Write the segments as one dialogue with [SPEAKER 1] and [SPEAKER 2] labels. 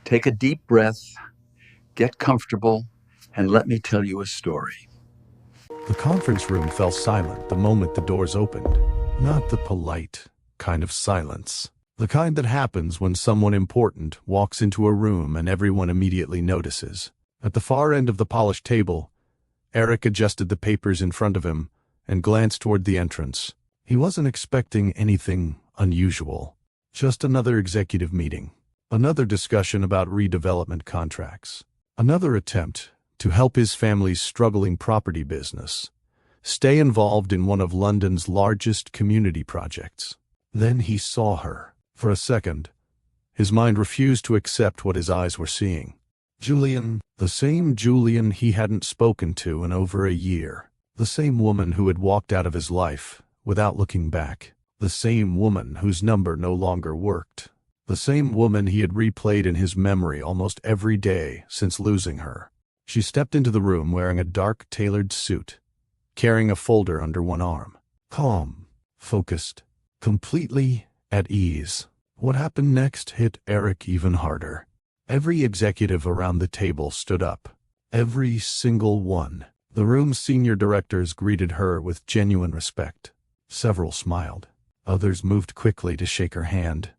[SPEAKER 1] Take a deep breath, get comfortable, and let me tell you a story.
[SPEAKER 2] The conference room fell silent the moment the doors opened. Not the polite kind of silence. The kind that happens when someone important walks into a room and everyone immediately notices. At the far end of the polished table, Eric adjusted the papers in front of him and glanced toward the entrance. He wasn't expecting anything unusual. Just another executive meeting. Another discussion about redevelopment contracts. Another attempt to help his family's struggling property business stay involved in one of London's largest community projects. Then he saw her. For a second, his mind refused to accept what his eyes were seeing. Julian, the same Julian he hadn't spoken to in over a year. The same woman who had walked out of his life without looking back. The same woman whose number no longer worked. The same woman he had replayed in his memory almost every day since losing her. She stepped into the room wearing a dark, tailored suit, carrying a folder under one arm. Calm, focused, completely at ease. What happened next hit Eric even harder. Every executive around the table stood up. Every single one. The room's senior directors greeted her with genuine respect. Several smiled. Others moved quickly to shake her hand.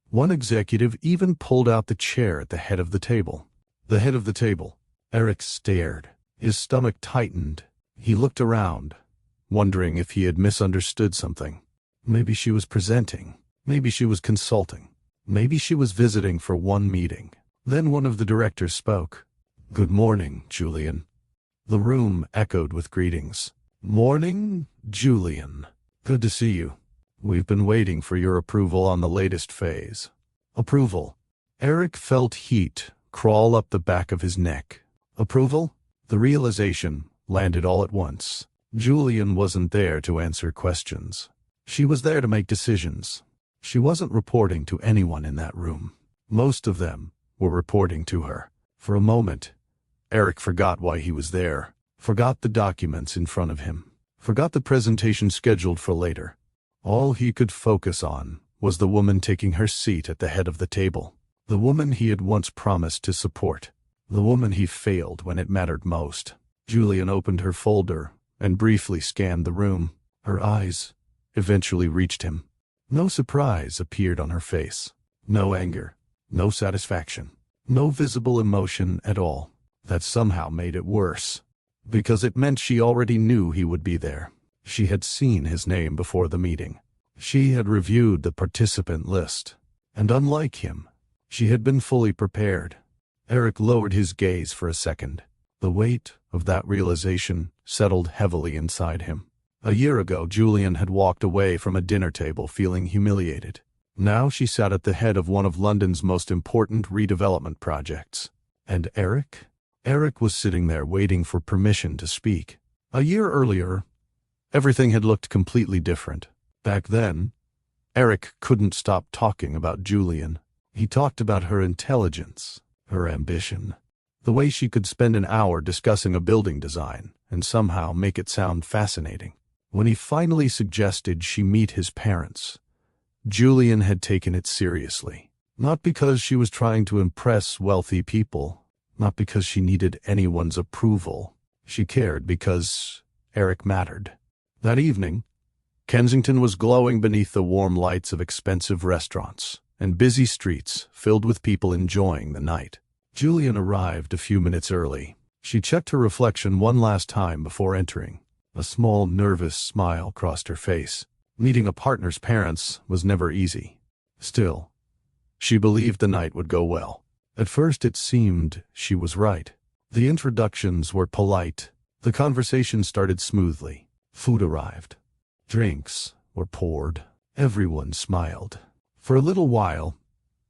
[SPEAKER 2] One executive even pulled out the chair at the head of the table. The head of the table. Eric stared. His stomach tightened. He looked around, wondering if he had misunderstood something. Maybe she was presenting. Maybe she was consulting. Maybe she was visiting for one meeting. Then one of the directors spoke. "Good morning, Julian." The room echoed with greetings. "Morning, Julian. Good to see you. We've been waiting for your approval on the latest phase." Approval. Eric felt heat crawl up the back of his neck. Approval? The realization landed all at once. Julian wasn't there to answer questions. She was there to make decisions. She wasn't reporting to anyone in that room. Most of them were reporting to her. For a moment, Eric forgot why he was there, forgot the documents in front of him, forgot the presentation scheduled for later. All he could focus on was the woman taking her seat at the head of the table, the woman he had once promised to support, the woman he failed when it mattered most. Julian opened her folder and briefly scanned the room. Her eyes eventually reached him. No surprise appeared on her face. No anger. No satisfaction. No visible emotion at all. That somehow made it worse, because it meant she already knew he would be there. She had seen his name before the meeting. She had reviewed the participant list. And unlike him, she had been fully prepared. Eric lowered his gaze for a second. The weight of that realization settled heavily inside him. A year ago, Julian had walked away from a dinner table feeling humiliated. Now she sat at the head of one of London's most important redevelopment projects. And Eric? Eric was sitting there waiting for permission to speak. A year earlier, everything had looked completely different. Back then, Eric couldn't stop talking about Julian. He talked about her intelligence, her ambition, the way she could spend an hour discussing a building design and somehow make it sound fascinating. When he finally suggested she meet his parents, Julian had taken it seriously. Not because she was trying to impress wealthy people, not because she needed anyone's approval. She cared because Eric mattered. That evening, Kensington was glowing beneath the warm lights of expensive restaurants and busy streets filled with people enjoying the night. Julian arrived a few minutes early. She checked her reflection one last time before entering. A small, nervous smile crossed her face. Meeting a partner's parents was never easy. Still, she believed the night would go well. At first it seemed she was right. The introductions were polite. The conversation started smoothly. Food arrived. Drinks were poured. Everyone smiled. For a little while,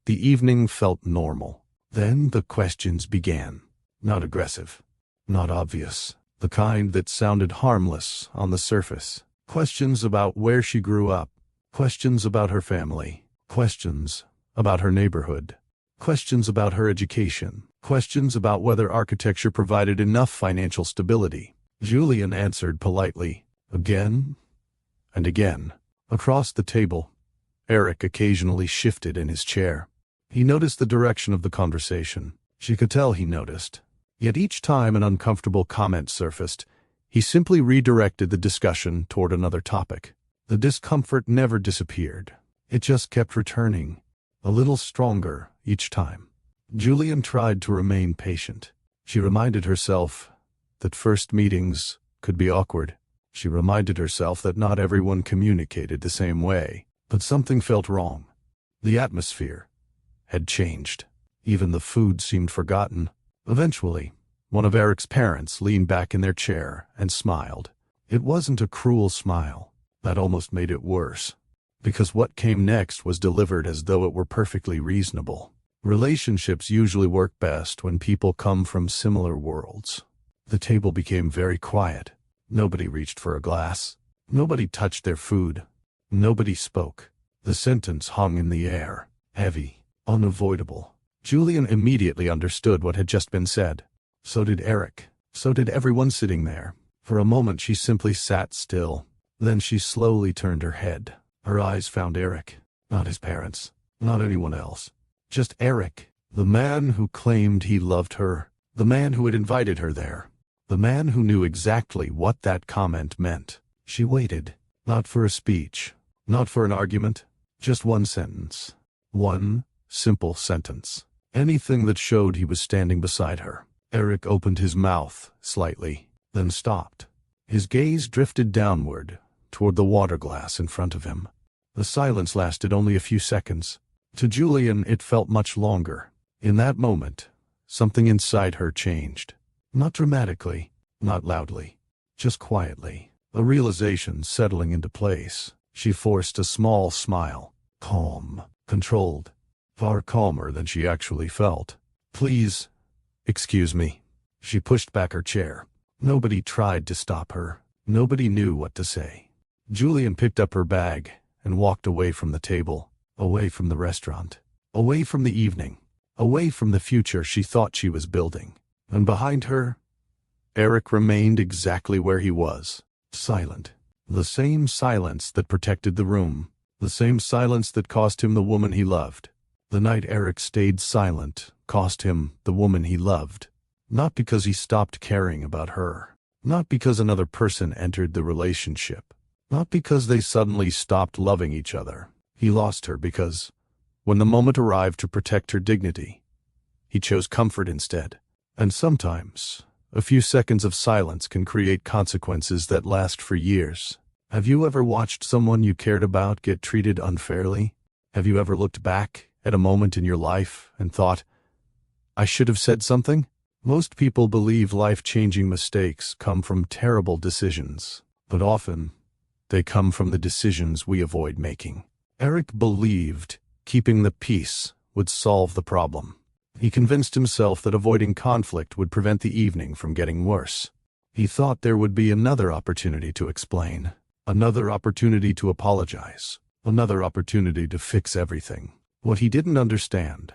[SPEAKER 2] the evening felt normal. Then the questions began. Not aggressive. Not obvious. The kind that sounded harmless on the surface. Questions about where she grew up. Questions about her family. Questions about her neighborhood. Questions about her education. Questions about whether architecture provided enough financial stability. Julian answered politely, again and again. Across the table, Eric occasionally shifted in his chair. He noticed the direction of the conversation. She could tell he noticed. Yet each time an uncomfortable comment surfaced, he simply redirected the discussion toward another topic. The discomfort never disappeared. It just kept returning, a little stronger each time. Julian tried to remain patient. She reminded herself that first meetings could be awkward. She reminded herself that not everyone communicated the same way. But something felt wrong. The atmosphere had changed. Even the food seemed forgotten. Eventually, one of Eric's parents leaned back in their chair and smiled. It wasn't a cruel smile. That almost made it worse. Because what came next was delivered as though it were perfectly reasonable. Relationships usually work best when people come from similar worlds. The table became very quiet. Nobody reached for a glass. Nobody touched their food. Nobody spoke. The sentence hung in the air, heavy, unavoidable. Julian immediately understood what had just been said. So did Eric. So did everyone sitting there. For a moment she simply sat still. Then she slowly turned her head. Her eyes found Eric. Not his parents. Not anyone else. Just Eric. The man who claimed he loved her. The man who had invited her there. The man who knew exactly what that comment meant. She waited. Not for a speech. Not for an argument. Just one sentence. One simple sentence. Anything that showed he was standing beside her. Eric opened his mouth slightly, then stopped. His gaze drifted downward, toward the water glass in front of him. The silence lasted only a few seconds. To Julian, it felt much longer. In that moment, something inside her changed. Not dramatically, not loudly, just quietly. A realization settling into place. She forced a small smile. Calm, controlled, far calmer than she actually felt. Please, excuse me. She pushed back her chair. Nobody tried to stop her. Nobody knew what to say. Julian picked up her bag and walked away from the table, away from the restaurant, away from the evening, away from the future she thought she was building. And behind her, Eric remained exactly where he was, silent. The same silence that protected the room, the same silence that cost him the woman he loved. The night Eric stayed silent cost him the woman he loved. Not because he stopped caring about her. Not because another person entered the relationship. Not because they suddenly stopped loving each other. He lost her because, when the moment arrived to protect her dignity, he chose comfort instead. And sometimes, a few seconds of silence can create consequences that last for years. Have you ever watched someone you cared about get treated unfairly? Have you ever looked back at a moment in your life and thought, I should have said something? Most people believe life-changing mistakes come from terrible decisions, but often they come from the decisions we avoid making. Eric believed keeping the peace would solve the problem. He convinced himself that avoiding conflict would prevent the evening from getting worse. He thought there would be another opportunity to explain, another opportunity to apologize, another opportunity to fix everything. What he didn't understand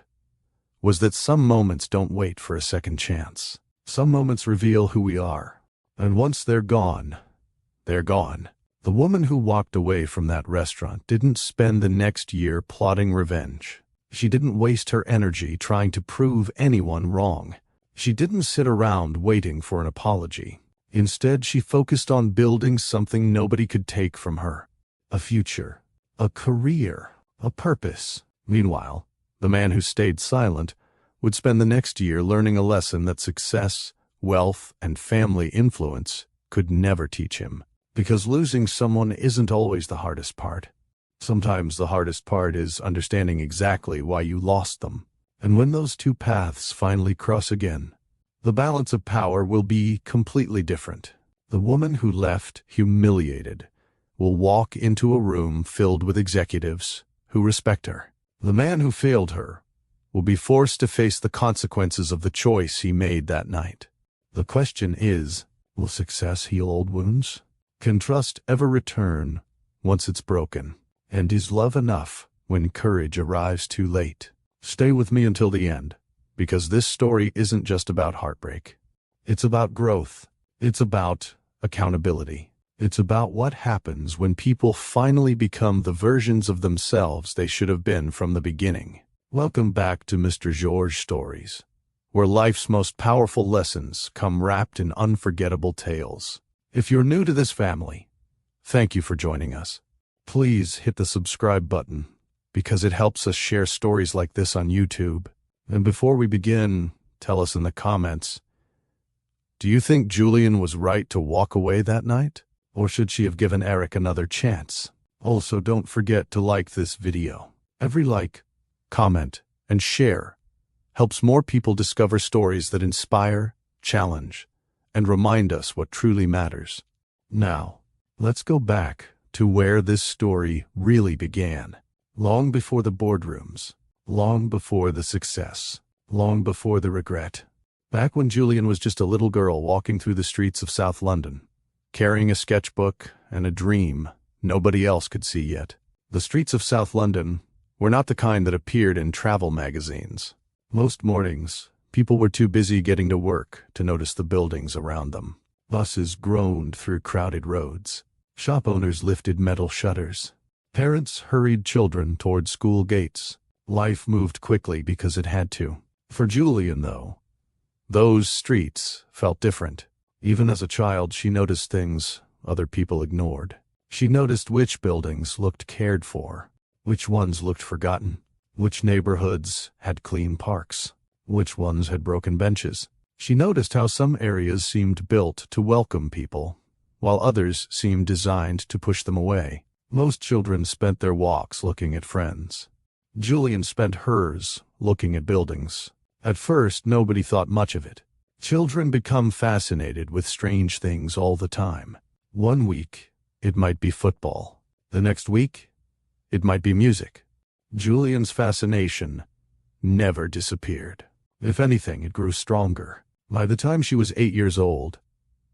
[SPEAKER 2] was that some moments don't wait for a second chance. Some moments reveal who we are, and once they're gone, they're gone. The woman who walked away from that restaurant didn't spend the next year plotting revenge. She didn't waste her energy trying to prove anyone wrong. She didn't sit around waiting for an apology. Instead, she focused on building something nobody could take from her. A future, a career, a purpose. Meanwhile, the man who stayed silent would spend the next year learning a lesson that success, wealth, and family influence could never teach him. Because losing someone isn't always the hardest part. Sometimes the hardest part is understanding exactly why you lost them. And when those two paths finally cross again, the balance of power will be completely different. The woman who left humiliated will walk into a room filled with executives who respect her. The man who failed her will be forced to face the consequences of the choice he made that night. The question is, will success heal old wounds? Can trust ever return once it's broken? And is love enough when courage arrives too late? Stay with me until the end, because this story isn't just about heartbreak. It's about growth. It's about accountability. It's about what happens when people finally become the versions of themselves they should have been from the beginning. Welcome back to Mr. George Stories, where life's most powerful lessons come wrapped in unforgettable tales. If you're new to this family, thank you for joining us. Please hit the subscribe button because it helps us share stories like this on YouTube. And before we begin, tell us in the comments, do you think Julian was right to walk away that night? Or should she have given Eric another chance? Also, don't forget to like this video. Every like, comment, and share helps more people discover stories that inspire, challenge, and remind us what truly matters. Now, let's go back to where this story really began. Long before the boardrooms, long before the success, long before the regret. Back when Julian was just a little girl walking through the streets of South London, carrying a sketchbook and a dream nobody else could see yet. The streets of South London were not the kind that appeared in travel magazines. Most mornings, people were too busy getting to work to notice the buildings around them. Buses groaned through crowded roads. Shop owners lifted metal shutters. Parents hurried children toward school gates. Life moved quickly because it had to. For Julian, though, those streets felt different. Even as a child, she noticed things other people ignored. She noticed which buildings looked cared for, which ones looked forgotten, which neighborhoods had clean parks, which ones had broken benches. She noticed how some areas seemed built to welcome people, while others seemed designed to push them away. Most children spent their walks looking at friends. Julian spent hers looking at buildings. At first, nobody thought much of it. Children become fascinated with strange things all the time. One week, it might be football. The next week, it might be music. Julian's fascination never disappeared. If anything, it grew stronger. By the time she was 8 years old,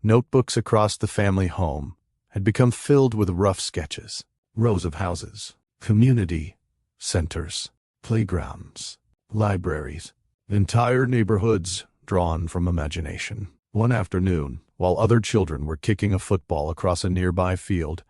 [SPEAKER 2] notebooks across the family home had become filled with rough sketches. Rows of houses, community centers, playgrounds, libraries, entire neighborhoods drawn from imagination. One afternoon, while other children were kicking a football across a nearby field,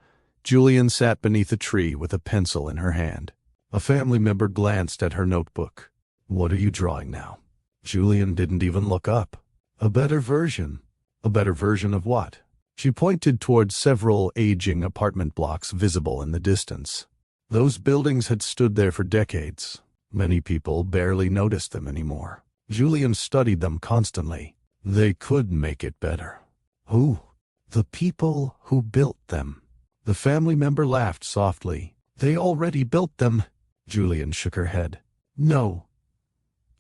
[SPEAKER 2] Julian sat beneath a tree with a pencil in her hand. A family member glanced at her notebook. "What are you drawing now?" Julian didn't even look up. A better version. A better version of what? She pointed toward several aging apartment blocks visible in the distance. Those buildings had stood there for decades. Many people barely noticed them anymore. Julian studied them constantly. They could make it better. Who? The people who built them. The family member laughed softly. They already built them. Julian shook her head. No.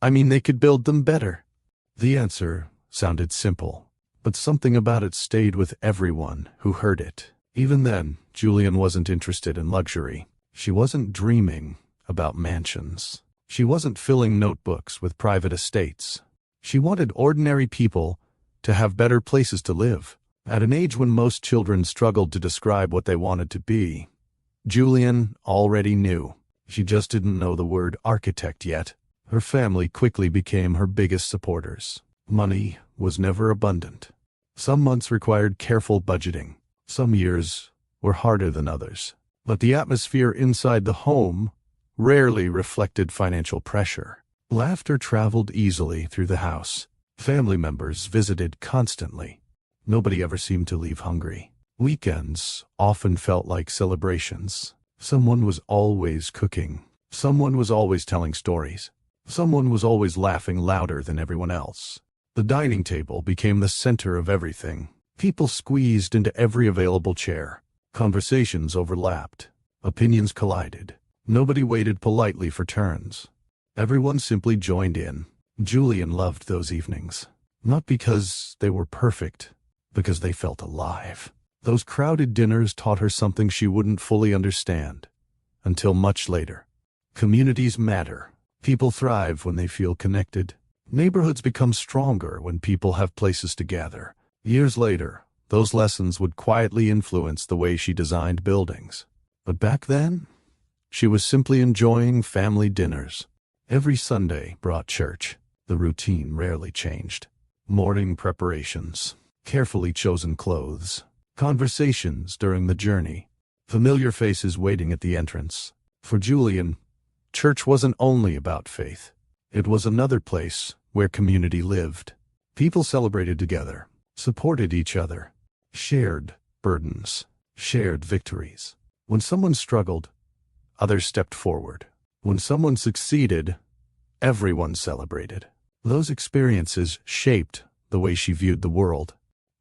[SPEAKER 2] I mean, they could build them better. The answer sounded simple, but something about it stayed with everyone who heard it. Even then, Julian wasn't interested in luxury. She wasn't dreaming about mansions. She wasn't filling notebooks with private estates. She wanted ordinary people to have better places to live. At an age when most children struggled to describe what they wanted to be, Julian already knew. She just didn't know the word architect yet. Her family quickly became her biggest supporters. Money was never abundant. Some months required careful budgeting. Some years were harder than others. But the atmosphere inside the home rarely reflected financial pressure. Laughter traveled easily through the house. Family members visited constantly. Nobody ever seemed to leave hungry. Weekends often felt like celebrations. Someone was always cooking. Someone was always telling stories. Someone was always laughing louder than everyone else. The dining table became the center of everything. People squeezed into every available chair. Conversations overlapped. Opinions collided. Nobody waited politely for turns. Everyone simply joined in. Julian loved those evenings. Not because they were perfect, because they felt alive. Those crowded dinners taught her something she wouldn't fully understand until much later. Communities matter. People thrive when they feel connected. Neighborhoods become stronger when people have places to gather. Years later, those lessons would quietly influence the way she designed buildings. But back then, she was simply enjoying family dinners. Every Sunday brought church. The routine rarely changed. Morning preparations, carefully chosen clothes, conversations during the journey, familiar faces waiting at the entrance. For Julian, Church wasn't only about faith. It was another place where community lived. People celebrated together, supported each other, shared burdens, shared victories. When someone struggled, others stepped forward. When someone succeeded, everyone celebrated. Those experiences shaped the way she viewed the world.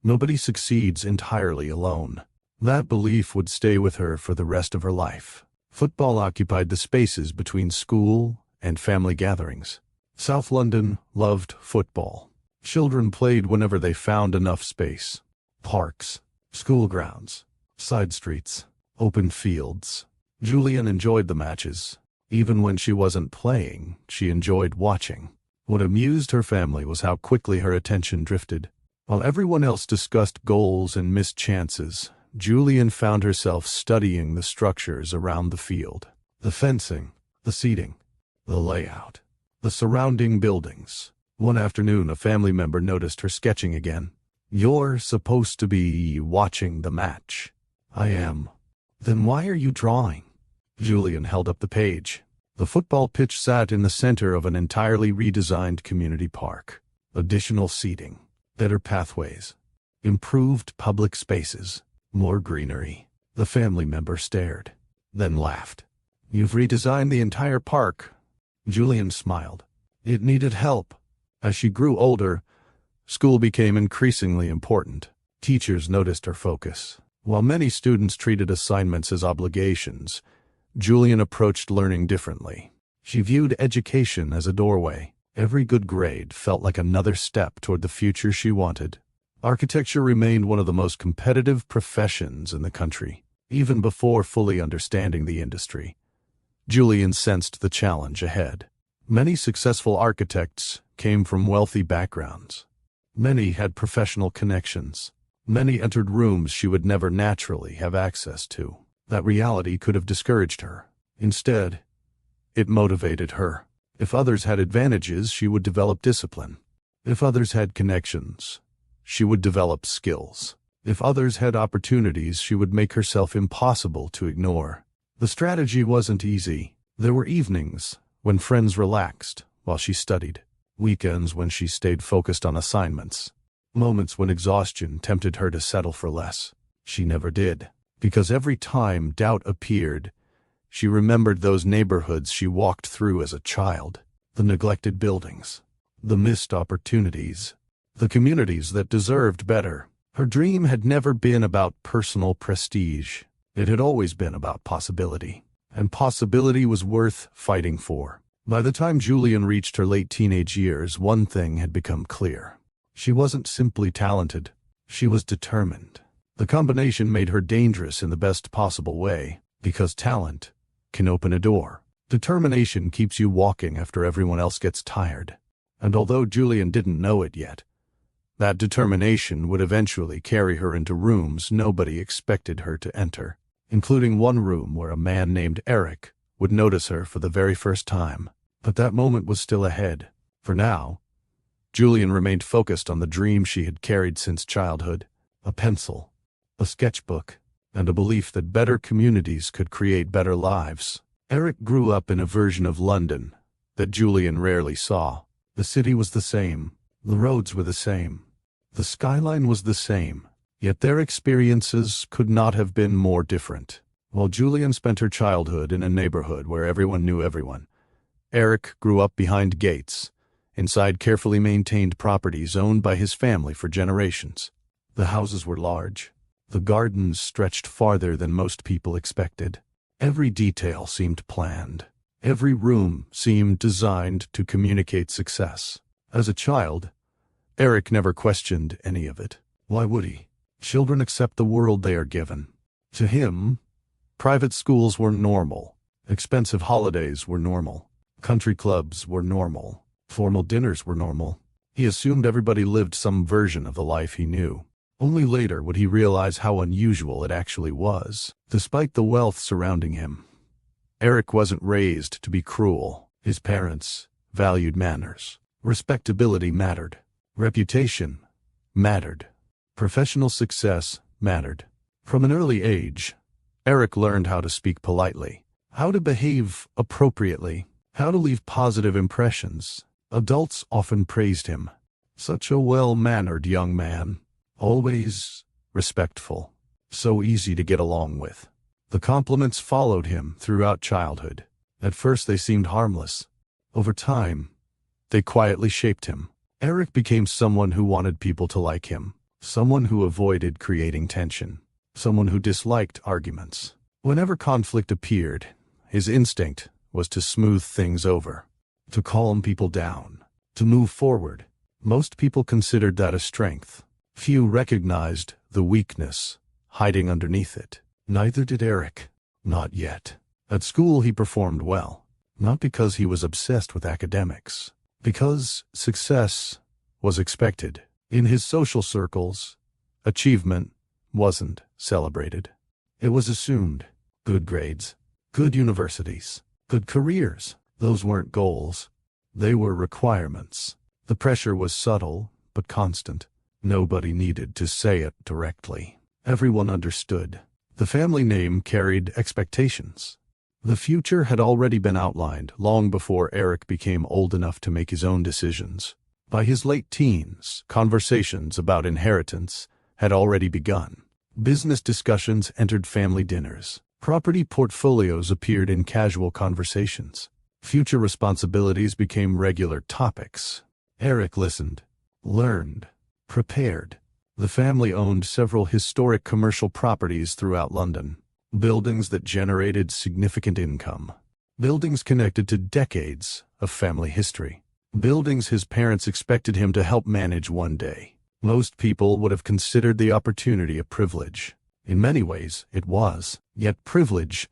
[SPEAKER 2] Nobody succeeds entirely alone. That belief would stay with her for the rest of her life. Football occupied the spaces between school and family gatherings. South London loved football. Children played whenever they found enough space. Parks, school grounds, side streets, open fields. Julian enjoyed the matches. Even when she wasn't playing, she enjoyed watching. What amused her family was how quickly her attention drifted. While everyone else discussed goals and missed chances, Julian found herself studying the structures around the field. The fencing, the seating, the layout, the surrounding buildings. One afternoon, a family member noticed her sketching again. "You're supposed to be watching the match." "I am." "Then why are you drawing?" Julian held up the page. The football pitch sat in the center of an entirely redesigned community park. Additional seating, better pathways, improved public spaces, more greenery. The family member stared, then laughed. "You've redesigned the entire park." Julian smiled. It needed help. As she grew older, school became increasingly important. Teachers noticed her focus. While many students treated assignments as obligations, Julian approached learning differently. She viewed education as a doorway. Every good grade felt like another step toward the future she wanted. Architecture remained one of the most competitive professions in the country. Even before fully understanding the industry, Julian sensed the challenge ahead. Many successful architects came from wealthy backgrounds. Many had professional connections. Many entered rooms she would never naturally have access to. That reality could have discouraged her. Instead, it motivated her. If others had advantages, she would develop discipline. If others had connections, she would develop skills. If others had opportunities, she would make herself impossible to ignore. The strategy wasn't easy. There were evenings when friends relaxed while she studied. Weekends when she stayed focused on assignments. Moments when exhaustion tempted her to settle for less. She never did. Because every time doubt appeared, she remembered those neighborhoods she walked through as a child. The neglected buildings. The missed opportunities. The communities that deserved better. Her dream had never been about personal prestige. It had always been about possibility. And possibility was worth fighting for. By the time Julian reached her late teenage years, one thing had become clear. She wasn't simply talented. She was determined. The combination made her dangerous in the best possible way, because talent can open a door. Determination keeps you walking after everyone else gets tired. And although Julian didn't know it yet, that determination would eventually carry her into rooms nobody expected her to enter, including one room where a man named Eric would notice her for the very first time. But that moment was still ahead. For now, Julian remained focused on the dream she had carried since childhood: a pencil, a sketchbook, and a belief that better communities could create better lives. Eric grew up in a version of London that Julian rarely saw. The city was the same. The roads were the same. The skyline was the same. Yet their experiences could not have been more different. While Julian spent her childhood in a neighborhood where everyone knew everyone, Eric grew up behind gates, inside carefully maintained properties owned by his family for generations. The houses were large. The gardens stretched farther than most people expected. Every detail seemed planned. Every room seemed designed to communicate success. As a child, Eric never questioned any of it. Why would he? Children accept the world they are given. To him, private schools were normal. Expensive holidays were normal. Country clubs were normal. Formal dinners were normal. He assumed everybody lived some version of the life he knew. Only later would he realize how unusual it actually was. Despite the wealth surrounding him, Eric wasn't raised to be cruel. His parents valued manners. Respectability mattered. Reputation mattered. Professional success mattered. From an early age, Eric learned how to speak politely, how to behave appropriately, how to leave positive impressions. Adults often praised him. Such a well-mannered young man, always respectful, so easy to get along with. The compliments followed him throughout childhood. At first they seemed harmless. Over time, they quietly shaped him. Eric became someone who wanted people to like him, someone who avoided creating tension, someone who disliked arguments. Whenever conflict appeared, his instinct was to smooth things over, to calm people down, to move forward. Most people considered that a strength. Few recognized the weakness hiding underneath it. Neither did Eric. Not yet. At school he performed well, not because he was obsessed with academics, because success was expected. In his social circles, achievement wasn't celebrated. It was assumed. Good grades, good universities, good careers. Those weren't goals. They were requirements. The pressure was subtle, but constant. Nobody needed to say it directly. Everyone understood. The family name carried expectations. The future had already been outlined long before Eric became old enough to make his own decisions. By his late teens, conversations about inheritance had already begun. Business discussions entered family dinners. Property portfolios appeared in casual conversations. Future responsibilities became regular topics. Eric listened, learned, prepared. The family owned several historic commercial properties throughout London, buildings that generated significant income, buildings connected to decades of family history, buildings his parents expected him to help manage one day. Most people would have considered the opportunity a privilege. In many ways, it was. Yet privilege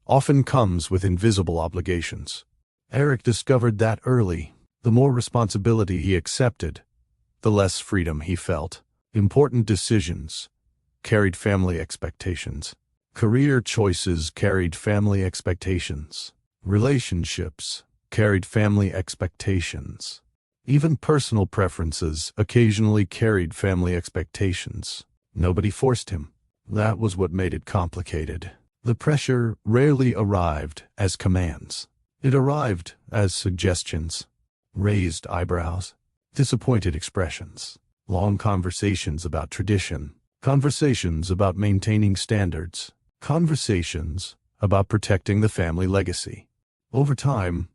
[SPEAKER 2] often comes with invisible obligations. Eric discovered that early. The more responsibility he accepted, the less freedom he felt. Important decisions carried family expectations. Career choices carried family expectations. Relationships carried family expectations. Even personal preferences occasionally carried family expectations. Nobody forced him. That was what made it complicated. The pressure rarely arrived as commands. It arrived as suggestions. Raised eyebrows, disappointed expressions, long conversations about tradition, conversations about maintaining standards, conversations about protecting the family legacy. Over time,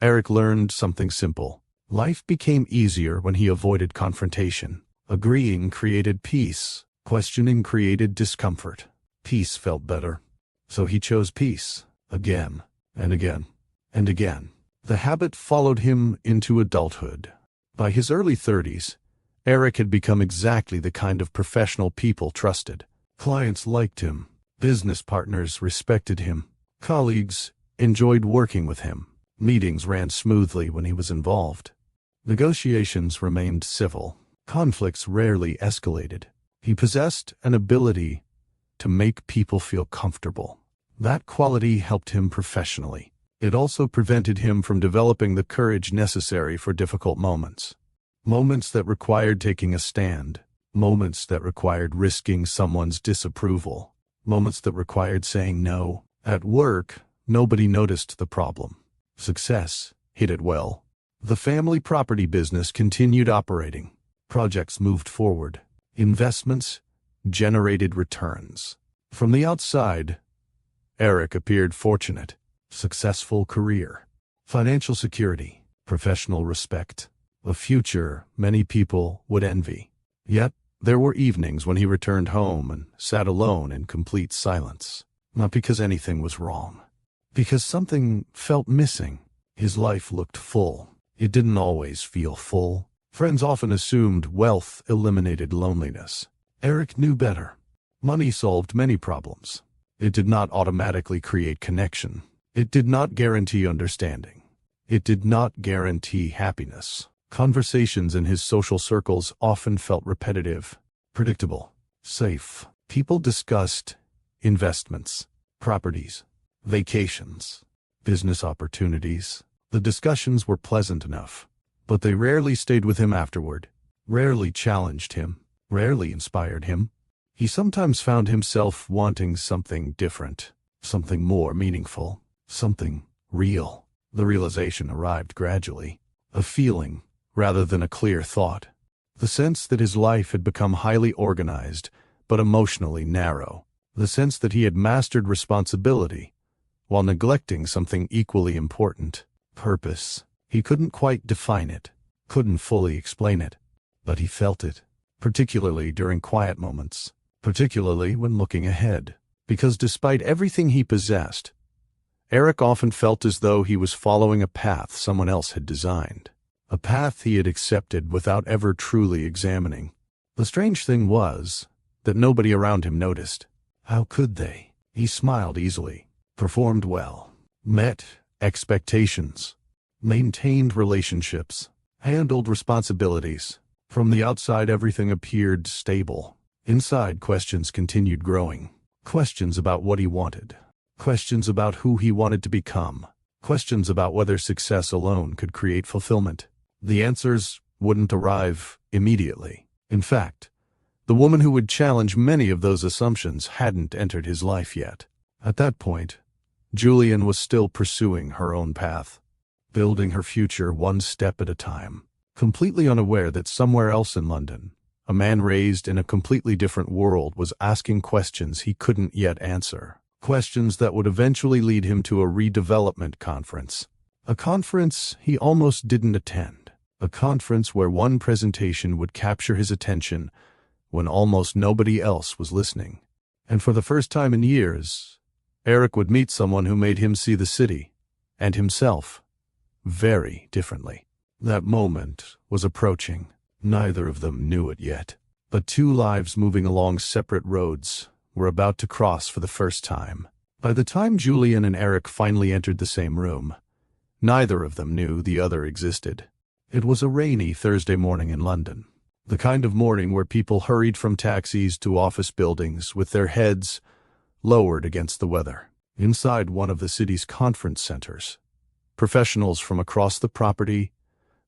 [SPEAKER 2] Eric learned something simple. Life became easier when he avoided confrontation. Agreeing created peace. Questioning created discomfort. Peace felt better. So he chose peace, again, and again, and again. The habit followed him into adulthood. By his early 30s, Eric had become exactly the kind of professional people trusted. Clients liked him. Business partners respected him. Colleagues enjoyed working with him. Meetings ran smoothly when he was involved. Negotiations remained civil. Conflicts rarely escalated. He possessed an ability to make people feel comfortable. That quality helped him professionally. It also prevented him from developing the courage necessary for difficult moments. Moments that required taking a stand. Moments that required risking someone's disapproval. Moments that required saying no. At work, nobody noticed the problem. Success hid it well. The family property business continued operating. Projects moved forward. Investments generated returns. From the outside, Eric appeared fortunate. Successful career, financial security, professional respect, a future many people would envy. Yet, there were evenings when he returned home and sat alone in complete silence. Not because anything was wrong, because something felt missing. His life looked full. It didn't always feel full. Friends often assumed wealth eliminated loneliness. Eric knew better. Money solved many problems. It did not automatically create connection. It did not guarantee understanding. It did not guarantee happiness. Conversations in his social circles often felt repetitive, predictable, safe. People discussed investments, properties, vacations, business opportunities. The discussions were pleasant enough, but they rarely stayed with him afterward, rarely challenged him, rarely inspired him. He sometimes found himself wanting something different, something more meaningful, Something real. The realization arrived gradually. A feeling, rather than a clear thought. The sense that his life had become highly organized, but emotionally narrow. The sense that he had mastered responsibility, while neglecting something equally important. Purpose. He couldn't quite define it, couldn't fully explain it, but he felt it, particularly during quiet moments, particularly when looking ahead. Because despite everything he possessed, Eric often felt as though he was following a path someone else had designed. A path he had accepted without ever truly examining. The strange thing was that nobody around him noticed. How could they? He smiled easily, performed well, met expectations, maintained relationships, handled responsibilities. From the outside, everything appeared stable. Inside, questions continued growing. Questions about what he wanted. Questions about who he wanted to become. Questions about whether success alone could create fulfillment. The answers wouldn't arrive immediately. In fact, the woman who would challenge many of those assumptions hadn't entered his life yet. At that point, Julian was still pursuing her own path, building her future one step at a time, completely unaware that somewhere else in London, a man raised in a completely different world was asking questions he couldn't yet answer. Questions that would eventually lead him to a redevelopment conference. A conference he almost didn't attend. A conference where one presentation would capture his attention when almost nobody else was listening. And for the first time in years, Eric would meet someone who made him see the city, and himself, very differently. That moment was approaching. Neither of them knew it yet. But two lives moving along separate roads were about to cross for the first time. By the time Julian and Eric finally entered the same room, neither of them knew the other existed. It was a rainy Thursday morning in London. The kind of morning where people hurried from taxis to office buildings with their heads lowered against the weather. Inside one of the city's conference centers, professionals from across the property,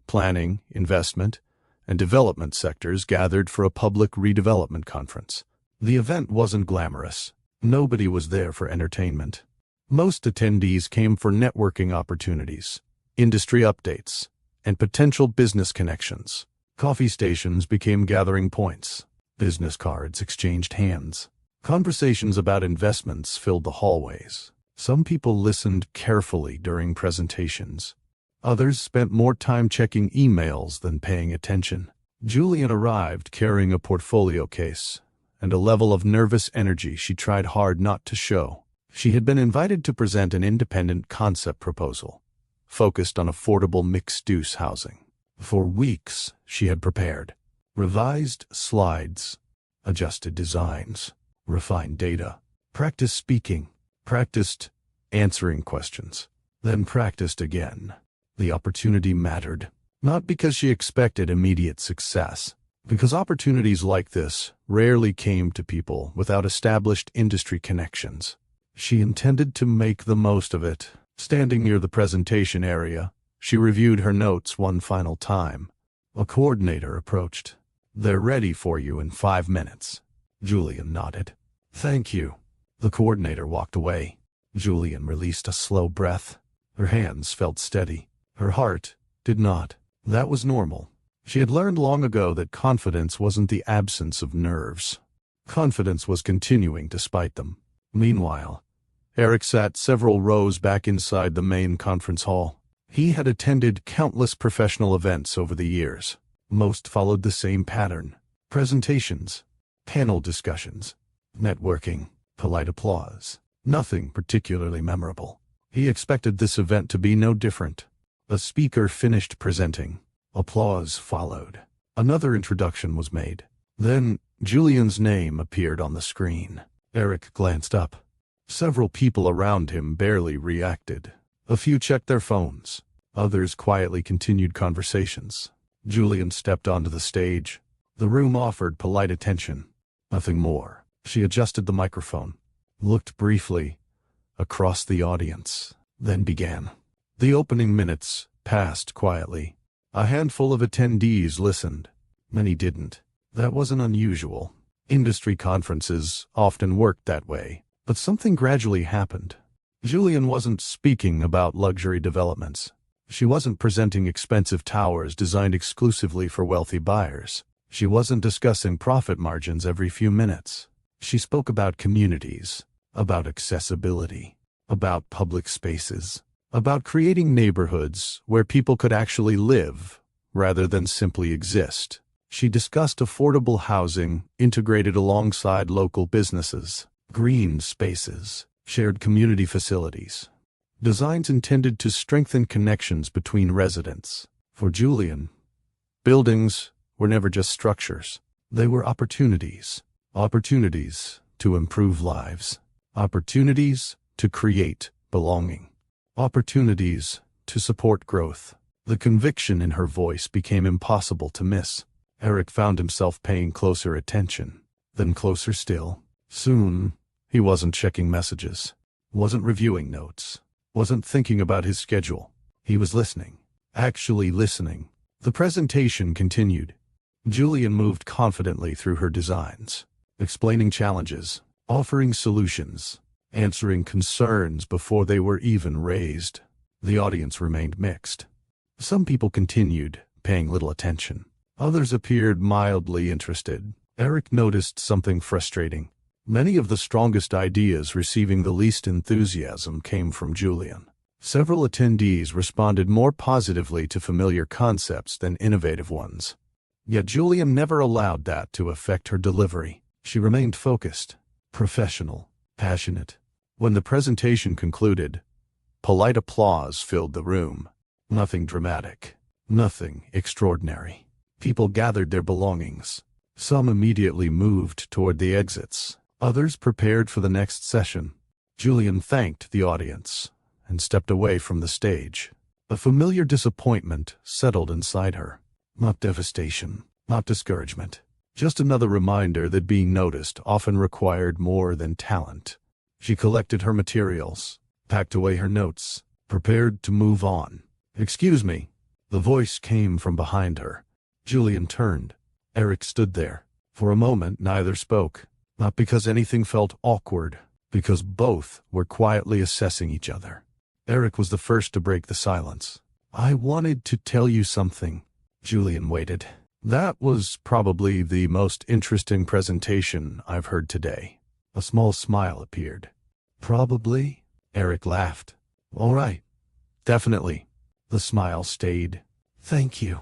[SPEAKER 2] planning, investment, and development sectors gathered for a public redevelopment conference. The event wasn't glamorous. Nobody was there for entertainment. Most attendees came for networking opportunities, industry updates, and potential business connections. Coffee stations became gathering points. Business cards exchanged hands. Conversations about investments filled the hallways. Some people listened carefully during presentations. Others spent more time checking emails than paying attention. Julian arrived carrying a portfolio case and a level of nervous energy she tried hard not to show. She had been invited to present an independent concept proposal focused on affordable mixed-use housing. For weeks, she had prepared. Revised slides, adjusted designs, refined data, practiced speaking, practiced answering questions, then practiced again. The opportunity mattered, not because she expected immediate success, because opportunities like this rarely came to people without established industry connections. She intended to make the most of it. Standing near the presentation area, she reviewed her notes one final time. A coordinator approached. "They're ready for you in 5 minutes." Julian nodded. "Thank you." The coordinator walked away. Julian released a slow breath. Her hands felt steady. Her heart did not. That was normal. She had learned long ago that confidence wasn't the absence of nerves. Confidence was continuing despite them. Meanwhile, Eric sat several rows back inside the main conference hall. He had attended countless professional events over the years. Most followed the same pattern. Presentations, panel discussions, networking, polite applause. Nothing particularly memorable. He expected this event to be no different. A speaker finished presenting. Applause followed. Another introduction was made. Then, Julian's name appeared on the screen. Eric glanced up. Several people around him barely reacted. A few checked their phones. Others quietly continued conversations. Julian stepped onto the stage. The room offered polite attention. Nothing more. She adjusted the microphone, looked briefly across the audience, then began. The opening minutes passed quietly. A handful of attendees listened. Many didn't. That wasn't unusual. Industry conferences often worked that way. But something gradually happened. Julian wasn't speaking about luxury developments. She wasn't presenting expensive towers designed exclusively for wealthy buyers. She wasn't discussing profit margins every few minutes. She spoke about communities, about accessibility, about public spaces, about creating neighborhoods where people could actually live rather than simply exist. She discussed affordable housing integrated alongside local businesses, green spaces, shared community facilities, designs intended to strengthen connections between residents. For Julian, buildings were never just structures. They were opportunities. Opportunities to improve lives. Opportunities to create belonging. Opportunities to support growth. The conviction in her voice became impossible to miss. Eric found himself paying closer attention, then closer still. Soon, he wasn't checking messages, wasn't reviewing notes, wasn't thinking about his schedule. He was listening, actually listening. The presentation continued. Julian moved confidently through her designs, explaining challenges, offering solutions, answering concerns before they were even raised. The audience remained mixed. Some people continued, paying little attention. Others appeared mildly interested. Eric noticed something frustrating. Many of the strongest ideas receiving the least enthusiasm came from Julian. Several attendees responded more positively to familiar concepts than innovative ones. Yet Julian never allowed that to affect her delivery. She remained focused, professional, passionate. When the presentation concluded, polite applause filled the room. Nothing dramatic, nothing extraordinary. People gathered their belongings. Some immediately moved toward the exits. Others prepared for the next session. Julian thanked the audience and stepped away from the stage. A familiar disappointment settled inside her. Not devastation, not discouragement. Just another reminder that being noticed often required more than talent. She collected her materials, packed away her notes, prepared to move on. "Excuse me." The voice came from behind her. Julian turned. Eric stood there. For a moment, neither spoke. Not because anything felt awkward, because both were quietly assessing each other. Eric was the first to break the silence. "I wanted to tell you something." Julian waited. "That was probably the most interesting presentation I've heard today." A small smile appeared. "Probably?" Eric laughed. "All right. Definitely." The smile stayed. "Thank you."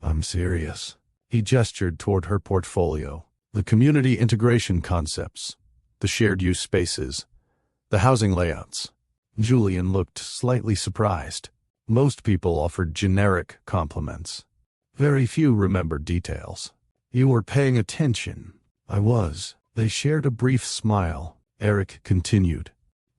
[SPEAKER 2] "I'm serious." He gestured toward her portfolio. The community integration concepts, the shared use spaces, the housing layouts. Julian looked slightly surprised. Most people offered generic compliments. Very few remembered details. "You were paying attention." "I was." They shared a brief smile. Eric continued.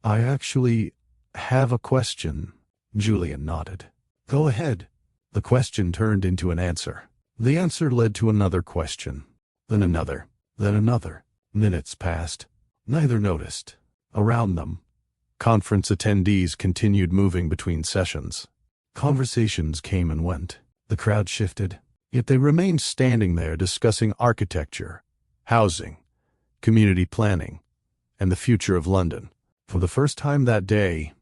[SPEAKER 2] "I actually have a question." Julian nodded. "Go ahead." The question turned into an answer. The answer led to another question. Then another. Then another. Minutes passed. Neither noticed. Around them, conference attendees continued moving between sessions. Conversations came and went. The crowd shifted. Yet they remained standing there discussing architecture, housing, community planning, and the future of London. For the first time that day,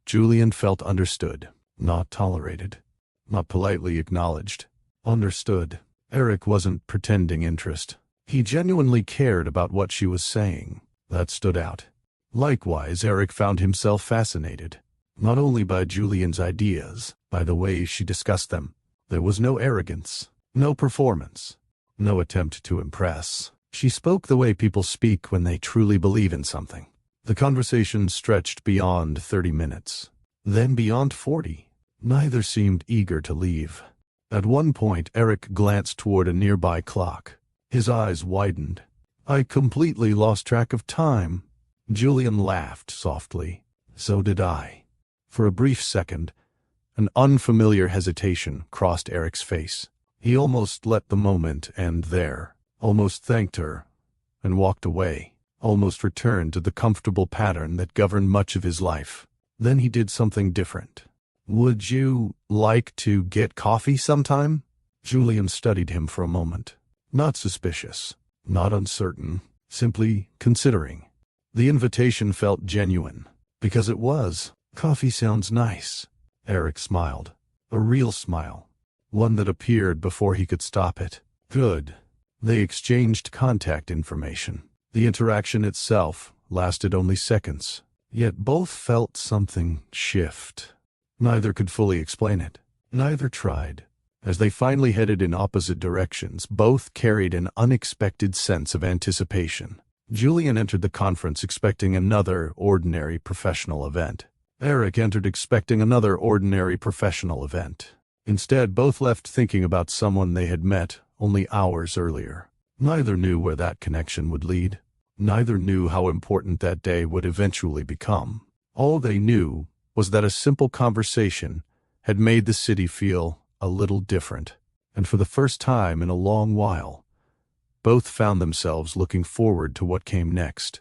[SPEAKER 2] Julian felt understood, not tolerated, not politely acknowledged. Understood. Eric wasn't pretending interest. He genuinely cared about what she was saying. That stood out. Likewise, Eric found himself fascinated, not only by Julian's ideas, by the way she discussed them. There was no arrogance, no performance, no attempt to impress. She spoke the way people speak when they truly believe in something. The conversation stretched beyond 30 minutes, then beyond 40. Neither seemed eager to leave. At one point, Eric glanced toward a nearby clock. His eyes widened. "I completely lost track of time." Julian laughed softly. "So did I." For a brief second, an unfamiliar hesitation crossed Eric's face. He almost let the moment end there, almost thanked her, and walked away, almost returned to the comfortable pattern that governed much of his life. Then he did something different. "Would you like to get coffee sometime?" Julian studied him for a moment. Not suspicious, not uncertain, simply considering. The invitation felt genuine, Because it was. Coffee sounds nice. Eric smiled. A real smile. One that appeared before he could stop it. Good. They exchanged contact information. The interaction itself lasted only seconds. Yet both felt something shift. Neither could fully explain it. Neither tried. As they finally headed in opposite directions, both carried an unexpected sense of anticipation. Julian entered the conference expecting another ordinary professional event. Eric entered expecting another ordinary professional event. Instead, both left thinking about someone they had met only hours earlier. Neither knew where that connection would lead. Neither knew how important that day would eventually become. All they knew was that a simple conversation had made the city feel a little different, and for the first time in a long while, both found themselves looking forward to what came next.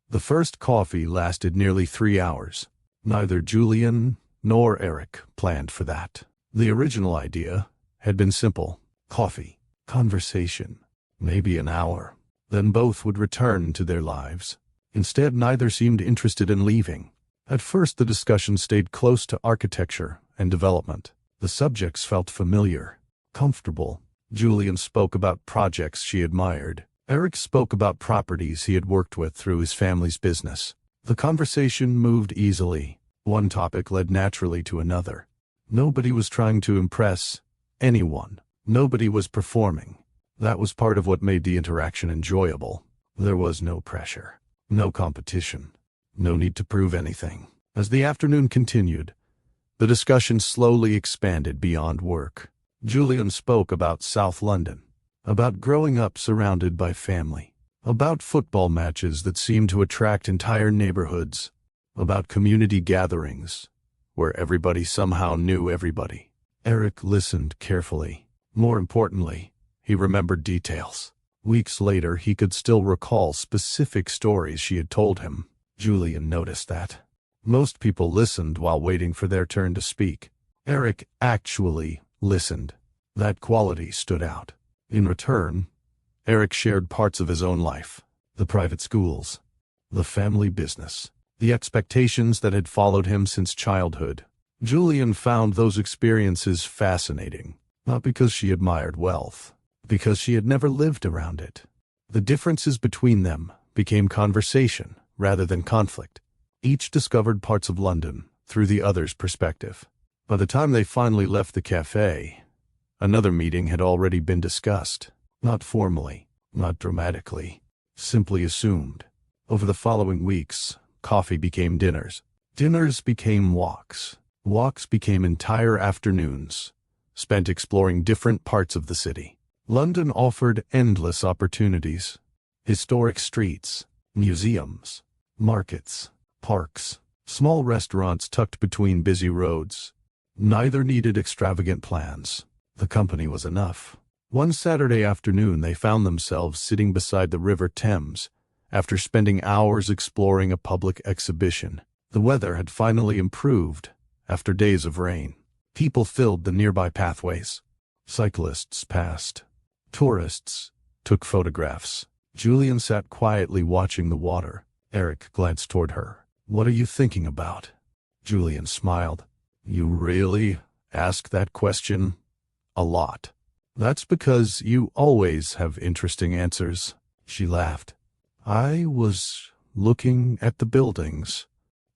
[SPEAKER 2] The first coffee lasted nearly 3 hours. Neither Julian nor Eric planned for that. The original idea had been simple: coffee, conversation, maybe an hour. Then both would return to their lives. Instead, neither seemed interested in leaving. At first, the discussion stayed close to architecture and development. The subjects felt familiar, comfortable. Julian spoke about projects she admired. Eric spoke about properties he had worked with through his family's business. The conversation moved easily. One topic led naturally to another. Nobody was trying to impress anyone. Nobody was performing. That was part of what made the interaction enjoyable. There was no pressure, no competition, no need to prove anything. As the afternoon continued, the discussion slowly expanded beyond work. Julian spoke about South London, about growing up surrounded by family, about football matches that seemed to attract entire neighborhoods, about community gatherings where everybody somehow knew everybody. Eric listened carefully. More importantly, he remembered details. Weeks later, he could still recall specific stories she had told him. Julian noticed that. Most people listened while waiting for their turn to speak. Eric actually listened. That quality stood out. In return, Eric shared parts of his own life: the private schools, the family business, the expectations that had followed him since childhood. Julian found those experiences fascinating, not because she admired wealth, because she had never lived around it. The differences between them became conversation rather than conflict. Each discovered parts of London through the other's perspective. By the time they finally left the cafe, another meeting had already been discussed. Not formally, not dramatically, simply assumed. Over the following weeks, coffee became dinners. Dinners became walks. Walks became entire afternoons, spent exploring different parts of the city. London offered endless opportunities. Historic streets, museums, markets, parks, small restaurants tucked between busy roads. Neither needed extravagant plans. The company was enough. One Saturday afternoon, they found themselves sitting beside the River Thames after spending hours exploring a public exhibition. The weather had finally improved after days of rain. People filled the nearby pathways. Cyclists passed. Tourists took photographs. Julian sat quietly watching the water. Eric glanced toward her. "What are you thinking about?" Julian smiled. "You really ask that question a lot." "That's because you always have interesting answers." She laughed. "I was looking at the buildings."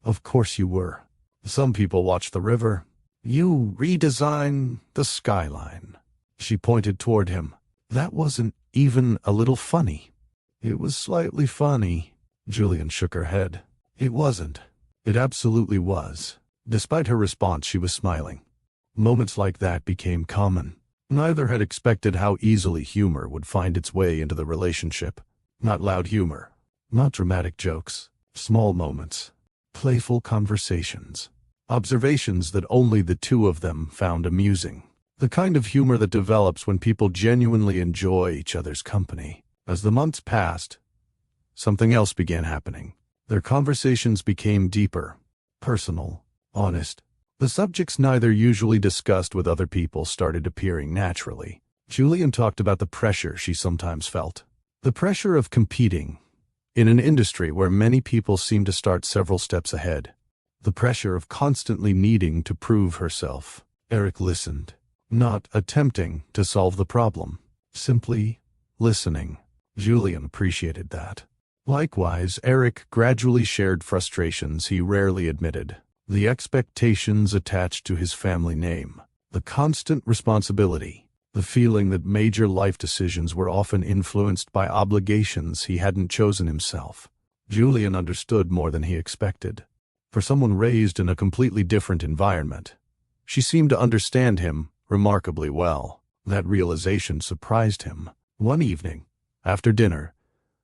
[SPEAKER 2] "Of course you were. Some people watch the river. You redesign the skyline." She pointed toward him. "That wasn't even a little funny." "It was slightly funny." Julian shook her head. "It wasn't." "It absolutely was." Despite her response, she was smiling. Moments like that became common. Neither had expected how easily humor would find its way into the relationship. Not loud humor, not dramatic jokes, small moments, playful conversations, observations that only the two of them found amusing. The kind of humor that develops when people genuinely enjoy each other's company. As the months passed, something else began happening. Their conversations became deeper, personal, honest. The subjects neither usually discussed with other people started appearing naturally. Julian talked about the pressure she sometimes felt. The pressure of competing in an industry where many people seem to start several steps ahead. the pressure of constantly needing to prove herself. Eric listened, not attempting to solve the problem, simply listening. Julian appreciated that. Likewise, Eric gradually shared frustrations he rarely admitted. The expectations attached to his family name, the constant responsibility, the feeling that major life decisions were often influenced by obligations he hadn't chosen himself. Julian understood more than he expected. For someone raised in a completely different environment, she seemed to understand him remarkably well. That realization surprised him. One evening, after dinner,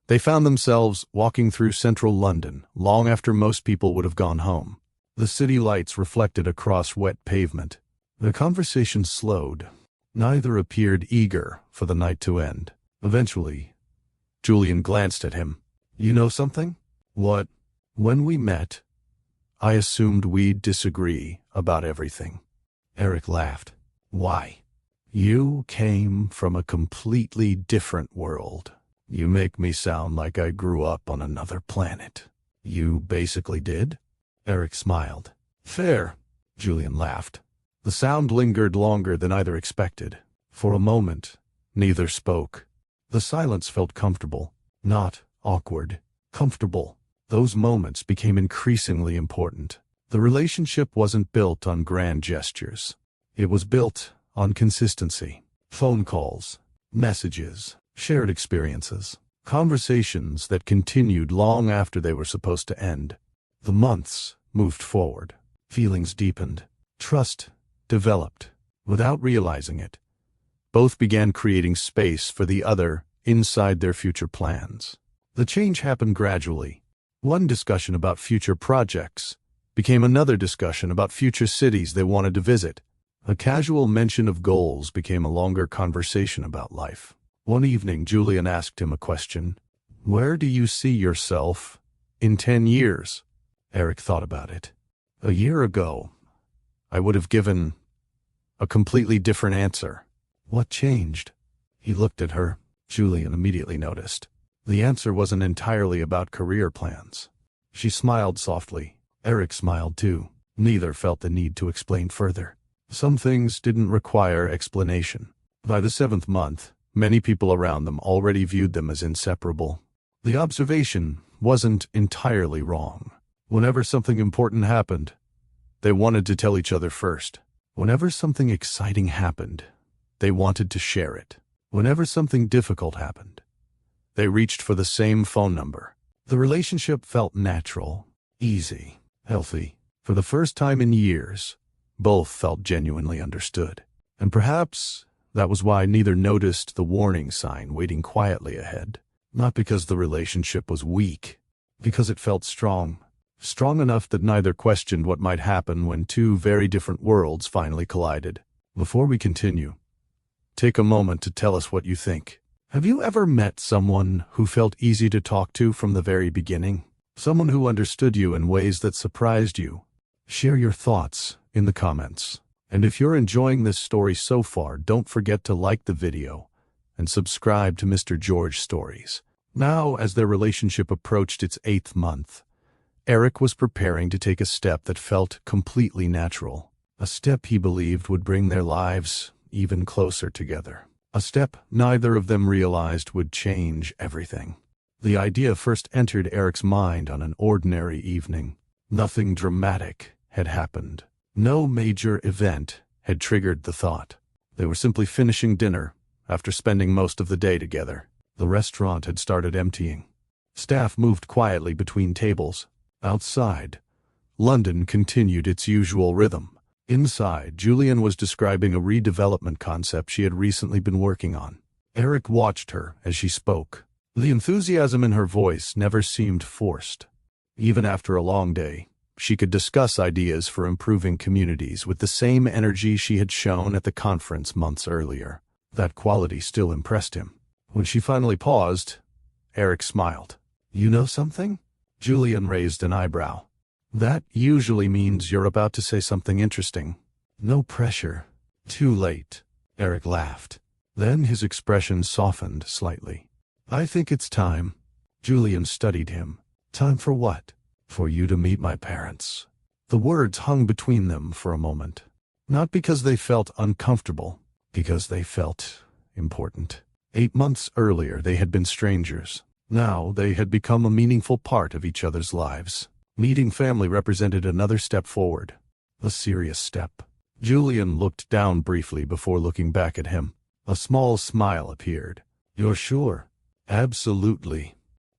[SPEAKER 2] they found themselves walking through central London long after most people would have gone home. The city lights reflected across wet pavement. The conversation slowed. Neither appeared eager for the night to end. Eventually, Julian glanced at him. "You know something? What? When we met, I assumed we'd disagree about everything." Eric laughed. "Why? You came from a completely different world. You make me sound like I grew up on another planet." "You basically did?" Eric smiled. "Fair," Julian laughed. The sound lingered longer than either expected. For a moment, neither spoke. The silence felt comfortable, not awkward. Comfortable. Those moments became increasingly important. The relationship wasn't built on grand gestures. It was built on consistency. Phone calls, messages, shared experiences, conversations that continued long after they were supposed to end. The months moved forward. Feelings deepened. Trust developed. Without realizing it, both began creating space for the other inside their future plans. The change happened gradually. One discussion about future projects became another discussion about future cities they wanted to visit. A casual mention of goals became a longer conversation about life. One evening, Julian asked him a question. "Where do you see yourself in 10 years? Eric thought about it. "A year ago, I would have given a completely different answer." "What changed?" He looked at her. Julian immediately noticed. The answer wasn't entirely about career plans. She smiled softly. Eric smiled too. Neither felt the need to explain further. Some things didn't require explanation. By the 7th month, many people around them already viewed them as inseparable. The observation wasn't entirely wrong. Whenever something important happened, they wanted to tell each other first. Whenever something exciting happened, they wanted to share it. Whenever something difficult happened, they reached for the same phone number. The relationship felt natural, easy, healthy. For the first time in years, both felt genuinely understood. And perhaps that was why neither noticed the warning sign waiting quietly ahead. Not because the relationship was weak, because it felt strong. Strong enough that neither questioned what might happen when two very different worlds finally collided. Before we continue, take a moment to tell us what you think. Have you ever met someone who felt easy to talk to from the very beginning? Someone who understood you in ways that surprised you? Share your thoughts in the comments. And if you're enjoying this story so far, don't forget to like the video and subscribe to Mr. George Stories. Now, as their relationship approached its 8th month, Eric was preparing to take a step that felt completely natural. A step he believed would bring their lives even closer together. A step neither of them realized would change everything. The idea first entered Eric's mind on an ordinary evening. Nothing dramatic had happened. No major event had triggered the thought. They were simply finishing dinner after spending most of the day together. The restaurant had started emptying. Staff moved quietly between tables. Outside, London continued its usual rhythm. Inside, Julian was describing a redevelopment concept she had recently been working on. Eric watched her as she spoke. The enthusiasm in her voice never seemed forced. Even after a long day, she could discuss ideas for improving communities with the same energy she had shown at the conference months earlier. That quality still impressed him. When she finally paused, Eric smiled. "You know something?" Julian raised an eyebrow. "That usually means you're about to say something interesting." "No pressure." "Too late," Eric laughed. Then his expression softened slightly. "I think it's time." Julian studied him. "Time for what?" "For you to meet my parents." The words hung between them for a moment. Not because they felt uncomfortable, because they felt important. 8 months earlier they had been strangers. Now they had become a meaningful part of each other's lives. Meeting family represented another step forward. A serious step. Julian looked down briefly before looking back at him. A small smile appeared. "You're sure?" "Absolutely."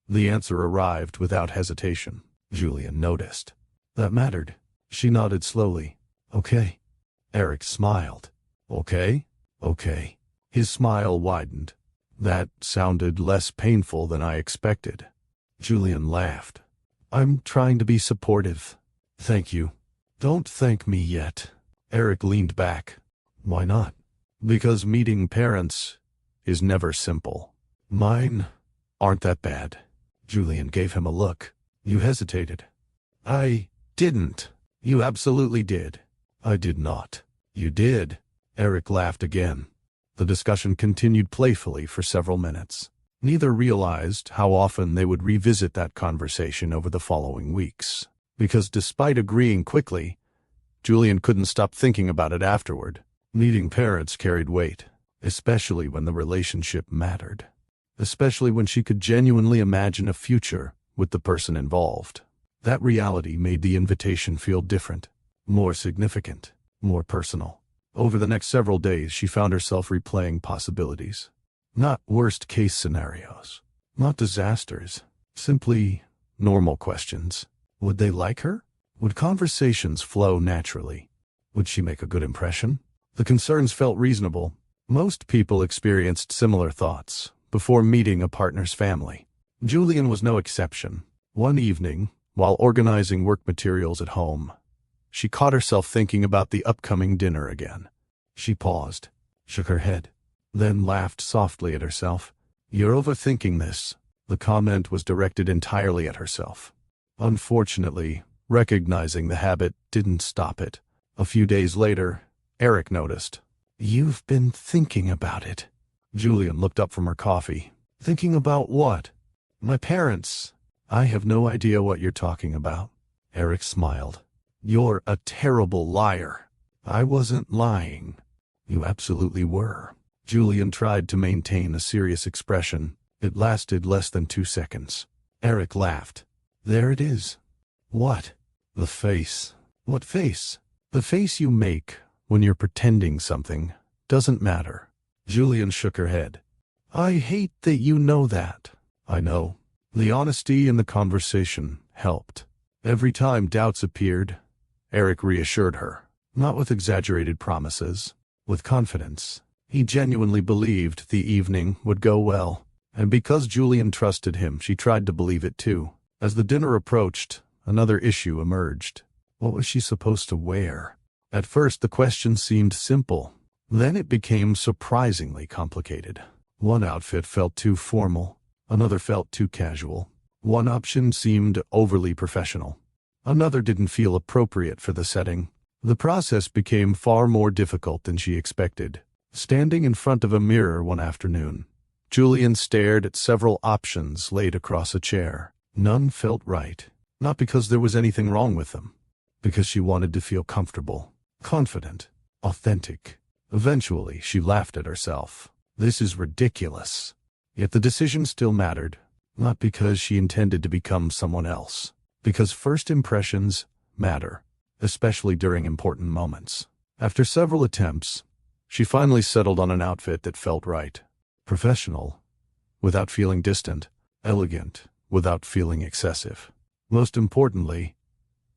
[SPEAKER 2] The answer arrived without hesitation. Julian noticed. "That mattered." She nodded slowly. "Okay." Eric smiled. "Okay? Okay." His smile widened. "That sounded less painful than I expected." Julian laughed. "I'm trying to be supportive." "Thank you." "Don't thank me yet." Eric leaned back. "Why not?" "Because meeting parents is never simple. Mine aren't that bad." Julian gave him a look. "You hesitated." "I didn't." "You absolutely did." "I did not." "You did." Eric laughed again. The discussion continued playfully for several minutes. Neither realized how often they would revisit that conversation over the following weeks. Because despite agreeing quickly, Julian couldn't stop thinking about it afterward. Meeting parents carried weight, especially when the relationship mattered. Especially when she could genuinely imagine a future with the person involved. That reality made the invitation feel different, more significant, more personal. Over the next several days, she found herself replaying possibilities. Not worst-case scenarios. Not disasters. Simply normal questions. Would they like her? Would conversations flow naturally? Would she make a good impression? The concerns felt reasonable. Most people experienced similar thoughts before meeting a partner's family. Julian was no exception. One evening, while organizing work materials at home, she caught herself thinking about the upcoming dinner again. She paused, shook her head, then laughed softly at herself. "You're overthinking this." The comment was directed entirely at herself. Unfortunately, recognizing the habit didn't stop it. A few days later, Eric noticed. "You've been thinking about it." Julian looked up from her coffee. "Thinking about what?" "My parents." "I have no idea what you're talking about." Eric smiled. "You're a terrible liar." "I wasn't lying." "You absolutely were." Julian tried to maintain a serious expression. It lasted less than 2 seconds. Eric laughed. "There it is." "What?" "The face." "What face?" "The face you make when you're pretending something doesn't matter." Julian shook her head. "I hate that you know that." "I know." The honesty in the conversation helped. Every time doubts appeared, Eric reassured her. Not with exaggerated promises, with confidence. He genuinely believed the evening would go well. And because Julian trusted him, she tried to believe it too. As the dinner approached, another issue emerged. What was she supposed to wear? At first the question seemed simple. Then it became surprisingly complicated. One outfit felt too formal. Another felt too casual. One option seemed overly professional. Another didn't feel appropriate for the setting. The process became far more difficult than she expected. Standing in front of a mirror one afternoon, Julian stared at several options laid across a chair. None felt right. Not because there was anything wrong with them. Because she wanted to feel comfortable, confident, authentic. Eventually, she laughed at herself. This is ridiculous. Yet the decision still mattered. Not because she intended to become someone else. Because first impressions matter, especially during important moments. After several attempts, she finally settled on an outfit that felt right. Professional, without feeling distant. Elegant, without feeling excessive. Most importantly,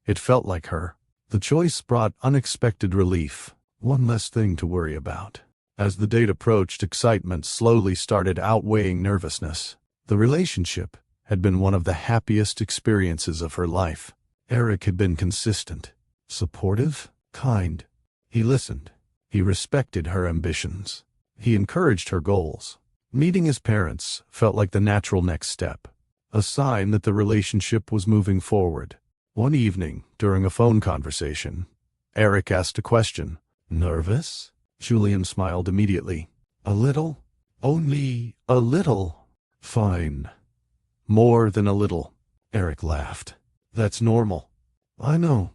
[SPEAKER 2] it felt like her. The choice brought unexpected relief. One less thing to worry about. As the date approached, excitement slowly started outweighing nervousness. The relationship had been one of the happiest experiences of her life. Eric had been consistent, supportive, kind. He listened. He respected her ambitions. He encouraged her goals. Meeting his parents felt like the natural next step, a sign that the relationship was moving forward. One evening, during a phone conversation, Eric asked a question. "Nervous?" Julian smiled immediately. "A little. Only a little." "Fine. More than a little." Eric laughed. "That's normal." "I know.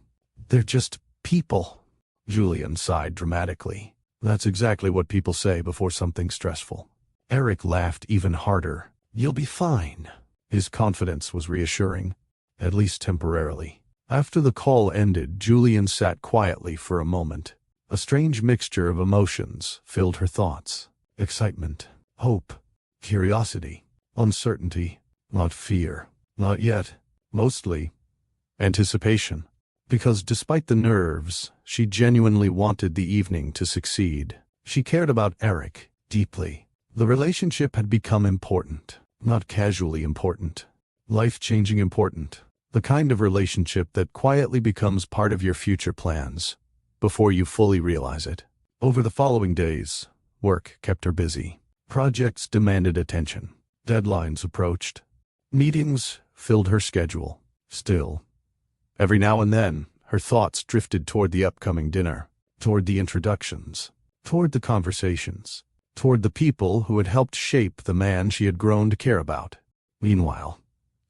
[SPEAKER 2] They're just people. Julian sighed dramatically. That's exactly what people say before something stressful. Eric laughed even harder. You'll be fine. His confidence was reassuring, at least temporarily. After the call ended, Julian sat quietly for a moment. A strange mixture of emotions filled her thoughts. Excitement, hope, curiosity, uncertainty, not fear, not yet, mostly anticipation. Because despite the nerves, she genuinely wanted the evening to succeed. She cared about Eric deeply. The relationship had become important, not casually important, life-changing important. The kind of relationship that quietly becomes part of your future plans before you fully realize it. Over the following days, work kept her busy. Projects demanded attention. Deadlines approached. Meetings filled her schedule. Still, every now and then, her thoughts drifted toward the upcoming dinner, toward the introductions, toward the conversations, toward the people who had helped shape the man she had grown to care about. Meanwhile,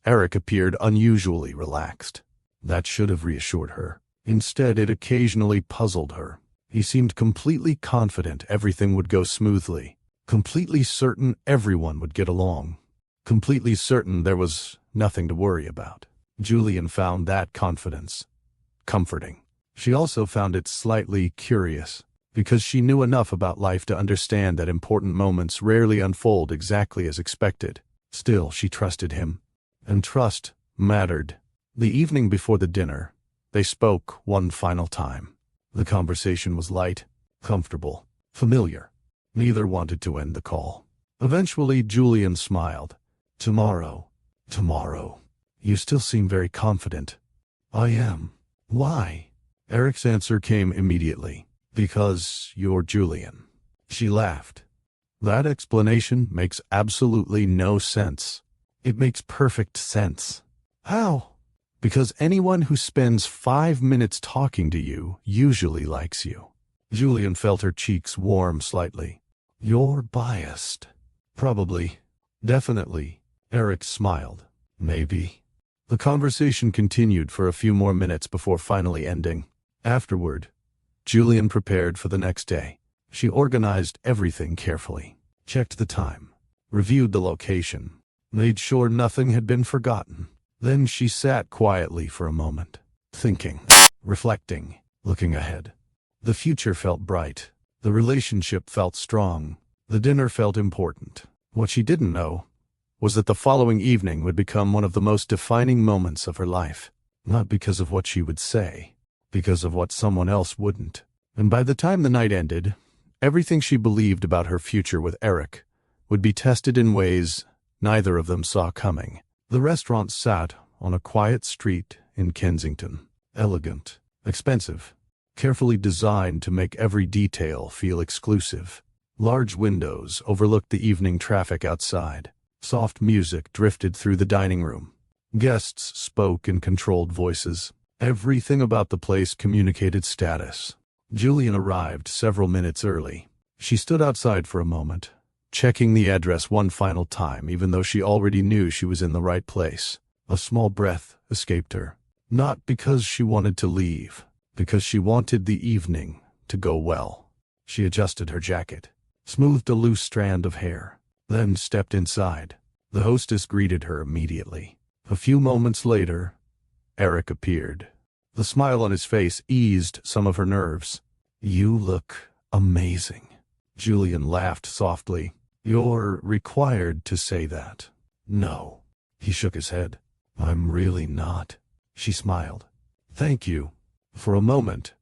[SPEAKER 2] Eric appeared unusually relaxed. That should have reassured her. Instead, it occasionally puzzled her. He seemed completely confident everything would go smoothly, completely certain everyone would get along, completely certain there was nothing to worry about. Julian found that confidence comforting. She also found it slightly curious, because she knew enough about life to understand that important moments rarely unfold exactly as expected. Still, she trusted him. And trust mattered. The evening before the dinner, they spoke one final time. The conversation was light, comfortable, familiar. Neither wanted to end the call. Eventually, Julian smiled. Tomorrow. You still seem very confident. I am. Why? Eric's answer came immediately. Because you're Julian. She laughed. That explanation makes absolutely no sense. It makes perfect sense. How? Because anyone who spends 5 minutes talking to you usually likes you. Julian felt her cheeks warm slightly. You're biased. Probably. Definitely. Eric smiled. Maybe. The conversation continued for a few more minutes before finally ending. Afterward, Julian prepared for the next day. She organized everything carefully, checked the time, reviewed the location, made sure nothing had been forgotten. Then she sat quietly for a moment, thinking, reflecting, looking ahead. The future felt bright. The relationship felt strong. The dinner felt important. What she didn't know was that the following evening would become one of the most defining moments of her life. Not because of what she would say, because of what someone else wouldn't. And by the time the night ended, everything she believed about her future with Eric would be tested in ways neither of them saw coming. The restaurant sat on a quiet street in Kensington. Elegant, expensive, carefully designed to make every detail feel exclusive. Large windows overlooked the evening traffic outside. Soft music drifted through the dining room. Guests spoke in controlled voices. Everything about the place communicated status. Julian arrived several minutes early. She stood outside for a moment, checking the address one final time, even though she already knew she was in the right place. A small breath escaped her. Not because she wanted to leave, because she wanted the evening to go well. She adjusted her jacket, smoothed a loose strand of hair, then stepped inside. The hostess greeted her immediately. A few moments later, Eric appeared. The smile on his face eased some of her nerves. You look amazing. Julian laughed softly. You're required to say that. No. He shook his head. I'm really not. She smiled. Thank you. For a moment,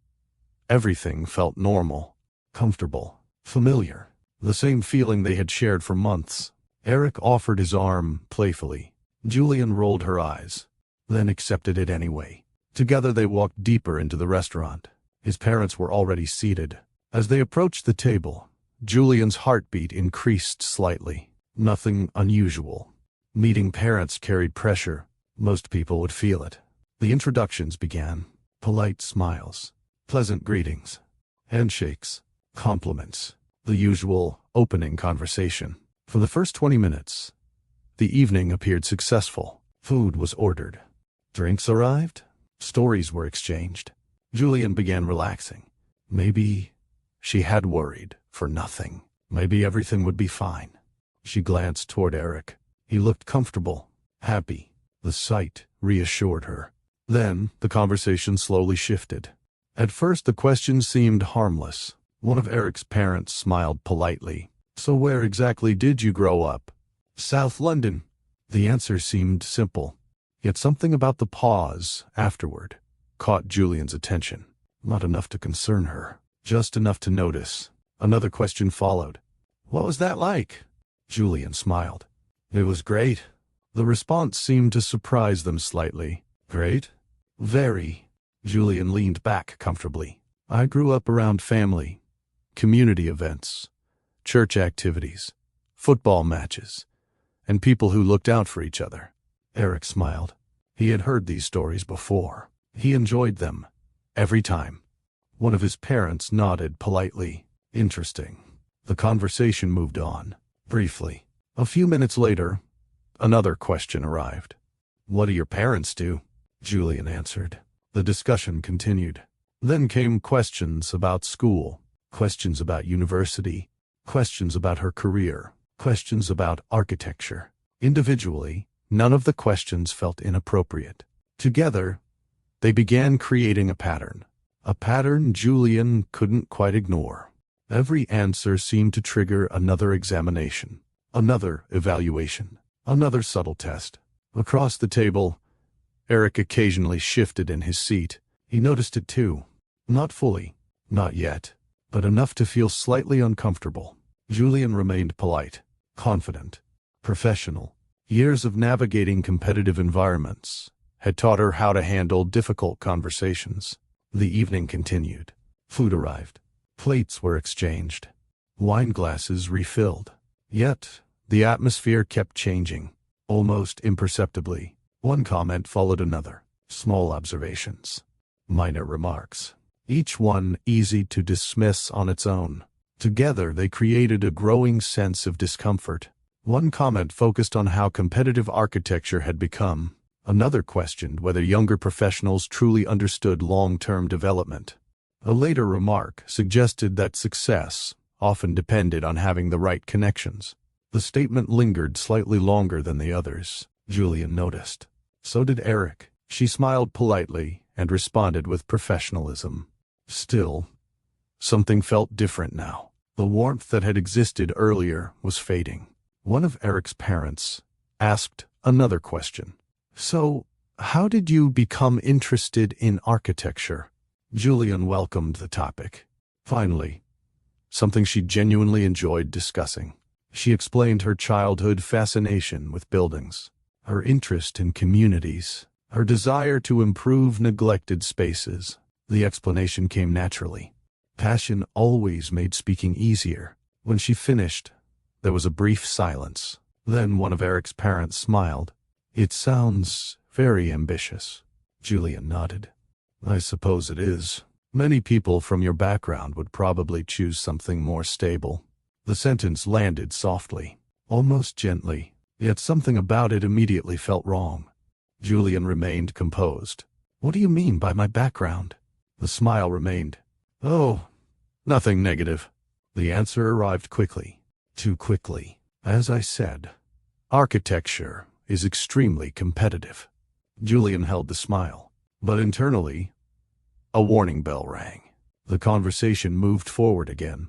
[SPEAKER 2] everything felt normal, comfortable, familiar. The same feeling they had shared for months. Eric offered his arm playfully. Julian rolled her eyes, then accepted it anyway. Together they walked deeper into the restaurant. His parents were already seated. As they approached the table, Julian's heartbeat increased slightly. Nothing unusual. Meeting parents carried pressure. Most people would feel it. The introductions began. Polite smiles, pleasant greetings, handshakes, compliments. The usual opening conversation. For the first 20 minutes, the evening appeared successful. Food was ordered. Drinks arrived. Stories were exchanged. Julian began relaxing. Maybe she had worried for nothing. Maybe everything would be fine. She glanced toward Eric. He looked comfortable, happy. The sight reassured her. Then the conversation slowly shifted. At first the question seemed harmless. One of Eric's parents smiled politely. "So where exactly did you grow up?" "South London." The answer seemed simple. Yet something about the pause afterward caught Julian's attention. Not enough to concern her, just enough to notice. Another question followed. "What was that like?" Julian smiled. "It was great." The response seemed to surprise them slightly. "Great?" "Very." Julian leaned back comfortably. "I grew up around family, community events, church activities, football matches, and people who looked out for each other." Eric smiled. He had heard these stories before. He enjoyed them. Every time. One of his parents nodded politely. "Interesting." The conversation moved on. Briefly. A few minutes later, another question arrived. "What do your parents do?" Julian answered. The discussion continued. Then came questions about school, questions about university, questions about her career, questions about architecture. Individually, none of the questions felt inappropriate. Together, they began creating a pattern Julian couldn't quite ignore. Every answer seemed to trigger another examination, another evaluation, another subtle test. Across the table, Eric occasionally shifted in his seat. He noticed it too. Not fully, not yet, but enough to feel slightly uncomfortable. Julian remained polite, confident, professional. Years of navigating competitive environments had taught her how to handle difficult conversations. The evening continued. Food arrived. Plates were exchanged. Wine glasses refilled. Yet, the atmosphere kept changing, almost imperceptibly. One comment followed another. Small observations. Minor remarks. Each one easy to dismiss on its own. Together they created a growing sense of discomfort. One comment focused on how competitive architecture had become. Another questioned whether younger professionals truly understood long-term development. A later remark suggested that success often depended on having the right connections. The statement lingered slightly longer than the others, Julian noticed. So did Eric. She smiled politely and responded with professionalism. Still, something felt different now. The warmth that had existed earlier was fading. One of Eric's parents asked another question. "So, how did you become interested in architecture?" Julian welcomed the topic. Finally, something she genuinely enjoyed discussing. She explained her childhood fascination with buildings, her interest in communities, her desire to improve neglected spaces. The explanation came naturally. Passion always made speaking easier. When she finished, there was a brief silence. Then one of Eric's parents smiled. "It sounds very ambitious." Julian nodded. "I suppose it is. Many people from your background would probably choose something more stable." The sentence landed softly, almost gently, yet something about it immediately felt wrong. Julian remained composed. "What do you mean by my background?" The smile remained. "Oh, nothing negative." The answer arrived quickly. Too quickly. "As I said, architecture is extremely competitive." Julian held the smile. But internally, a warning bell rang. The conversation moved forward again.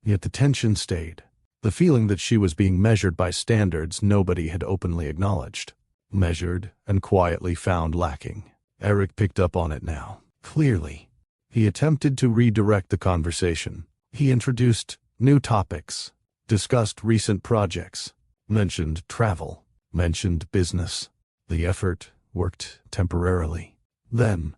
[SPEAKER 2] Yet the tension stayed. The feeling that she was being measured by standards nobody had openly acknowledged. Measured and quietly found lacking. Eric picked up on it now. Clearly. He attempted to redirect the conversation. He introduced new topics, discussed recent projects, mentioned travel, mentioned business. The effort worked temporarily. Then,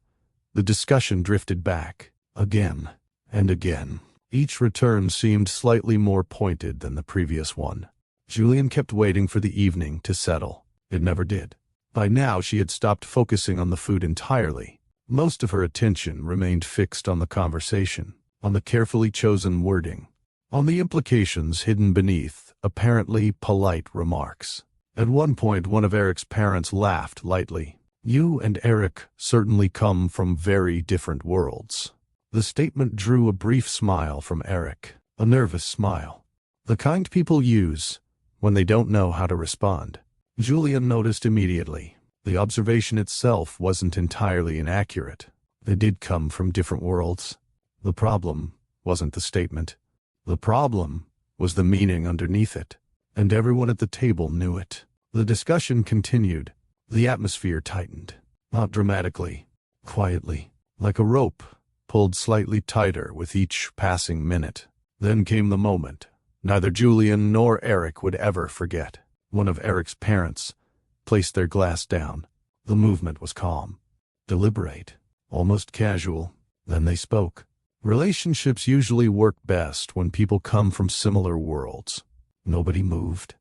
[SPEAKER 2] the discussion drifted back, again and again. Each return seemed slightly more pointed than the previous one. Julian kept waiting for the evening to settle. It never did. By now she had stopped focusing on the food entirely. Most of her attention remained fixed on the conversation, on the carefully chosen wording, on the implications hidden beneath apparently polite remarks. At one point one of Eric's parents laughed lightly. You and Eric certainly come from very different worlds. The statement drew a brief smile from Eric, a nervous smile. The kind people use when they don't know how to respond. Julian noticed immediately. The observation itself wasn't entirely inaccurate. They did come from different worlds. The problem wasn't the statement. The problem was the meaning underneath it. And everyone at the table knew it. The discussion continued. The atmosphere tightened. Not dramatically, quietly, like a rope, pulled slightly tighter with each passing minute. Then came the moment neither Julian nor Eric would ever forget. One of Eric's parents placed their glass down. The movement was calm, deliberate, almost casual. Then they spoke. Relationships usually work best when people come from similar worlds. Nobody moved.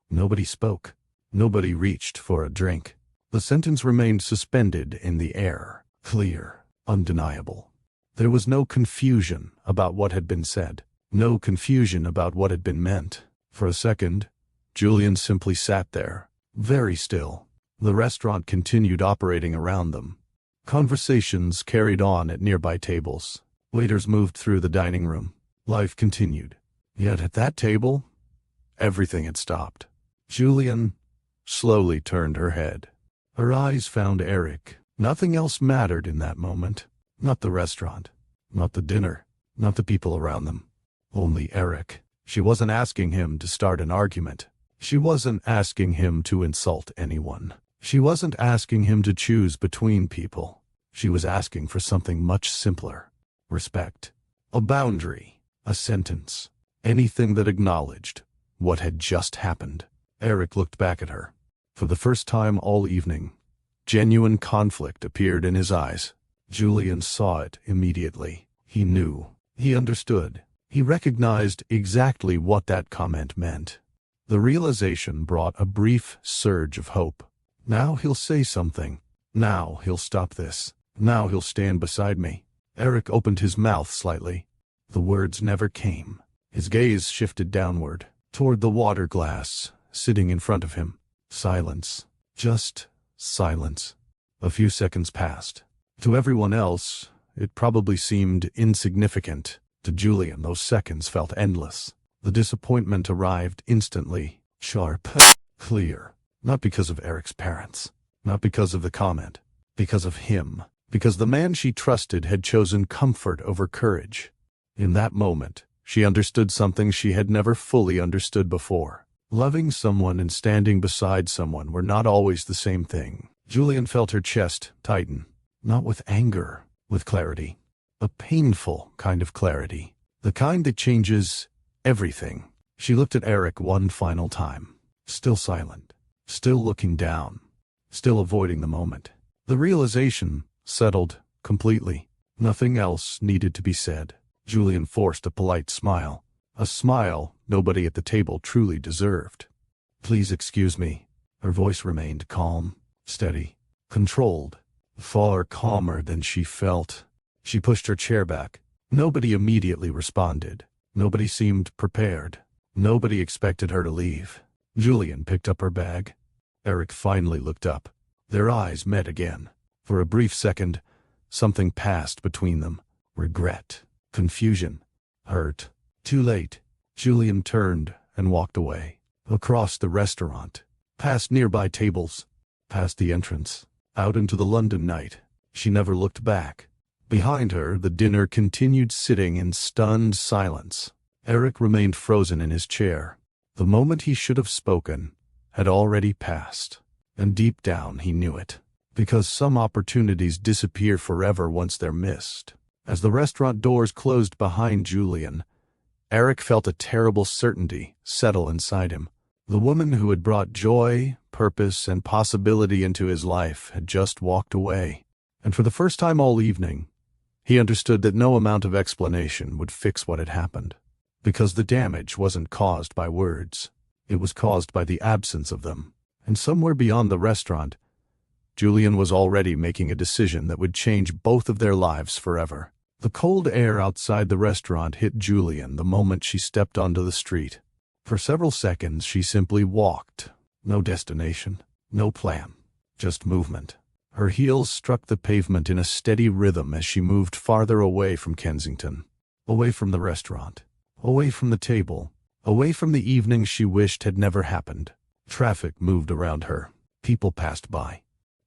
[SPEAKER 2] Nobody spoke. Nobody reached for a drink. The sentence remained suspended in the air, clear, undeniable. There was no confusion about what had been said. No confusion about what had been meant. For a second, Julian simply sat there, very still. The restaurant continued operating around them. Conversations carried on at nearby tables. Waiters moved through the dining room. Life continued. Yet at that table, everything had stopped. Julian slowly turned her head. Her eyes found Eric. Nothing else mattered in that moment. Not the restaurant. Not the dinner. Not the people around them. Only Eric. She wasn't asking him to start an argument. She wasn't asking him to insult anyone. She wasn't asking him to choose between people. She was asking for something much simpler. Respect. A boundary. A sentence. Anything that acknowledged what had just happened. Eric looked back at her. For the first time all evening, genuine conflict appeared in his eyes. Julian saw it immediately. He knew. He understood. He recognized exactly what that comment meant. The realization brought a brief surge of hope. Now he'll say something. Now he'll stop this. Now he'll stand beside me. Eric opened his mouth slightly. The words never came. His gaze shifted downward, toward the water glass, sitting in front of him. Silence. Just silence. A few seconds passed. To everyone else, it probably seemed insignificant. To Julian, those seconds felt endless. The disappointment arrived instantly, sharp, clear. Not because of Eric's parents. Not because of the comment. Because of him. Because the man she trusted had chosen comfort over courage. In that moment, she understood something she had never fully understood before. Loving someone and standing beside someone were not always the same thing. Julian felt her chest tighten. Not with anger, with clarity. A painful kind of clarity. The kind that changes everything. She looked at Eric one final time. Still silent. Still looking down. Still avoiding the moment. The realization settled completely. Nothing else needed to be said. Julian forced a polite smile. A smile nobody at the table truly deserved. Please excuse me. Her voice remained calm, steady, controlled. Far calmer than she felt. She pushed her chair back. Nobody immediately responded. Nobody seemed prepared. Nobody expected her to leave. Julian picked up her bag. Eric finally looked up. Their eyes met again. For a brief second, something passed between them. Regret. Confusion. Hurt. Too late. Julian turned and walked away. Across the restaurant. Past nearby tables. Past the entrance. Out into the London night. She never looked back. Behind her, the dinner continued sitting in stunned silence. Eric remained frozen in his chair. The moment he should have spoken had already passed. And deep down he knew it. Because some opportunities disappear forever once they're missed. As the restaurant doors closed behind Julian, Eric felt a terrible certainty settle inside him. The woman who had brought joy, purpose, and possibility into his life had just walked away. And for the first time all evening, he understood that no amount of explanation would fix what had happened. Because the damage wasn't caused by words. It was caused by the absence of them. And somewhere beyond the restaurant, Julian was already making a decision that would change both of their lives forever. The cold air outside the restaurant hit Julian the moment she stepped onto the street. For several seconds she simply walked. No destination, no plan, just movement. Her heels struck the pavement in a steady rhythm as she moved farther away from Kensington, away from the restaurant, away from the table, away from the evening she wished had never happened. Traffic moved around her. People passed by.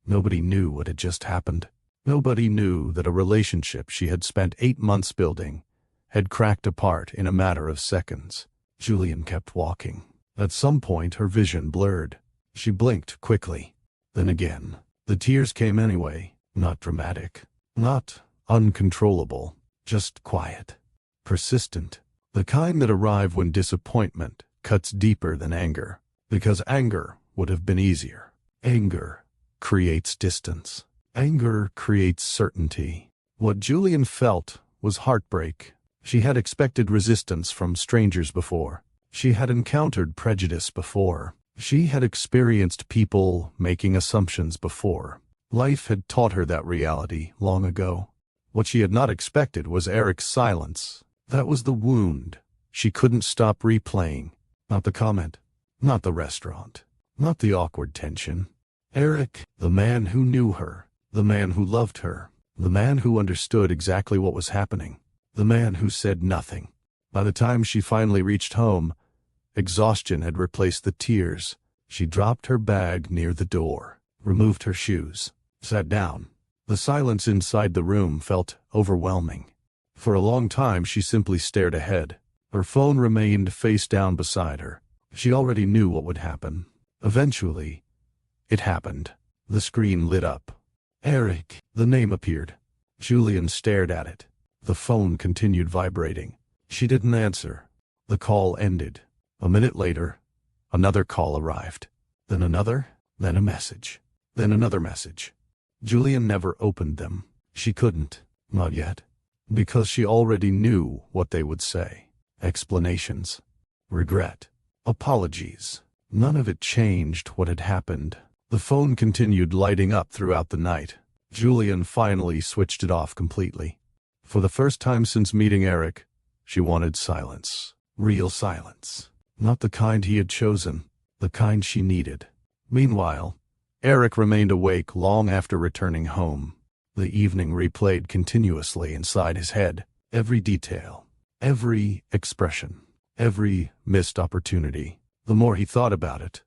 [SPEAKER 2] Nobody knew what had just happened. Nobody knew that a relationship she had spent 8 months building had cracked apart in a matter of seconds. Julian kept walking. At some point her vision blurred. She blinked quickly. Then again. The tears came anyway, not dramatic, not uncontrollable, just quiet, persistent, the kind that arrive when disappointment cuts deeper than anger, because anger would have been easier. Anger creates distance. Anger creates certainty. What Julian felt was heartbreak. She had expected resistance from strangers before. She had encountered prejudice before. She had experienced people making assumptions before. Life had taught her that reality long ago. What she had not expected was Eric's silence. That was the wound she couldn't stop replaying. Not the comment, not the restaurant, not the awkward tension. Eric, the man who knew her, the man who loved her, the man who understood exactly what was happening, the man who said nothing. By the time she finally reached home, exhaustion had replaced the tears. She dropped her bag near the door, removed her shoes, sat down. The silence inside the room felt overwhelming. For a long time she simply stared ahead. Her phone remained face down beside her. She already knew what would happen. Eventually, it happened. The screen lit up. Eric, the name appeared. Julian stared at it. The phone continued vibrating. She didn't answer. The call ended. A minute later, another call arrived. Then another, then a message, then another message. Julian never opened them. She couldn't, not yet, because she already knew what they would say. Explanations, regret, apologies. None of it changed what had happened. The phone continued lighting up throughout the night. Julian finally switched it off completely. For the first time since meeting Eric, she wanted silence. Real silence. Not the kind he had chosen, the kind she needed. Meanwhile, Eric remained awake long after returning home. The evening replayed continuously inside his head. Every detail, every expression, every missed opportunity. The more he thought about it,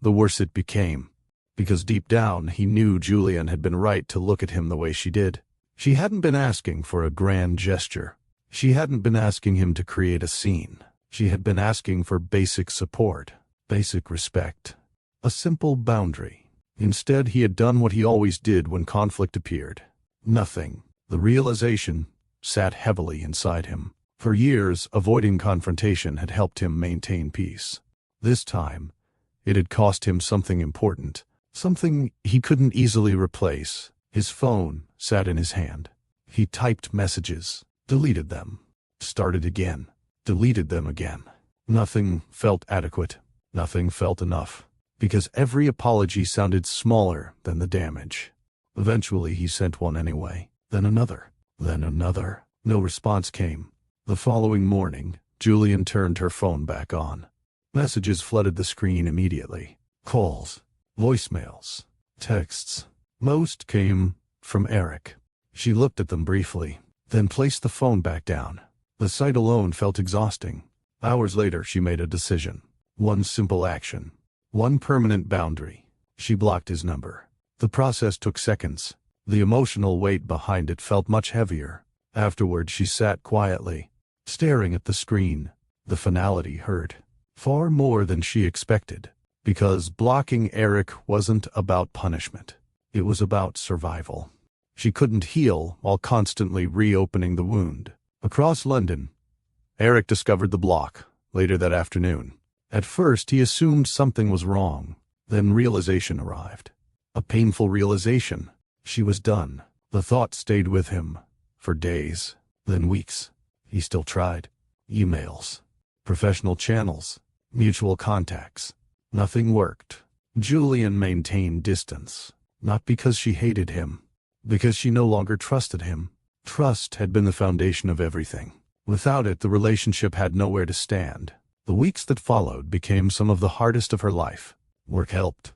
[SPEAKER 2] the worse it became. Because deep down he knew Julian had been right to look at him the way she did. She hadn't been asking for a grand gesture. She hadn't been asking him to create a scene. She had been asking for basic support, basic respect, a simple boundary. Instead, he had done what he always did when conflict appeared. Nothing. The realization sat heavily inside him. For years, avoiding confrontation had helped him maintain peace. This time, it had cost him something important, something he couldn't easily replace. His phone sat in his hand. He typed messages, deleted them, started again. Deleted them again. Nothing felt adequate. Nothing felt enough. Because every apology sounded smaller than the damage. Eventually he sent one anyway. Then another. Then another. No response came. The following morning, Julian turned her phone back on. Messages flooded the screen immediately. Calls. Voicemails. Texts. Most came from Eric. She looked at them briefly, then placed the phone back down. The sight alone felt exhausting. Hours later, she made a decision. One simple action. One permanent boundary. She blocked his number. The process took seconds. The emotional weight behind it felt much heavier. Afterward, she sat quietly, staring at the screen. The finality hurt. Far more than she expected. Because blocking Eric wasn't about punishment. It was about survival. She couldn't heal while constantly reopening the wound. Across London, Eric discovered the block later that afternoon. At first, he assumed something was wrong. Then realization arrived. A painful realization. She was done. The thought stayed with him for days, then weeks. He still tried. Emails, professional channels, mutual contacts. Nothing worked. Julian maintained distance, not because she hated him, because she no longer trusted him. Trust had been the foundation of everything. Without it, the relationship had nowhere to stand. The weeks that followed became some of the hardest of her life. Work helped.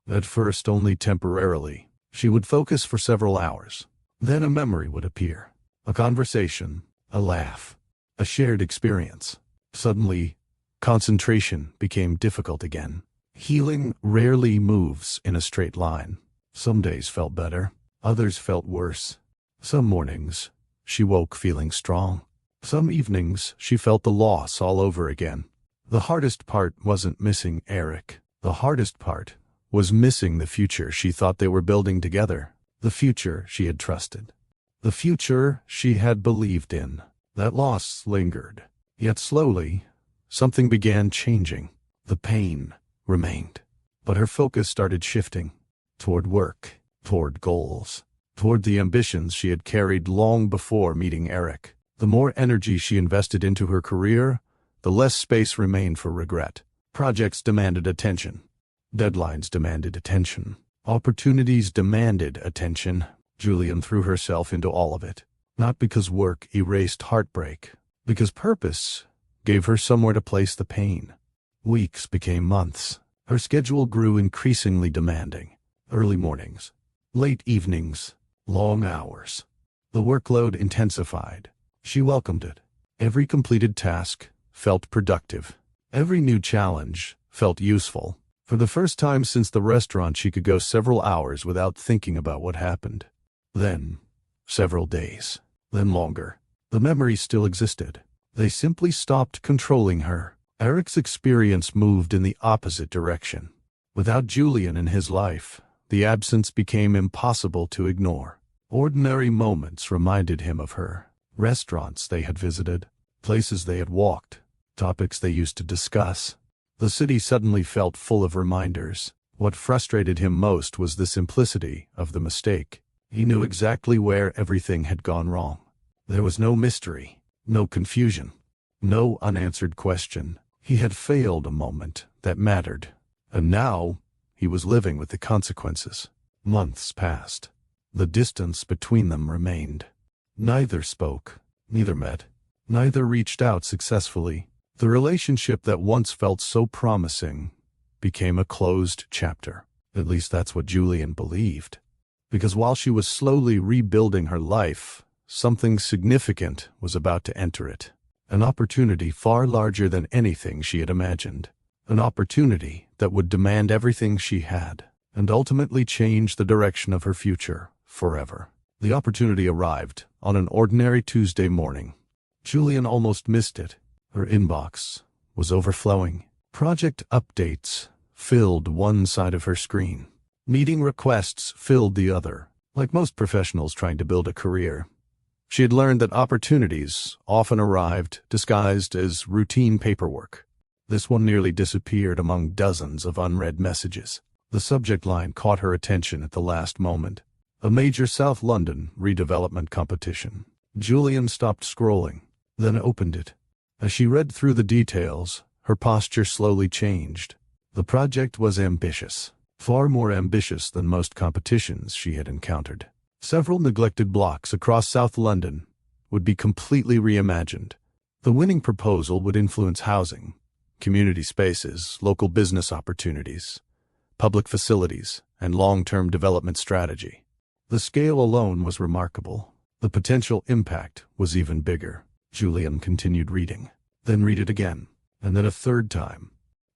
[SPEAKER 2] At first only temporarily. She would focus for several hours. Then a memory would appear. A conversation, a laugh, a shared experience. Suddenly, concentration became difficult again. Healing rarely moves in a straight line. Some days felt better, others felt worse. Some mornings, she woke feeling strong. Some evenings, she felt the loss all over again. The hardest part wasn't missing Eric. The hardest part was missing the future she thought they were building together. The future she had trusted. The future she had believed in. That loss lingered. Yet slowly, something began changing. The pain remained. But her focus started shifting. Toward work. Toward goals. Toward the ambitions she had carried long before meeting Eric. The more energy she invested into her career, the less space remained for regret. Projects demanded attention. Deadlines demanded attention. Opportunities demanded attention. Julian threw herself into all of it. Not because work erased heartbreak, because purpose gave her somewhere to place the pain. Weeks became months. Her schedule grew increasingly demanding. Early mornings, late evenings, long hours. The workload intensified. She welcomed it. Every completed task felt productive. Every new challenge felt useful. For the first time since the restaurant, she could go several hours without thinking about what happened. Then, several days. Then longer. The memories still existed. They simply stopped controlling her. Eric's experience moved in the opposite direction. Without Julian in his life, the absence became impossible to ignore. Ordinary moments reminded him of her. Restaurants they had visited, places they had walked, topics they used to discuss. The city suddenly felt full of reminders. What frustrated him most was the simplicity of the mistake. He knew exactly where everything had gone wrong. There was no mystery, no confusion, no unanswered question. He had failed a moment that mattered, and now he was living with the consequences. Months passed. The distance between them remained. Neither spoke, neither met, neither reached out successfully. The relationship that once felt so promising became a closed chapter. At least that's what Julian believed. Because while she was slowly rebuilding her life, something significant was about to enter it. An opportunity far larger than anything she had imagined. An opportunity that would demand everything she had, and ultimately change the direction of her future forever. The opportunity arrived on an ordinary Tuesday morning. Julian almost missed it. Her inbox was overflowing. Project updates filled one side of her screen. Meeting requests filled the other. Like most professionals trying to build a career, she had learned that opportunities often arrived disguised as routine paperwork. This one nearly disappeared among dozens of unread messages. The subject line caught her attention at the last moment. A major South London redevelopment competition. Julian stopped scrolling, then opened it. As she read through the details, her posture slowly changed. The project was ambitious, far more ambitious than most competitions she had encountered. Several neglected blocks across South London would be completely reimagined. The winning proposal would influence housing, community spaces, local business opportunities, public facilities, and long-term development strategy. The scale alone was remarkable. The potential impact was even bigger. Julian continued reading, then read it again, and then a third time.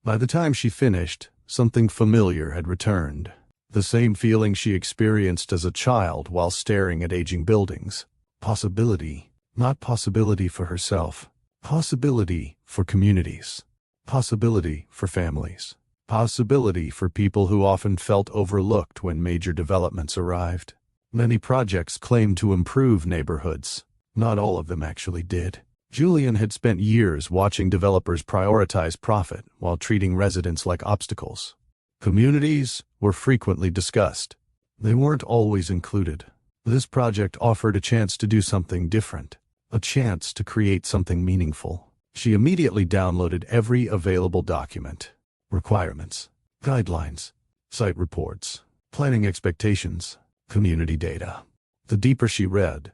[SPEAKER 2] By the time she finished, something familiar had returned. The same feeling she experienced as a child while staring at aging buildings. Possibility. Not possibility for herself. Possibility for communities. Possibility for families. Possibility for people who often felt overlooked when major developments arrived. Many projects claimed to improve neighborhoods. Not all of them actually did. Julian had spent years watching developers prioritize profit while treating residents like obstacles. Communities were frequently discussed. They weren't always included. This project offered a chance to do something different, a chance to create something meaningful. She immediately downloaded every available document. Requirements, guidelines, site reports, planning expectations, community data. The deeper she read,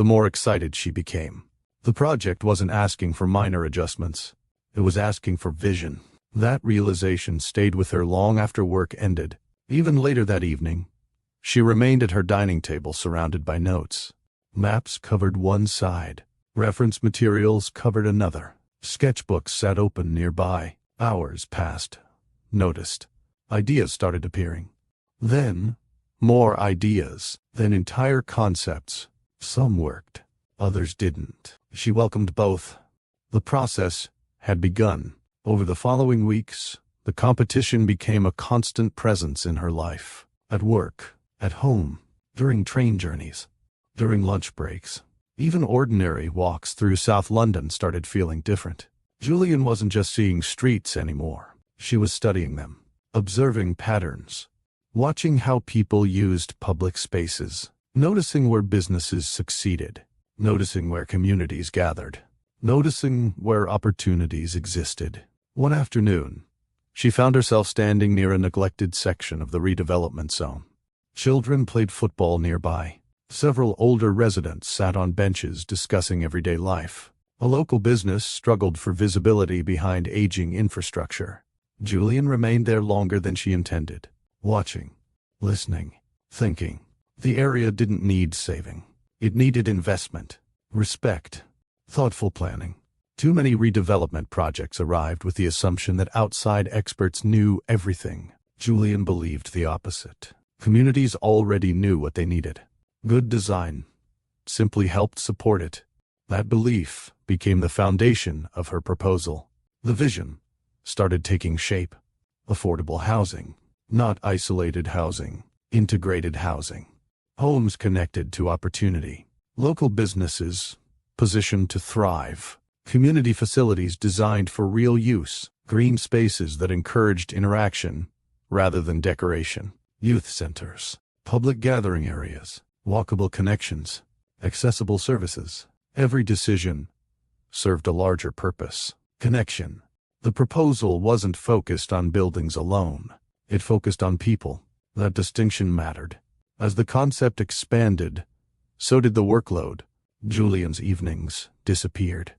[SPEAKER 2] the more excited she became. The project wasn't asking for minor adjustments. It was asking for vision. That realization stayed with her long after work ended. Even later that evening, She remained at her dining table surrounded by notes. Maps covered one side. Reference materials covered another. Sketchbooks sat open nearby. Hours passed. Noticed. Ideas started appearing. Then, more ideas. Then entire concepts. Some worked. Others didn't. She welcomed both. The process had begun. Over the following weeks, the competition became a constant presence in her life. At work, at home, during train journeys, during lunch breaks. Even ordinary walks through South London started feeling different. Julian wasn't just seeing streets anymore. She was studying them, observing patterns, watching how people used public spaces, noticing where businesses succeeded, noticing where communities gathered, noticing where opportunities existed. One afternoon, she found herself standing near a neglected section of the redevelopment zone. Children played football nearby. Several older residents sat on benches discussing everyday life. A local business struggled for visibility behind aging infrastructure. Julian remained there longer than she intended, watching, listening, thinking. The area didn't need saving. It needed investment, respect, thoughtful planning. Too many redevelopment projects arrived with the assumption that outside experts knew everything. Julian believed the opposite. Communities already knew what they needed. Good design simply helped support it. That belief became the foundation of her proposal. The vision started taking shape. Affordable housing, not isolated housing, integrated housing. Homes connected to opportunity. Local businesses positioned to thrive. Community facilities designed for real use. Green spaces that encouraged interaction rather than decoration. Youth centers, public gathering areas, walkable connections, accessible services. Every decision served a larger purpose. Connection. The proposal wasn't focused on buildings alone. It focused on people. That distinction mattered. As the concept expanded, so did the workload. Julian's evenings disappeared.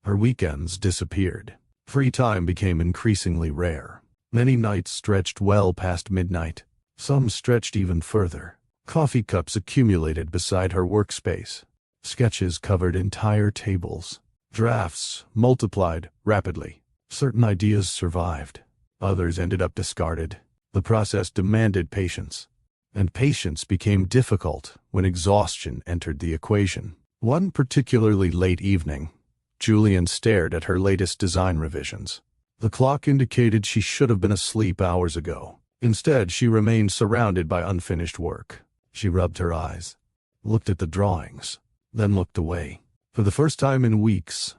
[SPEAKER 2] Her weekends disappeared. Free time became increasingly rare. Many nights stretched well past midnight. Some stretched even further. Coffee cups accumulated beside her workspace. Sketches covered entire tables. Drafts multiplied rapidly. Certain ideas survived. Others ended up discarded. The process demanded patience. And patience became difficult when exhaustion entered the equation. One particularly late evening, Julian stared at her latest design revisions. The clock indicated she should have been asleep hours ago. Instead, she remained surrounded by unfinished work. She rubbed her eyes, looked at the drawings, then looked away. For the first time in weeks,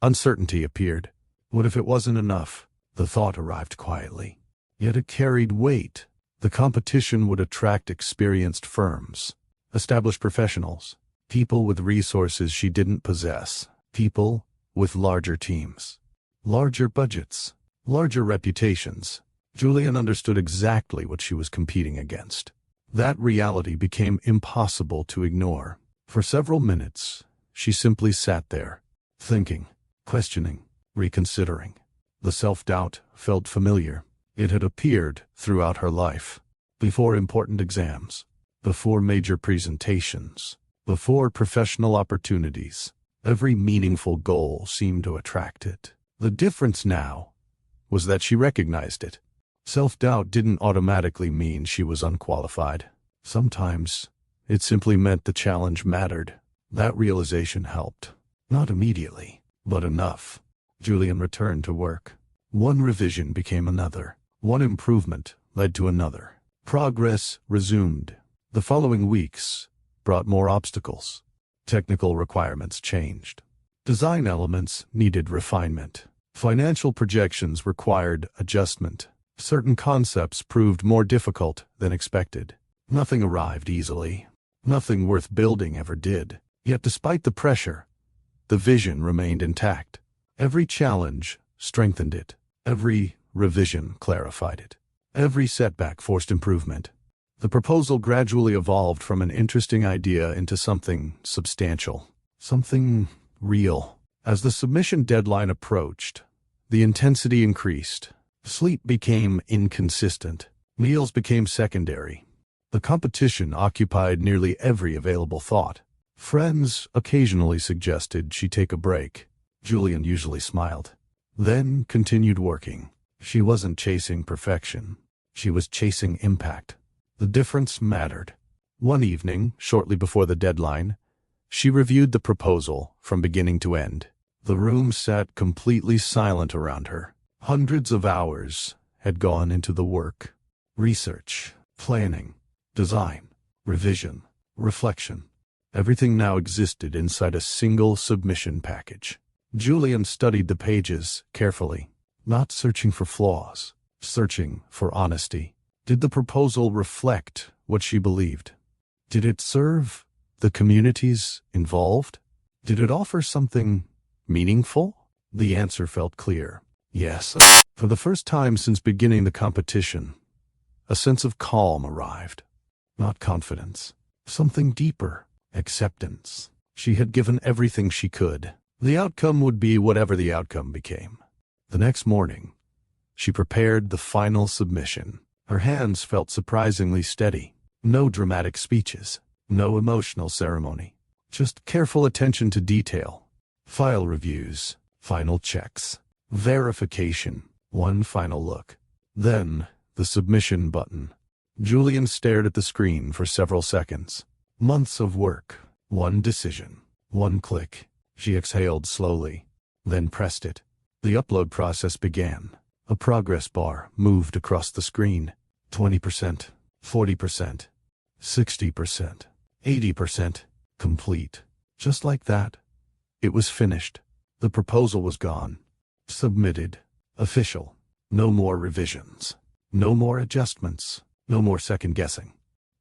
[SPEAKER 2] uncertainty appeared. What if it wasn't enough? The thought arrived quietly. Yet it carried weight. The competition would attract experienced firms, established professionals, people with resources she didn't possess, people with larger teams, larger budgets, larger reputations. Julian understood exactly what she was competing against. That reality became impossible to ignore. For several minutes, she simply sat there, thinking, questioning, reconsidering. The self-doubt felt familiar. It had appeared throughout her life. Before important exams, before major presentations, before professional opportunities, every meaningful goal seemed to attract it. The difference now was that she recognized it. Self-doubt didn't automatically mean she was unqualified. Sometimes, it simply meant the challenge mattered. That realization helped. Not immediately, but enough. Julian returned to work. One revision became another. One improvement led to another. Progress resumed. The following weeks brought more obstacles. Technical requirements changed. Design elements needed refinement. Financial projections required adjustment. Certain concepts proved more difficult than expected. Nothing arrived easily. Nothing worth building ever did. Yet despite the pressure, the vision remained intact. Every challenge strengthened it. Every revision clarified it. Every setback forced improvement. The proposal gradually evolved from an interesting idea into something substantial, something real. As the submission deadline approached, the intensity increased. Sleep became inconsistent. Meals became secondary. The competition occupied nearly every available thought. Friends occasionally suggested she take a break. Julian usually smiled, then continued working. She wasn't chasing perfection. She was chasing impact. The difference mattered. One evening, shortly before the deadline, she reviewed the proposal from beginning to end. The room sat completely silent around her. Hundreds of hours had gone into the work. Research, planning, design, revision, reflection. Everything now existed inside a single submission package. Julian studied the pages carefully, not searching for flaws, searching for honesty. Did the proposal reflect what she believed? Did it serve the communities involved? Did it offer something meaningful? The answer felt clear. Yes. For the first time since beginning the competition, a sense of calm arrived. Not confidence. Something deeper. Acceptance. She had given everything she could. The outcome would be whatever the outcome became. The next morning, she prepared the final submission. Her hands felt surprisingly steady. No dramatic speeches. No emotional ceremony. Just careful attention to detail. File reviews. Final checks. Verification. One final look. Then, the submission button. Julian stared at the screen for several seconds. Months of work. One decision. One click. She exhaled slowly, then pressed it. The upload process began. A progress bar moved across the screen. 20%, 40%, 60%, 80%, complete. Just like that, it was finished. The proposal was gone. Submitted. Official. No more revisions. No more adjustments. No more second guessing.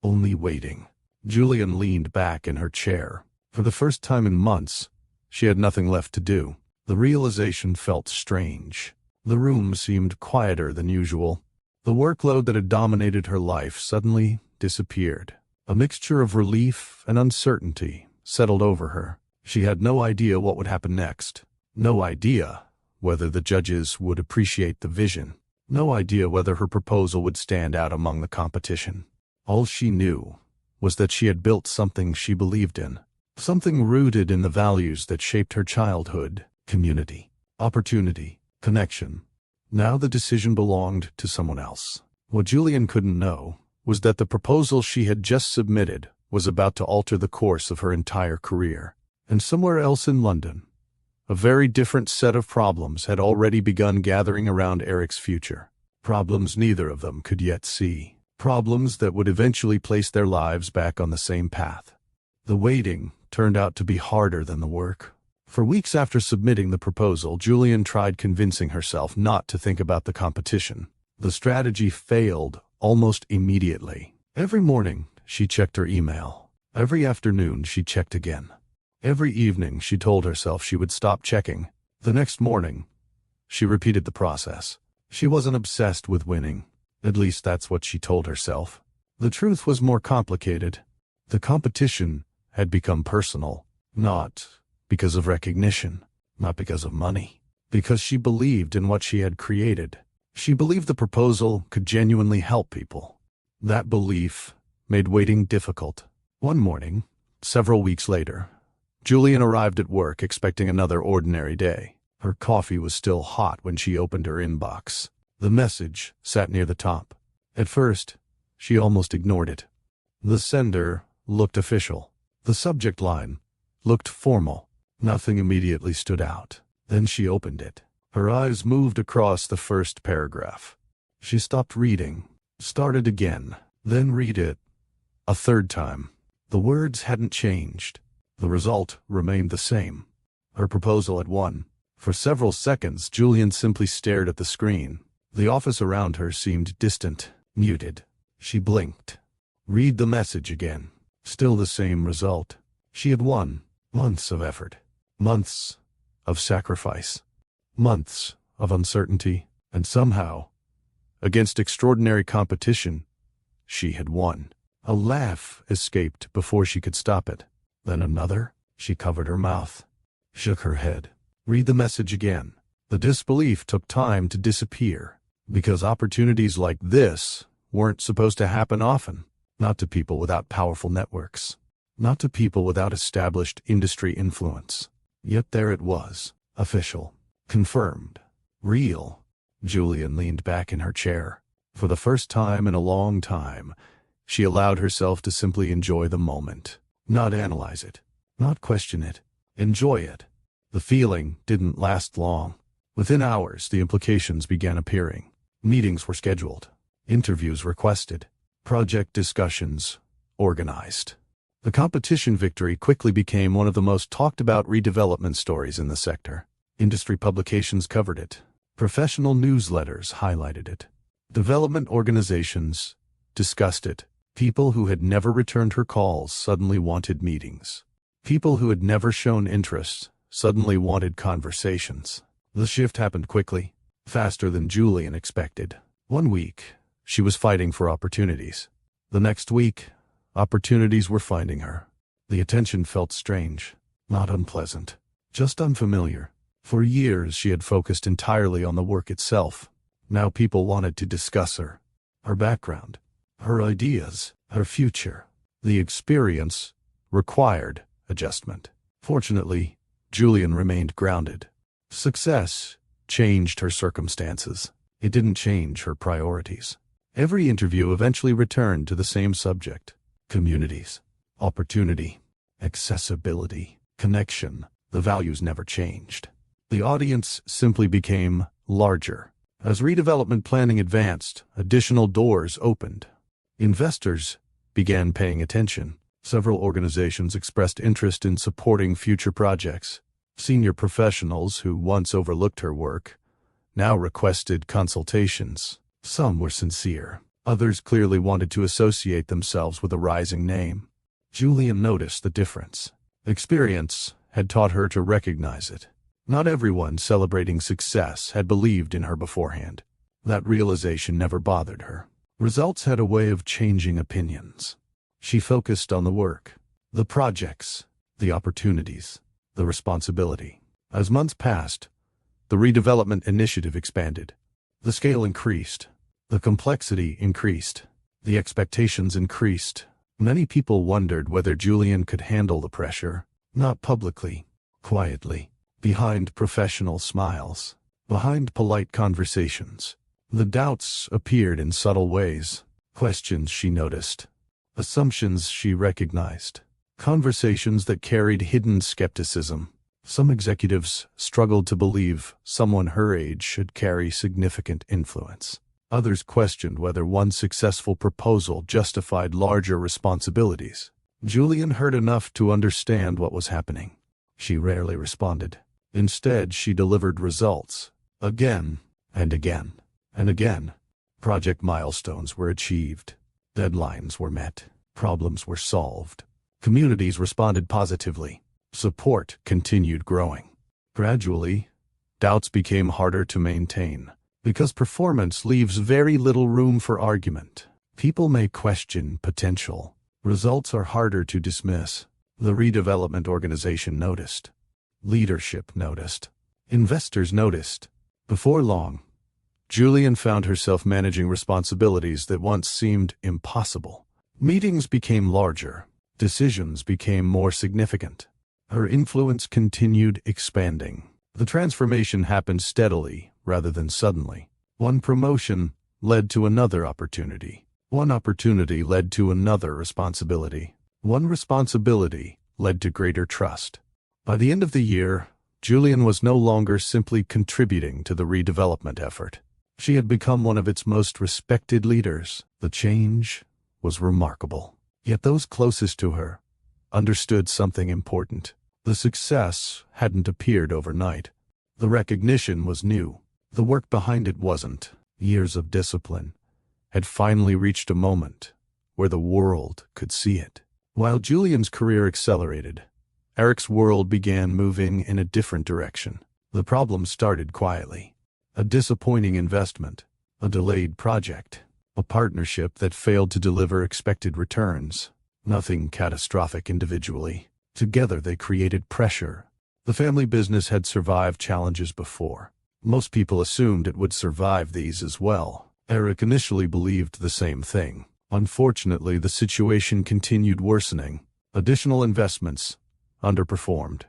[SPEAKER 2] Only waiting. Julian leaned back in her chair. For the first time in months, she had nothing left to do. The realization felt strange. The room seemed quieter than usual. The workload that had dominated her life suddenly disappeared. A mixture of relief and uncertainty settled over her. She had no idea what would happen next. No idea whether the judges would appreciate the vision. No idea whether her proposal would stand out among the competition. All she knew was that she had built something she believed in. Something rooted in the values that shaped her childhood. Community, opportunity, connection. Now the decision belonged to someone else. What Julian couldn't know was that the proposal she had just submitted was about to alter the course of her entire career. And somewhere else in London, a very different set of problems had already begun gathering around Eric's future. Problems neither of them could yet see. Problems that would eventually place their lives back on the same path. The waiting turned out to be harder than the work. For weeks after submitting the proposal, Julian tried convincing herself not to think about the competition. The strategy failed almost immediately. Every morning, she checked her email. Every afternoon, she checked again. Every evening, she told herself she would stop checking. The next morning, she repeated the process. She wasn't obsessed with winning. At least that's what she told herself. The truth was more complicated. The competition had become personal, not because of recognition, not because of money, because she believed in what she had created. She believed the proposal could genuinely help people. That belief made waiting difficult. One morning, several weeks later, Julian arrived at work expecting another ordinary day. Her coffee was still hot when she opened her inbox. The message sat near the top. At first, she almost ignored it. The sender looked official. The subject line looked formal. Nothing immediately stood out. Then she opened it. Her eyes moved across the first paragraph. She stopped reading, started again, then read it a third time. The words hadn't changed. The result remained the same. Her proposal had won. For several seconds, Julian simply stared at the screen. The office around her seemed distant, muted. She blinked. Read the message again. Still the same result. She had won. Months of effort. Months of sacrifice. Months of uncertainty. And somehow, against extraordinary competition, she had won. A laugh escaped before she could stop it. Then another. She covered her mouth. Shook her head. Read the message again. The disbelief took time to disappear. Because opportunities like this weren't supposed to happen often. not to people without powerful networks, not to people without established industry influence. Yet there it was, official, confirmed, real. Julian leaned back in her chair. For the first time in a long time, she allowed herself to simply enjoy the moment. Not analyze it, not question it, enjoy it. The feeling didn't last long. Within hours, the implications began appearing. Meetings were scheduled, interviews requested, project discussions organized. The competition victory quickly became one of the most talked about redevelopment stories in the sector. Industry publications covered it. Professional newsletters highlighted it. Development organizations discussed it. People who had never returned her calls suddenly wanted meetings. People who had never shown interest suddenly wanted conversations. The shift happened quickly, faster than Julian expected. One week, she was fighting for opportunities. The next week, opportunities were finding her. The attention felt strange, not unpleasant, just unfamiliar. For years, she had focused entirely on the work itself. Now people wanted to discuss her background, her ideas, her future. The experience required adjustment. Fortunately, Julian remained grounded. Success changed her circumstances. It didn't change her priorities. Every interview eventually returned to the same subject: communities, opportunity, accessibility, connection. The values never changed. The audience simply became larger. As redevelopment planning advanced, additional doors opened. Investors began paying attention. Several organizations expressed interest in supporting future projects. Senior professionals who once overlooked her work now requested consultations. Some were sincere. Others clearly wanted to associate themselves with a rising name. Julian noticed the difference. Experience had taught her to recognize it. Not everyone celebrating success had believed in her beforehand. That realization never bothered her. Results had a way of changing opinions. She focused on the work, the projects, the opportunities, the responsibility. As months passed, the redevelopment initiative expanded. The scale increased. The complexity increased. The expectations increased. Many people wondered whether Julian could handle the pressure, not publicly, quietly, behind professional smiles, behind polite conversations. The doubts appeared in subtle ways. Questions she noticed. Assumptions she recognized. Conversations that carried hidden skepticism. Some executives struggled to believe someone her age should carry significant influence. Others questioned whether one successful proposal justified larger responsibilities. Julian heard enough to understand what was happening. She rarely responded. Instead, she delivered results. Again, and again, and again. Project milestones were achieved. Deadlines were met. Problems were solved. Communities responded positively. Support continued growing. Gradually, doubts became harder to maintain. Because performance leaves very little room for argument. People may question potential. Results are harder to dismiss. The redevelopment organization noticed. Leadership noticed. Investors noticed. Before long, Julian found herself managing responsibilities that once seemed impossible. Meetings became larger. Decisions became more significant. Her influence continued expanding. The transformation happened steadily rather than suddenly. One promotion led to another opportunity. One opportunity led to another responsibility. One responsibility led to greater trust. By the end of the year, Julian was no longer simply contributing to the redevelopment effort. She had become one of its most respected leaders. The change was remarkable. Yet those closest to her understood something important. The success hadn't appeared overnight. The recognition was new. The work behind it wasn't. Years of discipline had finally reached a moment where the world could see it. While Julian's career accelerated, Eric's world began moving in a different direction. The problem started quietly. A disappointing investment, a delayed project, a partnership that failed to deliver expected returns. Nothing catastrophic individually. Together they created pressure. The family business had survived challenges before. Most people assumed it would survive these as well. Eric initially believed the same thing. Unfortunately, the situation continued worsening. Additional investments underperformed.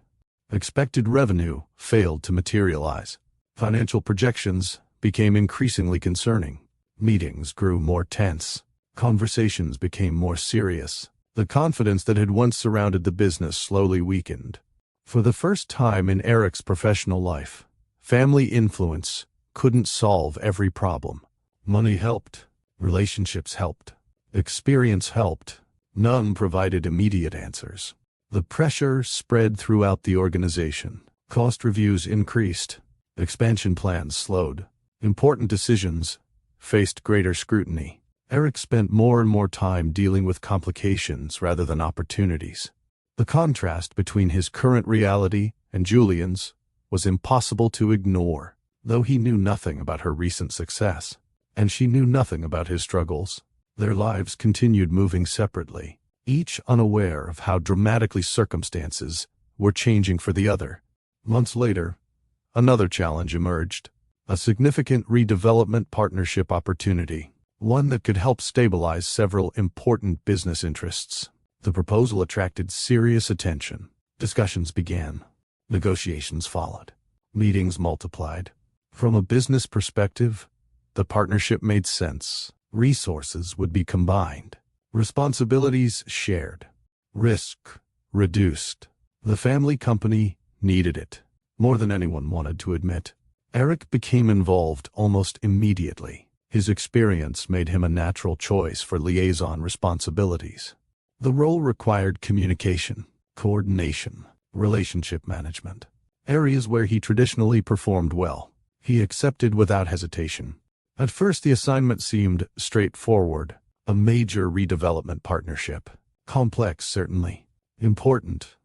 [SPEAKER 2] Expected revenue failed to materialize. Financial projections became increasingly concerning. Meetings grew more tense. Conversations became more serious. The confidence that had once surrounded the business slowly weakened. For the first time in Eric's professional life, family influence couldn't solve every problem. Money helped. Relationships helped. Experience helped. None provided immediate answers. The pressure spread throughout the organization. Cost reviews increased. Expansion plans slowed. Important decisions faced greater scrutiny. Eric spent more and more time dealing with complications rather than opportunities. The contrast between his current reality and Julian's was impossible to ignore. Though he knew nothing about her recent success, and she knew nothing about his struggles, their lives continued moving separately, each unaware of how dramatically circumstances were changing for the other. Months later, another challenge emerged. A significant redevelopment partnership opportunity, one that could help stabilize several important business interests. The proposal attracted serious attention. Discussions began. Negotiations followed. Meetings multiplied. From a business perspective, the partnership made sense. Resources would be combined. Responsibilities shared. Risk reduced. The family company needed it more than anyone wanted to admit. Eric became involved almost immediately. His experience made him a natural choice for liaison responsibilities. The role required communication, coordination, relationship management, areas where he traditionally performed well. He accepted without hesitation. At first, the assignment seemed straightforward. A major redevelopment partnership. Complex, certainly. Important,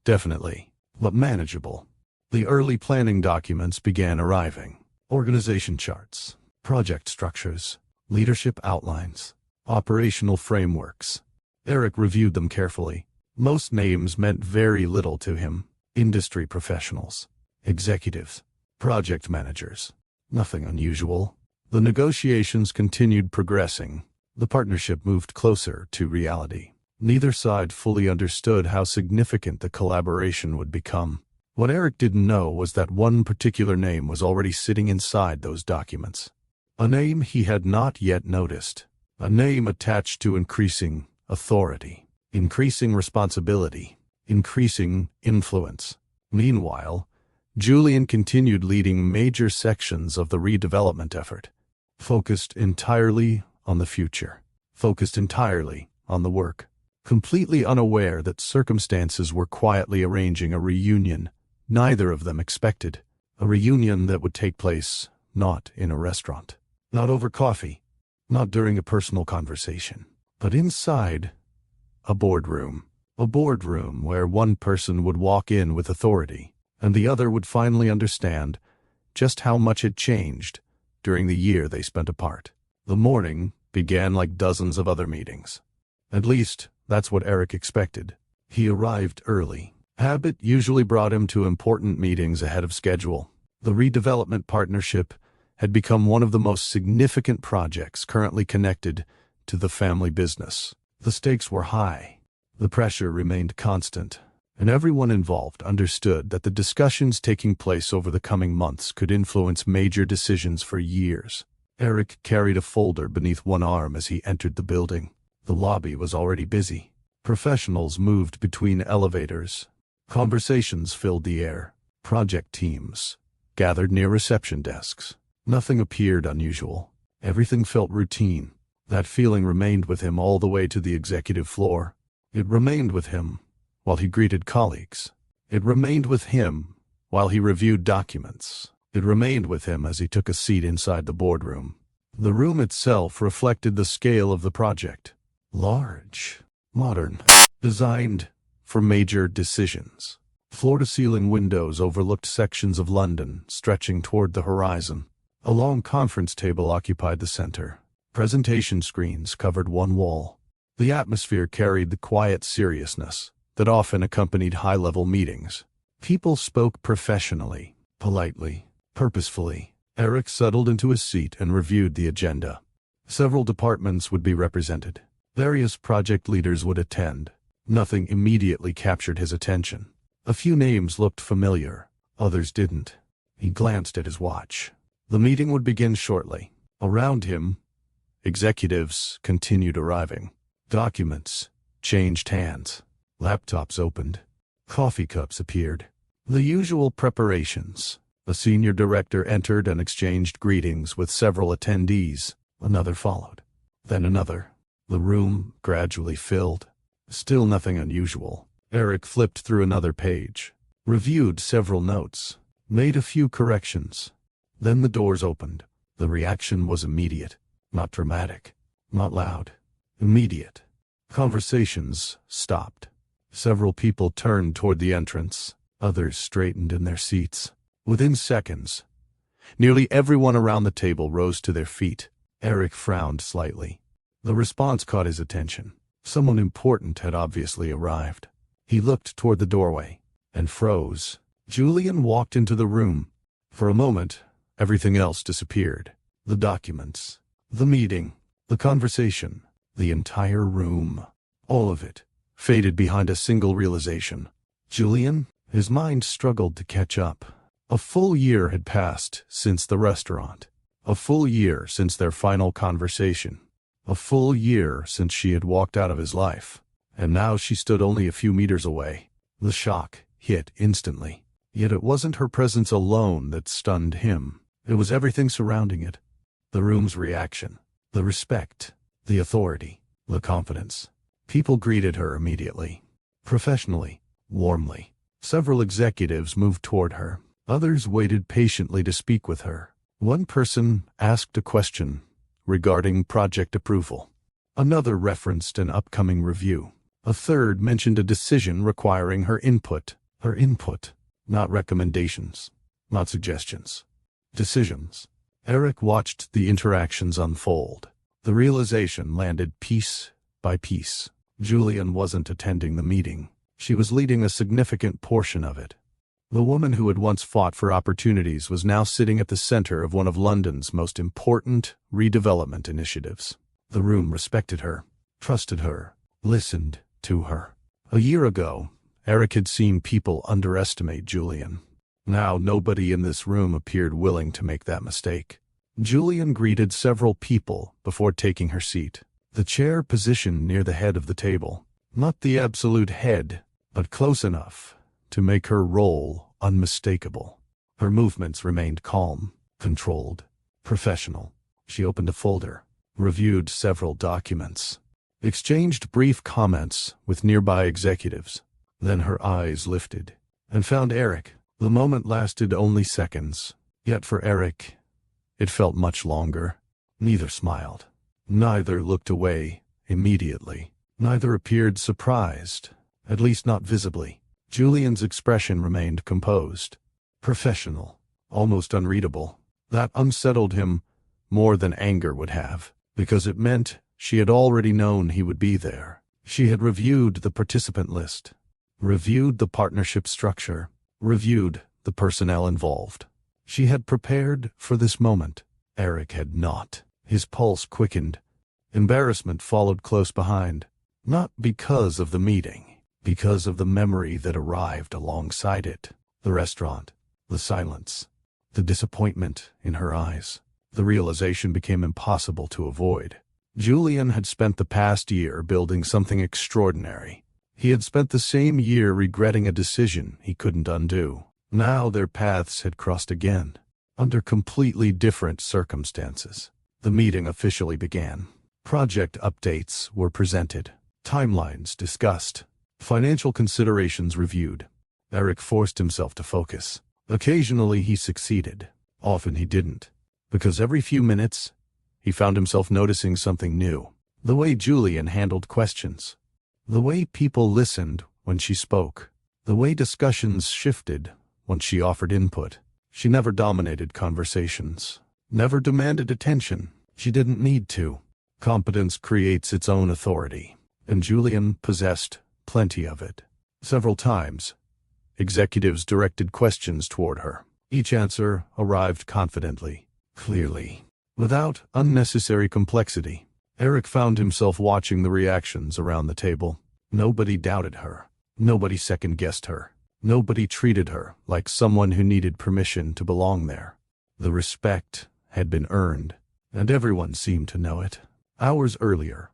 [SPEAKER 2] definitely, but manageable. The early planning documents began arriving. Organization charts, project structures, leadership outlines, operational frameworks. Eric reviewed them carefully. Most names meant very little to him. Industry professionals, executives, project managers. Nothing unusual. The negotiations continued progressing. The partnership moved closer to reality. Neither side fully understood how significant the collaboration would become. What Eric didn't know was that one particular name was already sitting inside those documents. A name he had not yet noticed. A name attached to increasing authority, increasing responsibility, increasing influence. Meanwhile, Julian continued leading major sections of the redevelopment effort, focused entirely on the future, focused entirely on the work, completely unaware that circumstances were quietly arranging a reunion neither of them expected, a reunion that would take place not in a restaurant, not over coffee, not during a personal conversation, but inside a boardroom where one person would walk in with authority, and the other would finally understand just how much had changed during the year they spent apart. The morning began like dozens of other meetings. At least, that's what Eric expected. He arrived early. Habit usually brought him to important meetings ahead of schedule. The redevelopment partnership had become one of the most significant projects currently connected to the family business. The stakes were high. The pressure remained constant, and everyone involved understood that the discussions taking place over the coming months could influence major decisions for years. Eric carried a folder beneath one arm as he entered the building. The lobby was already busy. Professionals moved between elevators. Conversations filled the air. Project teams gathered near reception desks. Nothing appeared unusual. Everything felt routine. That feeling remained with him all the way to the executive floor. It remained with him while he greeted colleagues. It remained with him while he reviewed documents. It remained with him as he took a seat inside the boardroom. The room itself reflected the scale of the project. Large, modern, designed for major decisions. Floor-to-ceiling windows overlooked sections of London, stretching toward the horizon. A long conference table occupied the center. Presentation screens covered one wall. The atmosphere carried the quiet seriousness that often accompanied high-level meetings. People spoke professionally, politely, purposefully. Eric settled into his seat and reviewed the agenda. Several departments would be represented. Various project leaders would attend. Nothing immediately captured his attention. A few names looked familiar, others didn't. He glanced at his watch. The meeting would begin shortly. Around him, executives continued arriving. Documents changed hands. Laptops opened. Coffee cups appeared. The usual preparations. A senior director entered and exchanged greetings with several attendees. Another followed. Then another. The room gradually filled. Still nothing unusual. Eric flipped through another page. Reviewed several notes. Made a few corrections. Then the doors opened. The reaction was immediate. Not dramatic. Not loud. Immediate. Conversations stopped. Several people turned toward the entrance. Others straightened in their seats. Within seconds, nearly everyone around the table rose to their feet. Eric frowned slightly. The response caught his attention. Someone important had obviously arrived. He looked toward the doorway and froze. Julian walked into the room. For a moment, everything else disappeared. The documents, the meeting, the conversation, the entire room. All of it faded behind a single realization. Julian? His mind struggled to catch up. A full year had passed since the restaurant. A full year since their final conversation. A full year since she had walked out of his life. And now she stood only a few meters away. The shock hit instantly. Yet it wasn't her presence alone that stunned him. It was everything surrounding it. The room's reaction. The respect. The authority. The confidence. People greeted her immediately. Professionally. Warmly. Several executives moved toward her. Others waited patiently to speak with her. One person asked a question regarding project approval. Another referenced an upcoming review. A third mentioned a decision requiring her input. Her input, not recommendations, not suggestions. Decisions. Eric watched the interactions unfold. The realization landed piece by piece. Julian wasn't attending the meeting. She was leading a significant portion of it. The woman who had once fought for opportunities was now sitting at the center of one of London's most important redevelopment initiatives. The room respected her, trusted her, listened to her. A year ago, Eric had seen people underestimate Julian. Now nobody in this room appeared willing to make that mistake. Julian greeted several people before taking her seat. The chair positioned near the head of the table. Not the absolute head, but close enough to make her role unmistakable. Her movements remained calm, controlled, professional. She opened a folder, reviewed several documents, exchanged brief comments with nearby executives. Then her eyes lifted and found Eric. The moment lasted only seconds, yet for Eric, it felt much longer. Neither smiled. Neither looked away immediately. Neither appeared surprised, at least not visibly. Julian's expression remained composed, professional, almost unreadable. That unsettled him more than anger would have, because it meant she had already known he would be there. She had reviewed the participant list, reviewed the partnership structure, reviewed the personnel involved. She had prepared for this moment. Eric had not. His pulse quickened. Embarrassment followed close behind. Not because of the meeting, because of the memory that arrived alongside it. The restaurant, the silence, the disappointment in her eyes. The realization became impossible to avoid. Julian had spent the past year building something extraordinary. He had spent the same year regretting a decision he couldn't undo. Now their paths had crossed again, under completely different circumstances. The meeting officially began. Project updates were presented. Timelines discussed. Financial considerations reviewed. Eric forced himself to focus. Occasionally he succeeded. Often he didn't. Because every few minutes, he found himself noticing something new. The way Julian handled questions. The way people listened when she spoke. The way discussions shifted when she offered input. She never dominated conversations. Never demanded attention. She didn't need to. Competence creates its own authority. And Julian possessed plenty of it. Several times, executives directed questions toward her. Each answer arrived confidently, clearly. without unnecessary complexity. Eric found himself watching the reactions around the table. Nobody doubted her. Nobody second-guessed her. Nobody treated her like someone who needed permission to belong there. The respect had been earned, and everyone seemed to know it. Hours earlier,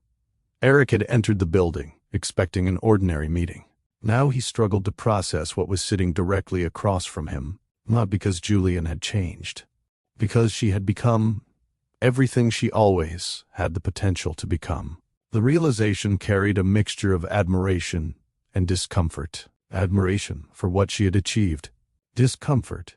[SPEAKER 2] Eric had entered the building, expecting an ordinary meeting. Now he struggled to process what was sitting directly across from him, not because Julian had changed, because she had become everything she always had the potential to become. The realization carried a mixture of admiration and discomfort. Admiration for what she had achieved. Discomfort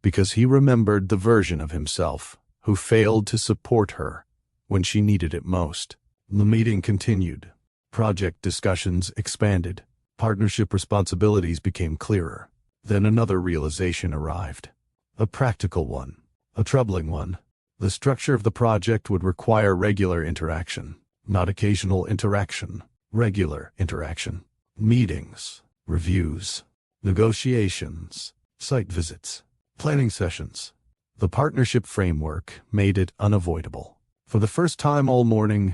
[SPEAKER 2] because he remembered the version of himself who failed to support her when she needed it most. The meeting continued. Project discussions expanded. Partnership responsibilities became clearer. Then another realization arrived. A practical one. A troubling one. The structure of the project would require regular interaction. Not occasional interaction. Regular interaction. Meetings. Reviews. Negotiations. Site visits. Planning sessions. The partnership framework made it unavoidable. For the first time all morning,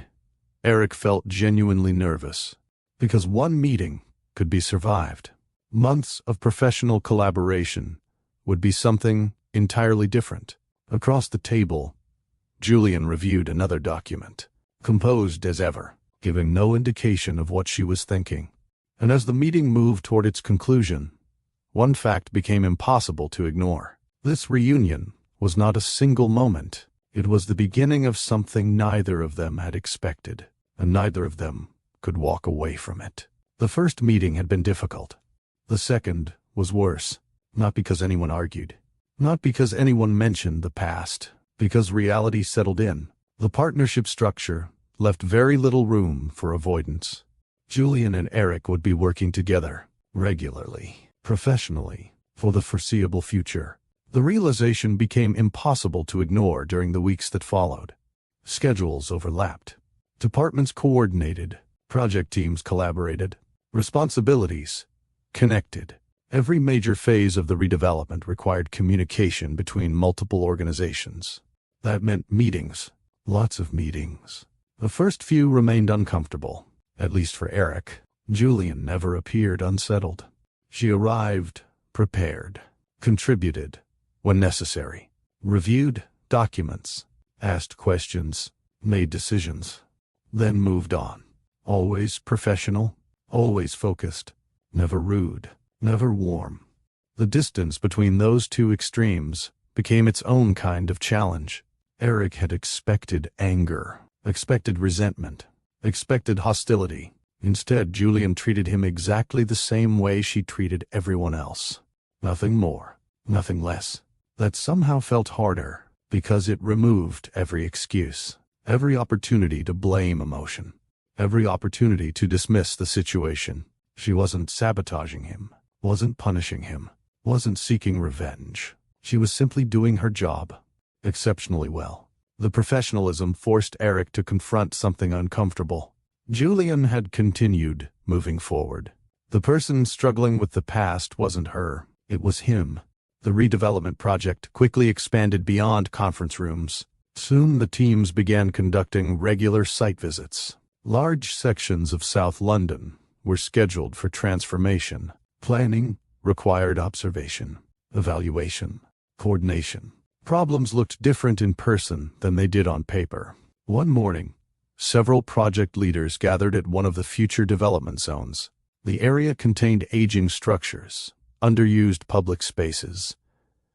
[SPEAKER 2] Eric felt genuinely nervous. Because one meeting could be survived. Months of professional collaboration would be something entirely different. Across the table, Julian reviewed another document, composed as ever, giving no indication of what she was thinking. And as the meeting moved toward its conclusion, one fact became impossible to ignore. This reunion was not a single moment. It was the beginning of something neither of them had expected, and neither of them could walk away from it. The first meeting had been difficult. The second was worse, not because anyone argued, not because anyone mentioned the past, because reality settled in. The partnership structure left very little room for avoidance. Julian and Eric would be working together, regularly, professionally, for the foreseeable future. The realization became impossible to ignore during the weeks that followed. Schedules overlapped. Departments coordinated. Project teams collaborated. Responsibilities connected. Every major phase of the redevelopment required communication between multiple organizations. That meant meetings. Lots of meetings. The first few remained uncomfortable. At least for Eric. Julian never appeared unsettled. She arrived prepared, contributed when necessary, reviewed documents, asked questions, made decisions, then moved on. Always professional, always focused, never rude, never warm. The distance between those two extremes became its own kind of challenge. Eric had expected anger, expected resentment, expected hostility. Instead, Julian treated him exactly the same way she treated everyone else. Nothing more, nothing less. That somehow felt harder, because it removed every excuse, every opportunity to blame emotion, every opportunity to dismiss the situation. She wasn't sabotaging him, wasn't punishing him, wasn't seeking revenge. She was simply doing her job, exceptionally well. The professionalism forced Eric to confront something uncomfortable. Julian had continued moving forward. The person struggling with the past wasn't her, it was him. The redevelopment project quickly expanded beyond conference rooms. Soon the teams began conducting regular site visits. Large sections of South London were scheduled for transformation. Planning required observation, evaluation, coordination. Problems looked different in person than they did on paper. One morning, several project leaders gathered at one of the future development zones. The area contained aging structures, underused public spaces,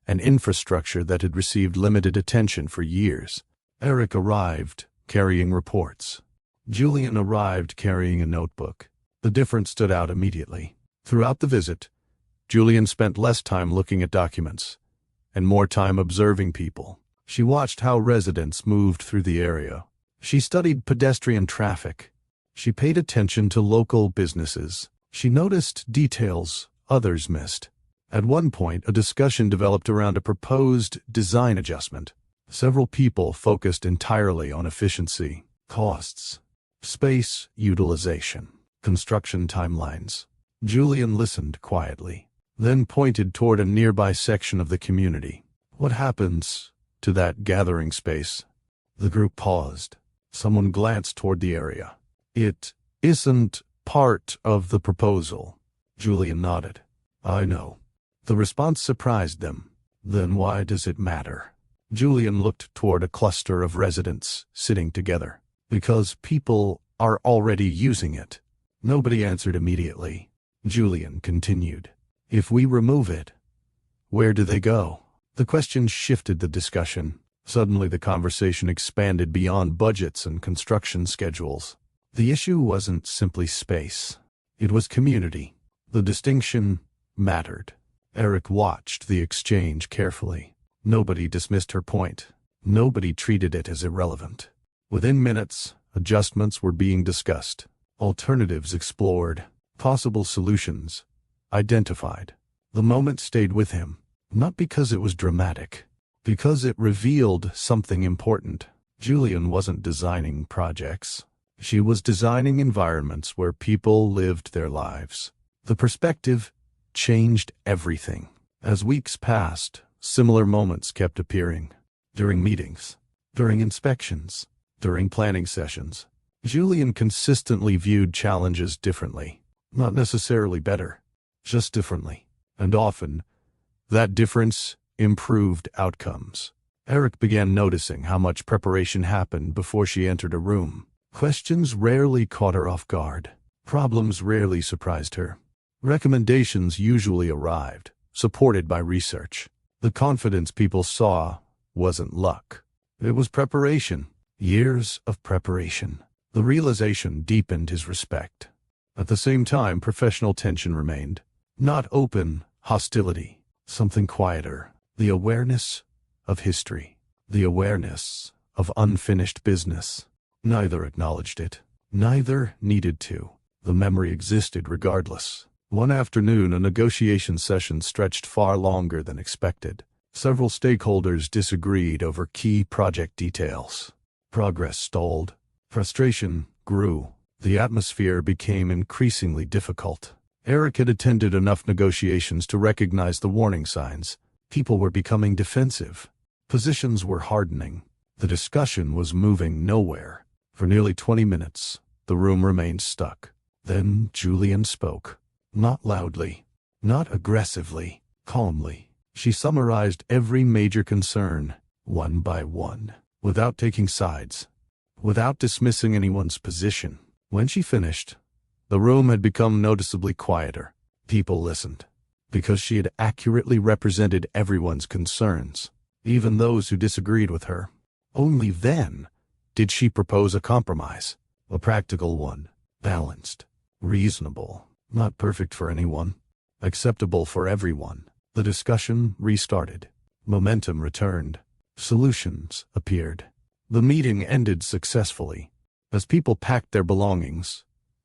[SPEAKER 2] and infrastructure that had received limited attention for years. Eric arrived, carrying reports. Julian arrived carrying a notebook. The difference stood out immediately. Throughout the visit, Julian spent less time looking at documents and more time observing people. She watched how residents moved through the area. She studied pedestrian traffic. She paid attention to local businesses. She noticed details others missed. At one point, a discussion developed around a proposed design adjustment. Several people focused entirely on efficiency, costs, space utilization, construction timelines. Julian listened quietly, then pointed toward a nearby section of the community. What happens to that gathering space? The group paused. Someone glanced toward the area. It isn't part of the proposal. Julian nodded. I know. The response surprised them. Then why does it matter? Julian looked toward a cluster of residents sitting together. Because people are already using it. Nobody answered immediately. Julian continued. If we remove it, where do they go? The question shifted the discussion. Suddenly the conversation expanded beyond budgets and construction schedules. The issue wasn't simply space. It was community. The distinction mattered. Eric watched the exchange carefully. Nobody dismissed her point. Nobody treated it as irrelevant. Within minutes, adjustments were being discussed. Alternatives explored. Possible solutions identified. The moment stayed with him, not because it was dramatic, because it revealed something important. Julian wasn't designing projects. She was designing environments where people lived their lives. The perspective changed everything. As weeks passed, similar moments kept appearing. During meetings, during inspections, during planning sessions. Julian consistently viewed challenges differently. Not necessarily better, just differently. And often, that difference improved outcomes. Eric began noticing how much preparation happened before she entered a room. Questions rarely caught her off guard. Problems rarely surprised her. Recommendations usually arrived, supported by research. The confidence people saw wasn't luck. It was preparation. Years of preparation. The realization deepened his respect. At the same time, professional tension remained. Not open hostility, something quieter. The awareness of history. The awareness of unfinished business. Neither acknowledged it. Neither needed to. The memory existed regardless. One afternoon, a negotiation session stretched far longer than expected. Several stakeholders disagreed over key project details. Progress stalled. Frustration grew. The atmosphere became increasingly difficult. Eric had attended enough negotiations to recognize the warning signs. People were becoming defensive. Positions were hardening. The discussion was moving nowhere. For nearly 20 minutes, the room remained stuck. Then Julian spoke. Not loudly, not aggressively, calmly. She summarized every major concern, one by one, without taking sides, without dismissing anyone's position. When she finished, the room had become noticeably quieter. People listened, because she had accurately represented everyone's concerns, even those who disagreed with her. Only then did she propose a compromise, a practical one, balanced, reasonable, not perfect for anyone, acceptable for everyone. The discussion restarted. Momentum returned. Solutions appeared. The meeting ended successfully. As people packed their belongings,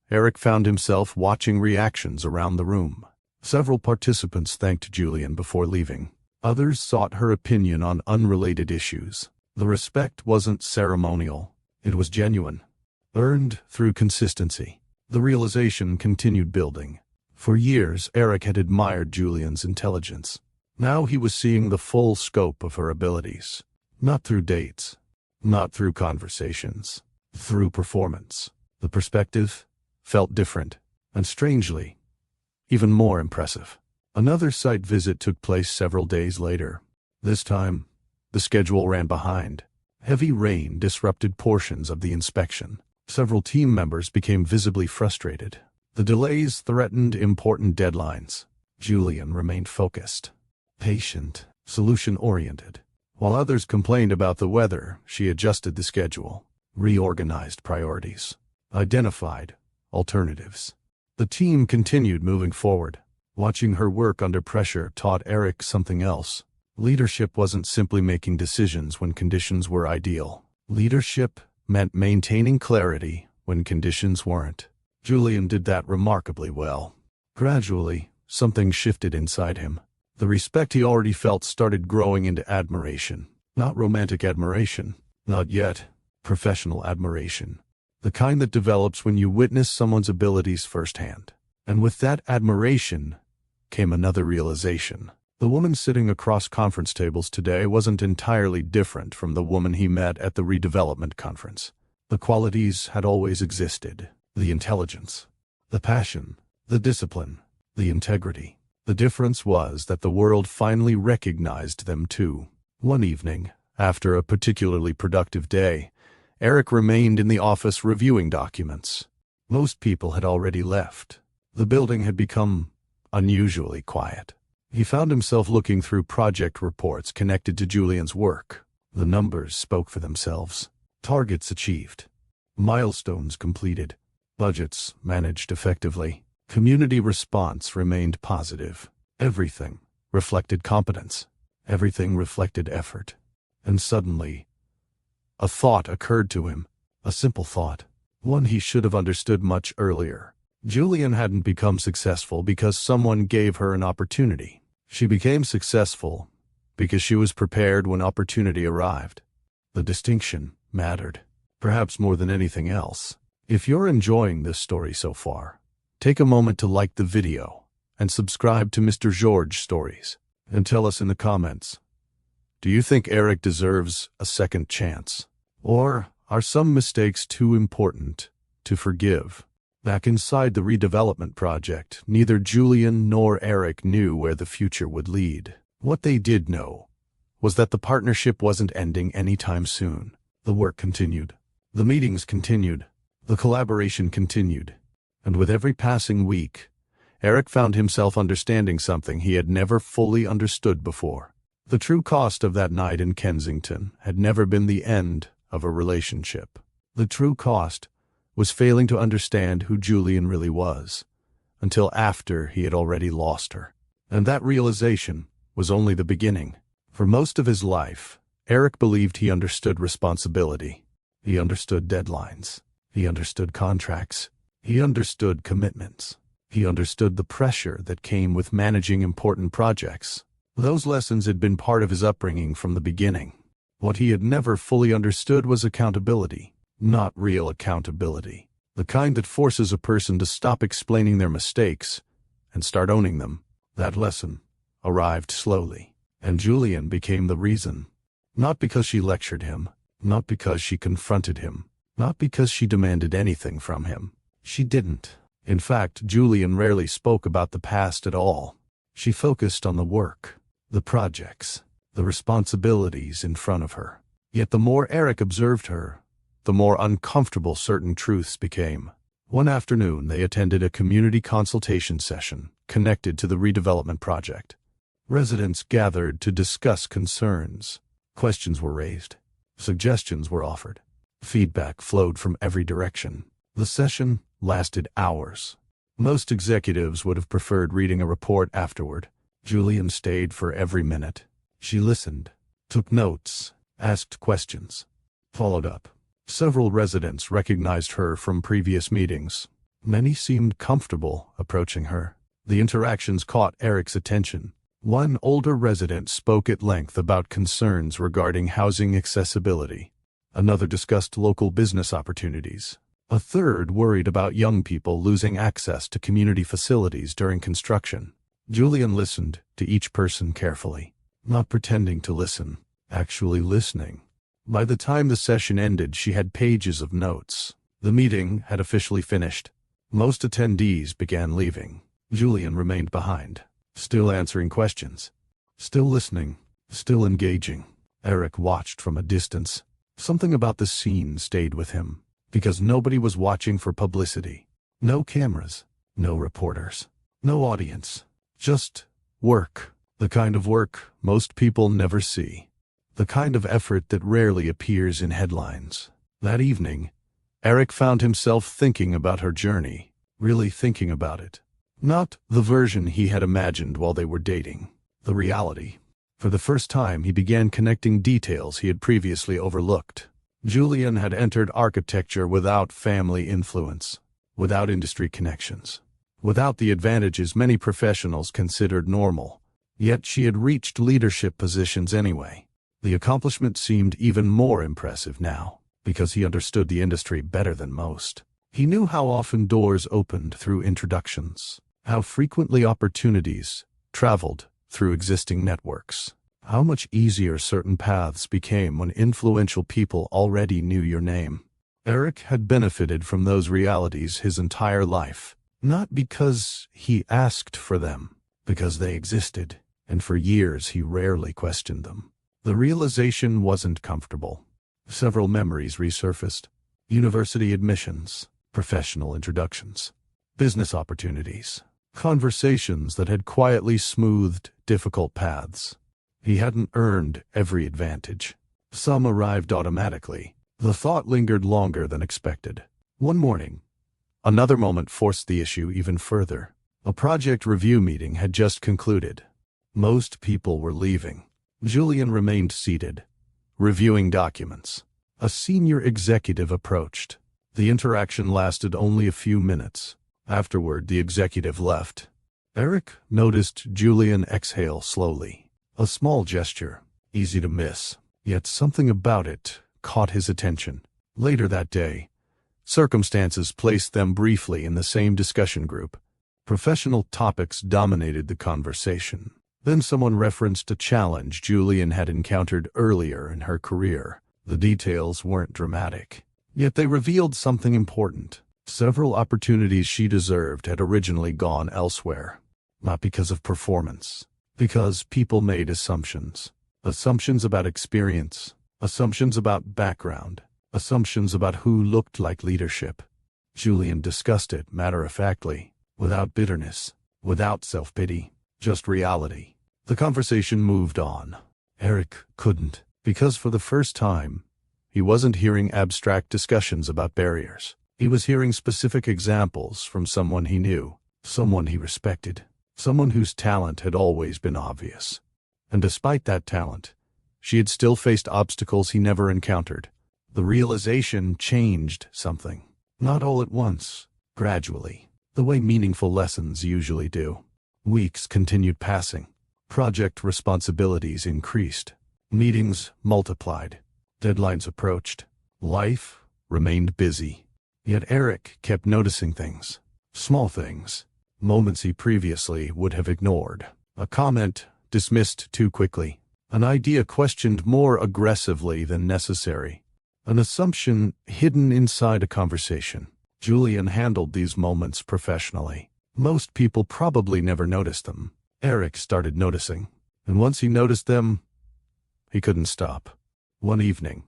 [SPEAKER 2] Eric found himself watching reactions around the room. Several participants thanked Julian before leaving. Others sought her opinion on unrelated issues. The respect wasn't ceremonial. It was genuine. Earned through consistency. The realization continued building. For years, Eric had admired Julian's intelligence. Now he was seeing the full scope of her abilities. Not through dates. Not through conversations. Through performance. The perspective felt different, and strangely, even more impressive. Another site visit took place several days later. This time, the schedule ran behind. Heavy rain disrupted portions of the inspection. Several team members became visibly frustrated. The delays threatened important deadlines. Julian remained focused, patient, solution-oriented. While others complained about the weather, she adjusted the schedule, reorganized priorities, identified alternatives. The team continued moving forward. Watching her work under pressure taught Eric something else. Leadership wasn't simply making decisions when conditions were ideal. Leadership meant maintaining clarity when conditions weren't. Julian did that remarkably well. Gradually, something shifted inside him. The respect he already felt started growing into admiration. Not romantic admiration. Not yet. Professional admiration. The kind that develops when you witness someone's abilities firsthand. And with that admiration came another realization. The woman sitting across conference tables today wasn't entirely different from the woman he met at the redevelopment conference. The qualities had always existed: the intelligence, the passion, the discipline, the integrity. The difference was that the world finally recognized them too. One evening, after a particularly productive day, Eric remained in the office reviewing documents. Most people had already left. The building had become unusually quiet. He found himself looking through project reports connected to Julian's work. The numbers spoke for themselves. Targets achieved. Milestones completed. Budgets managed effectively. Community response remained positive. Everything reflected competence. Everything reflected effort. And suddenly, a thought occurred to him. A simple thought. One he should have understood much earlier. Julian hadn't become successful because someone gave her an opportunity. She became successful because she was prepared when opportunity arrived. The distinction mattered, perhaps more than anything else. If you're enjoying this story so far, take a moment to like the video and subscribe to Mr. George Stories, and tell us in the comments, do you think Eric deserves a second chance? Or are some mistakes too important to forgive? Back inside the redevelopment project, neither Julian nor Eric knew where the future would lead. What they did know was that the partnership wasn't ending anytime soon. The work continued. The meetings continued. The collaboration continued. And with every passing week, Eric found himself understanding something he had never fully understood before. The true cost of that night in Kensington had never been the end of a relationship. The true cost was failing to understand who Julian really was, until after he had already lost her. And that realization was only the beginning. For most of his life, Eric believed he understood responsibility. He understood deadlines. He understood contracts. He understood commitments. He understood the pressure that came with managing important projects. Those lessons had been part of his upbringing from the beginning. What he had never fully understood was accountability. Not real accountability. The kind that forces a person to stop explaining their mistakes and start owning them. That lesson arrived slowly, and Julian became the reason. Not because she lectured him, not because she confronted him, not because she demanded anything from him. She didn't. In fact, Julian rarely spoke about the past at all. She focused on the work, the projects, the responsibilities in front of her. Yet the more Eric observed her, the more uncomfortable certain truths became. One afternoon, they attended a community consultation session connected to the redevelopment project. Residents gathered to discuss concerns. Questions were raised. Suggestions were offered. Feedback flowed from every direction. The session lasted hours. Most executives would have preferred reading a report afterward. Julian stayed for every minute. She listened, took notes, asked questions, followed up. Several residents recognized her from previous meetings. Many seemed comfortable approaching her. The interactions caught Eric's attention. One older resident spoke at length about concerns regarding housing accessibility. Another discussed local business opportunities. A third worried about young people losing access to community facilities during construction. Julian listened to each person carefully, not pretending to listen, actually listening. By the time the session ended, she had pages of notes. The meeting had officially finished. Most attendees began leaving. Julian remained behind, still answering questions, still listening, still engaging. Eric watched from a distance. Something about the scene stayed with him, because nobody was watching for publicity. No cameras, no reporters, no audience. Just work. The kind of work most people never see. The kind of effort that rarely appears in headlines. That evening, Eric found himself thinking about her journey, really thinking about it. Not the version he had imagined while they were dating, the reality. For the first time, he began connecting details he had previously overlooked. Julian had entered architecture without family influence, without industry connections, without the advantages many professionals considered normal. Yet she had reached leadership positions anyway. The accomplishment seemed even more impressive now, because he understood the industry better than most. He knew how often doors opened through introductions, how frequently opportunities traveled through existing networks. How much easier certain paths became when influential people already knew your name. Eric had benefited from those realities his entire life, not because he asked for them, because they existed, and for years he rarely questioned them. The realization wasn't comfortable. Several memories resurfaced: university admissions, professional introductions, business opportunities, conversations that had quietly smoothed difficult paths. He hadn't earned every advantage. Some arrived automatically. The thought lingered longer than expected. One morning, another moment forced the issue even further. A project review meeting had just concluded. Most people were leaving. Julian remained seated, reviewing documents. A senior executive approached. The interaction lasted only a few minutes. Afterward, the executive left. Eric noticed Julian exhale slowly. A small gesture, easy to miss, yet something about it caught his attention. Later that day, circumstances placed them briefly in the same discussion group. Professional topics dominated the conversation. Then someone referenced a challenge Julian had encountered earlier in her career. The details weren't dramatic, yet they revealed something important. Several opportunities she deserved had originally gone elsewhere. Not because of performance, because people made assumptions. Assumptions about experience, assumptions about background, assumptions about who looked like leadership. Julian discussed it matter-of-factly, without bitterness, without self-pity, just reality. The conversation moved on. Eric couldn't, because for the first time, he wasn't hearing abstract discussions about barriers. He was hearing specific examples from someone he knew, someone he respected, someone whose talent had always been obvious. And despite that talent, she had still faced obstacles he never encountered. The realization changed something. Not all at once, gradually, the way meaningful lessons usually do. Weeks continued passing. Project responsibilities increased. Meetings multiplied. Deadlines approached. Life remained busy. Yet Eric kept noticing things. Small things. Moments he previously would have ignored. A comment dismissed too quickly. An idea questioned more aggressively than necessary. An assumption hidden inside a conversation. Julian handled these moments professionally. Most people probably never noticed them. Eric started noticing, and once he noticed them, he couldn't stop. One evening,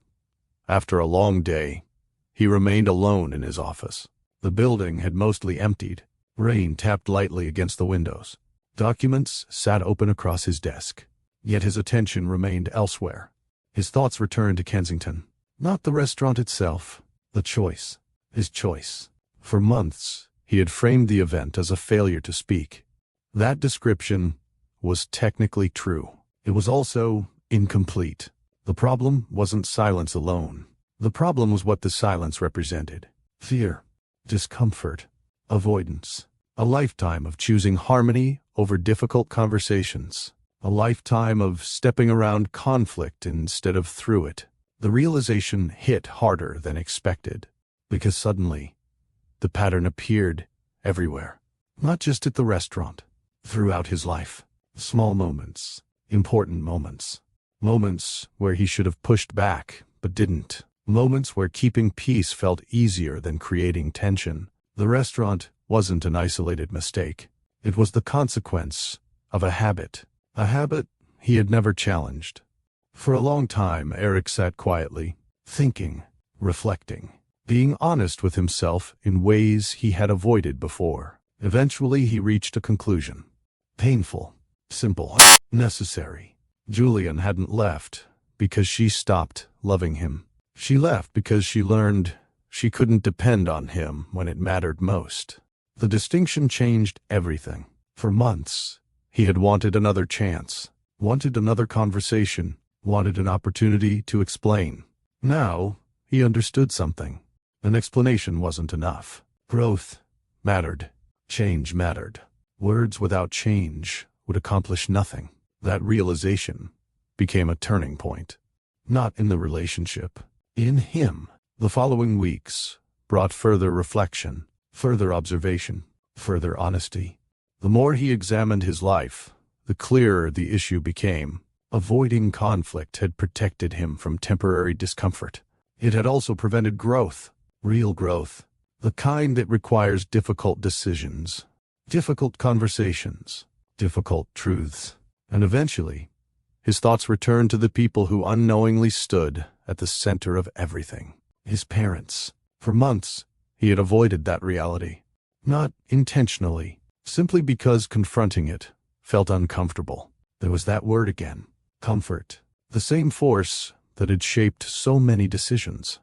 [SPEAKER 2] after a long day, he remained alone in his office. The building had mostly emptied. Rain tapped lightly against the windows. Documents sat open across his desk. Yet his attention remained elsewhere. His thoughts returned to Kensington. Not the restaurant itself, the choice. His choice. For months, he had framed the event as a failure to speak. That description was technically true. It was also incomplete. The problem wasn't silence alone. The problem was what the silence represented. Fear, discomfort, avoidance. A lifetime of choosing harmony over difficult conversations. A lifetime of stepping around conflict instead of through it. The realization hit harder than expected, because suddenly, the pattern appeared everywhere. Not just at the restaurant. Throughout his life. Small moments. Important moments. Moments where he should have pushed back, but didn't. Moments where keeping peace felt easier than creating tension. The restaurant wasn't an isolated mistake. It was the consequence of a habit. A habit he had never challenged. For a long time, Eric sat quietly, thinking, reflecting, being honest with himself in ways he had avoided before. Eventually, he reached a conclusion. Painful, simple, necessary. Julian hadn't left because she stopped loving him. She left because she learned she couldn't depend on him when it mattered most. The distinction changed everything. For months, he had wanted another chance, wanted another conversation, wanted an opportunity to explain. Now, he understood something. An explanation wasn't enough. Growth mattered. Change mattered. Words without change would accomplish nothing. That realization became a turning point. Not in the relationship, in him. The following weeks brought further reflection, further observation, further honesty. The more he examined his life, the clearer the issue became. Avoiding conflict had protected him from temporary discomfort. It had also prevented growth, real growth, the kind that requires difficult decisions, difficult conversations, difficult truths. And eventually, his thoughts returned to the people who unknowingly stood at the center of everything. His parents. For months, he had avoided that reality. Not intentionally, simply because confronting it felt uncomfortable. There was that word again. Comfort. The same force that had shaped so many decisions.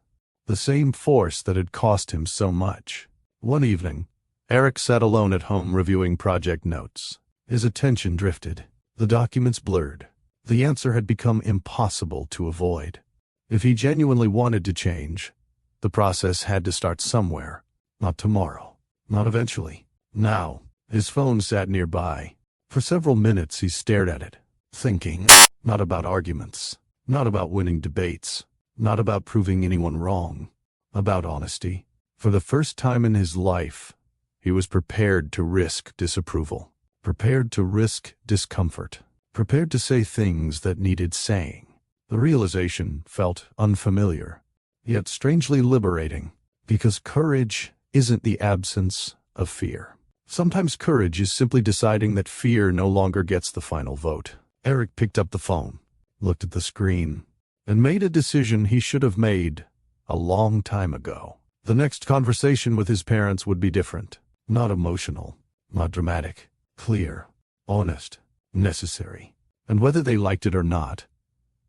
[SPEAKER 2] The same force that had cost him so much. One evening, Eric sat alone at home reviewing project notes. His attention drifted. The documents blurred. The answer had become impossible to avoid. If he genuinely wanted to change, the process had to start somewhere. Not tomorrow. Not eventually. Now. His phone sat nearby. For several minutes he stared at it, thinking. Not about arguments. Not about winning debates. Not about proving anyone wrong. About honesty. For the first time in his life, he was prepared to risk disapproval. Prepared to risk discomfort. Prepared to say things that needed saying. The realization felt unfamiliar, yet strangely liberating, because courage isn't the absence of fear. Sometimes courage is simply deciding that fear no longer gets the final vote. Eric picked up the phone, looked at the screen, and made a decision he should have made a long time ago. The next conversation with his parents would be different. Not emotional, not dramatic, clear, honest, necessary. And whether they liked it or not,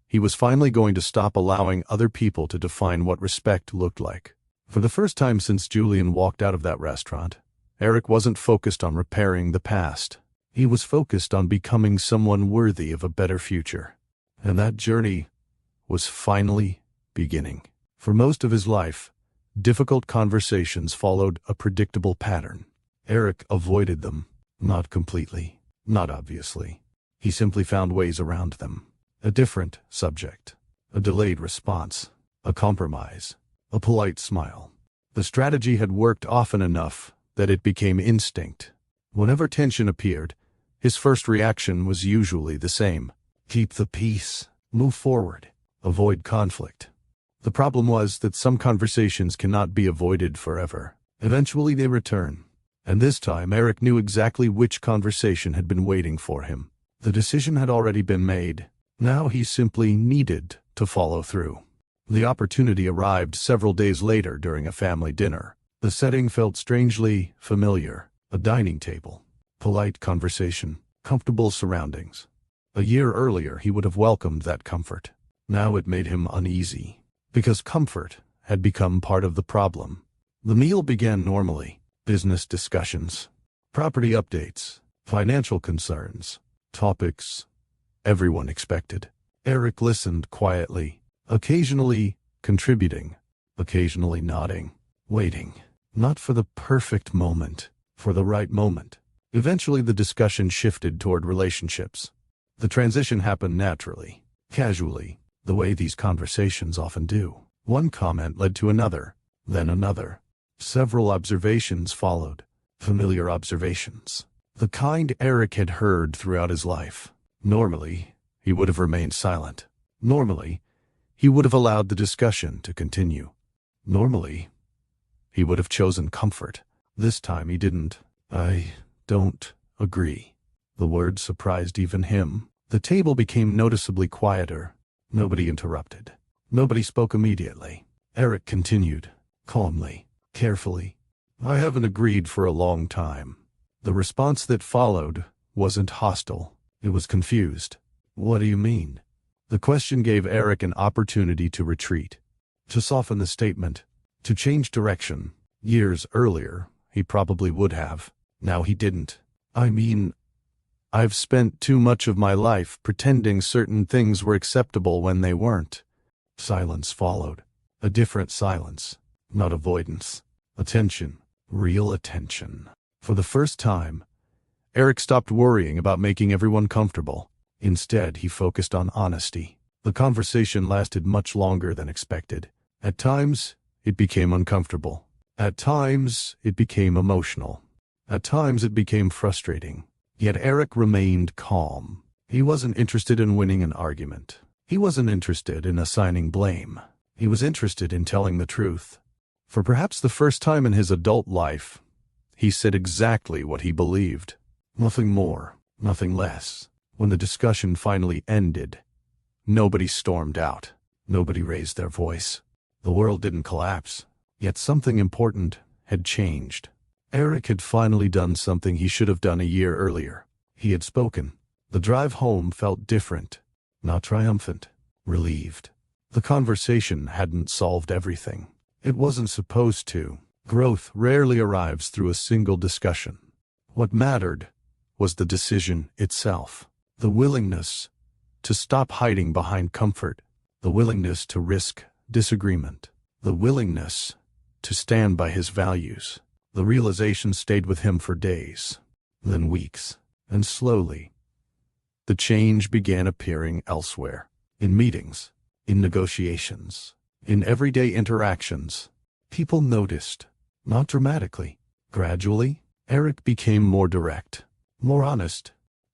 [SPEAKER 2] he was finally going to stop allowing other people to define what respect looked like. For the first time since Julian walked out of that restaurant, Eric wasn't focused on repairing the past. He was focused on becoming someone worthy of a better future. And that journey was finally beginning. For most of his life, difficult conversations followed a predictable pattern. Eric avoided them. Not completely. Not obviously. He simply found ways around them. A different subject. A delayed response. A compromise. A polite smile. The strategy had worked often enough that it became instinct. Whenever tension appeared, his first reaction was usually the same. Keep the peace. Move forward. Avoid conflict. The problem was that some conversations cannot be avoided forever. Eventually they return. And this time Eric knew exactly which conversation had been waiting for him. The decision had already been made. Now he simply needed to follow through. The opportunity arrived several days later during a family dinner. The setting felt strangely familiar. A dining table. Polite conversation. Comfortable surroundings. A year earlier he would have welcomed that comfort. Now it made him uneasy. Because comfort had become part of the problem. The meal began normally. Business discussions. Property updates. Financial concerns. Topics everyone expected. Eric listened quietly, occasionally contributing, occasionally nodding, waiting. Not for the perfect moment, for the right moment. Eventually the discussion shifted toward relationships. The transition happened naturally, casually, the way these conversations often do. One comment led to another, then another. Several observations followed, familiar observations. The kind Eric had heard throughout his life. Normally, he would have remained silent. Normally, he would have allowed the discussion to continue. Normally, he would have chosen comfort. This time he didn't. I don't agree. The word surprised even him. The table became noticeably quieter. Nobody interrupted. Nobody spoke immediately. Eric continued, calmly, carefully. I haven't agreed for a long time. The response that followed wasn't hostile. It was confused. What do you mean? The question gave Eric an opportunity to retreat, to soften the statement, to change direction. Years earlier, he probably would have. Now he didn't. I mean, I've spent too much of my life pretending certain things were acceptable when they weren't. Silence followed. A different silence. Not avoidance. Attention. Real attention. For the first time, Eric stopped worrying about making everyone comfortable. Instead, he focused on honesty. The conversation lasted much longer than expected. At times, it became uncomfortable. At times, it became emotional. At times, it became frustrating. Yet Eric remained calm. He wasn't interested in winning an argument. He wasn't interested in assigning blame. He was interested in telling the truth. For perhaps the first time in his adult life, he said exactly what he believed. Nothing more, nothing less. When the discussion finally ended, nobody stormed out. Nobody raised their voice. The world didn't collapse. Yet something important had changed. Eric had finally done something he should have done a year earlier. He had spoken. The drive home felt different. Not triumphant. Relieved. The conversation hadn't solved everything. It wasn't supposed to. Growth rarely arrives through a single discussion. What mattered was the decision itself. The willingness to stop hiding behind comfort. The willingness to risk disagreement. The willingness to stand by his values. The realization stayed with him for days, then weeks, and slowly, the change began appearing elsewhere. In meetings, in negotiations, in everyday interactions. People noticed, not dramatically. Gradually, Eric became more direct, more honest,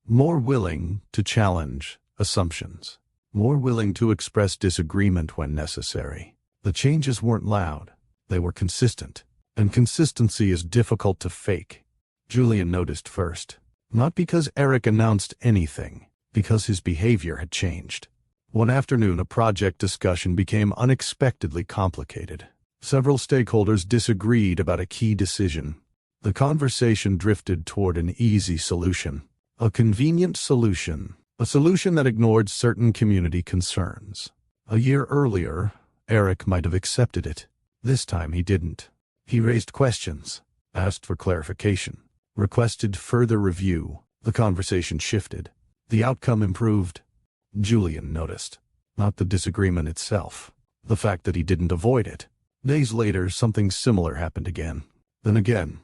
[SPEAKER 2] more willing to challenge assumptions, more willing to express disagreement when necessary. The changes weren't loud, they were consistent, and consistency is difficult to fake. Julian noticed first, not because Eric announced anything, because his behavior had changed. One afternoon, a project discussion became unexpectedly complicated. Several stakeholders disagreed about a key decision. The conversation drifted toward an easy solution, a convenient solution, a solution that ignored certain community concerns. A year earlier, Eric might have accepted it. This time he didn't. He raised questions, asked for clarification, requested further review. The conversation shifted. The outcome improved. Julian noticed, not the disagreement itself, the fact that he didn't avoid it. Days later, something similar happened again. Then again.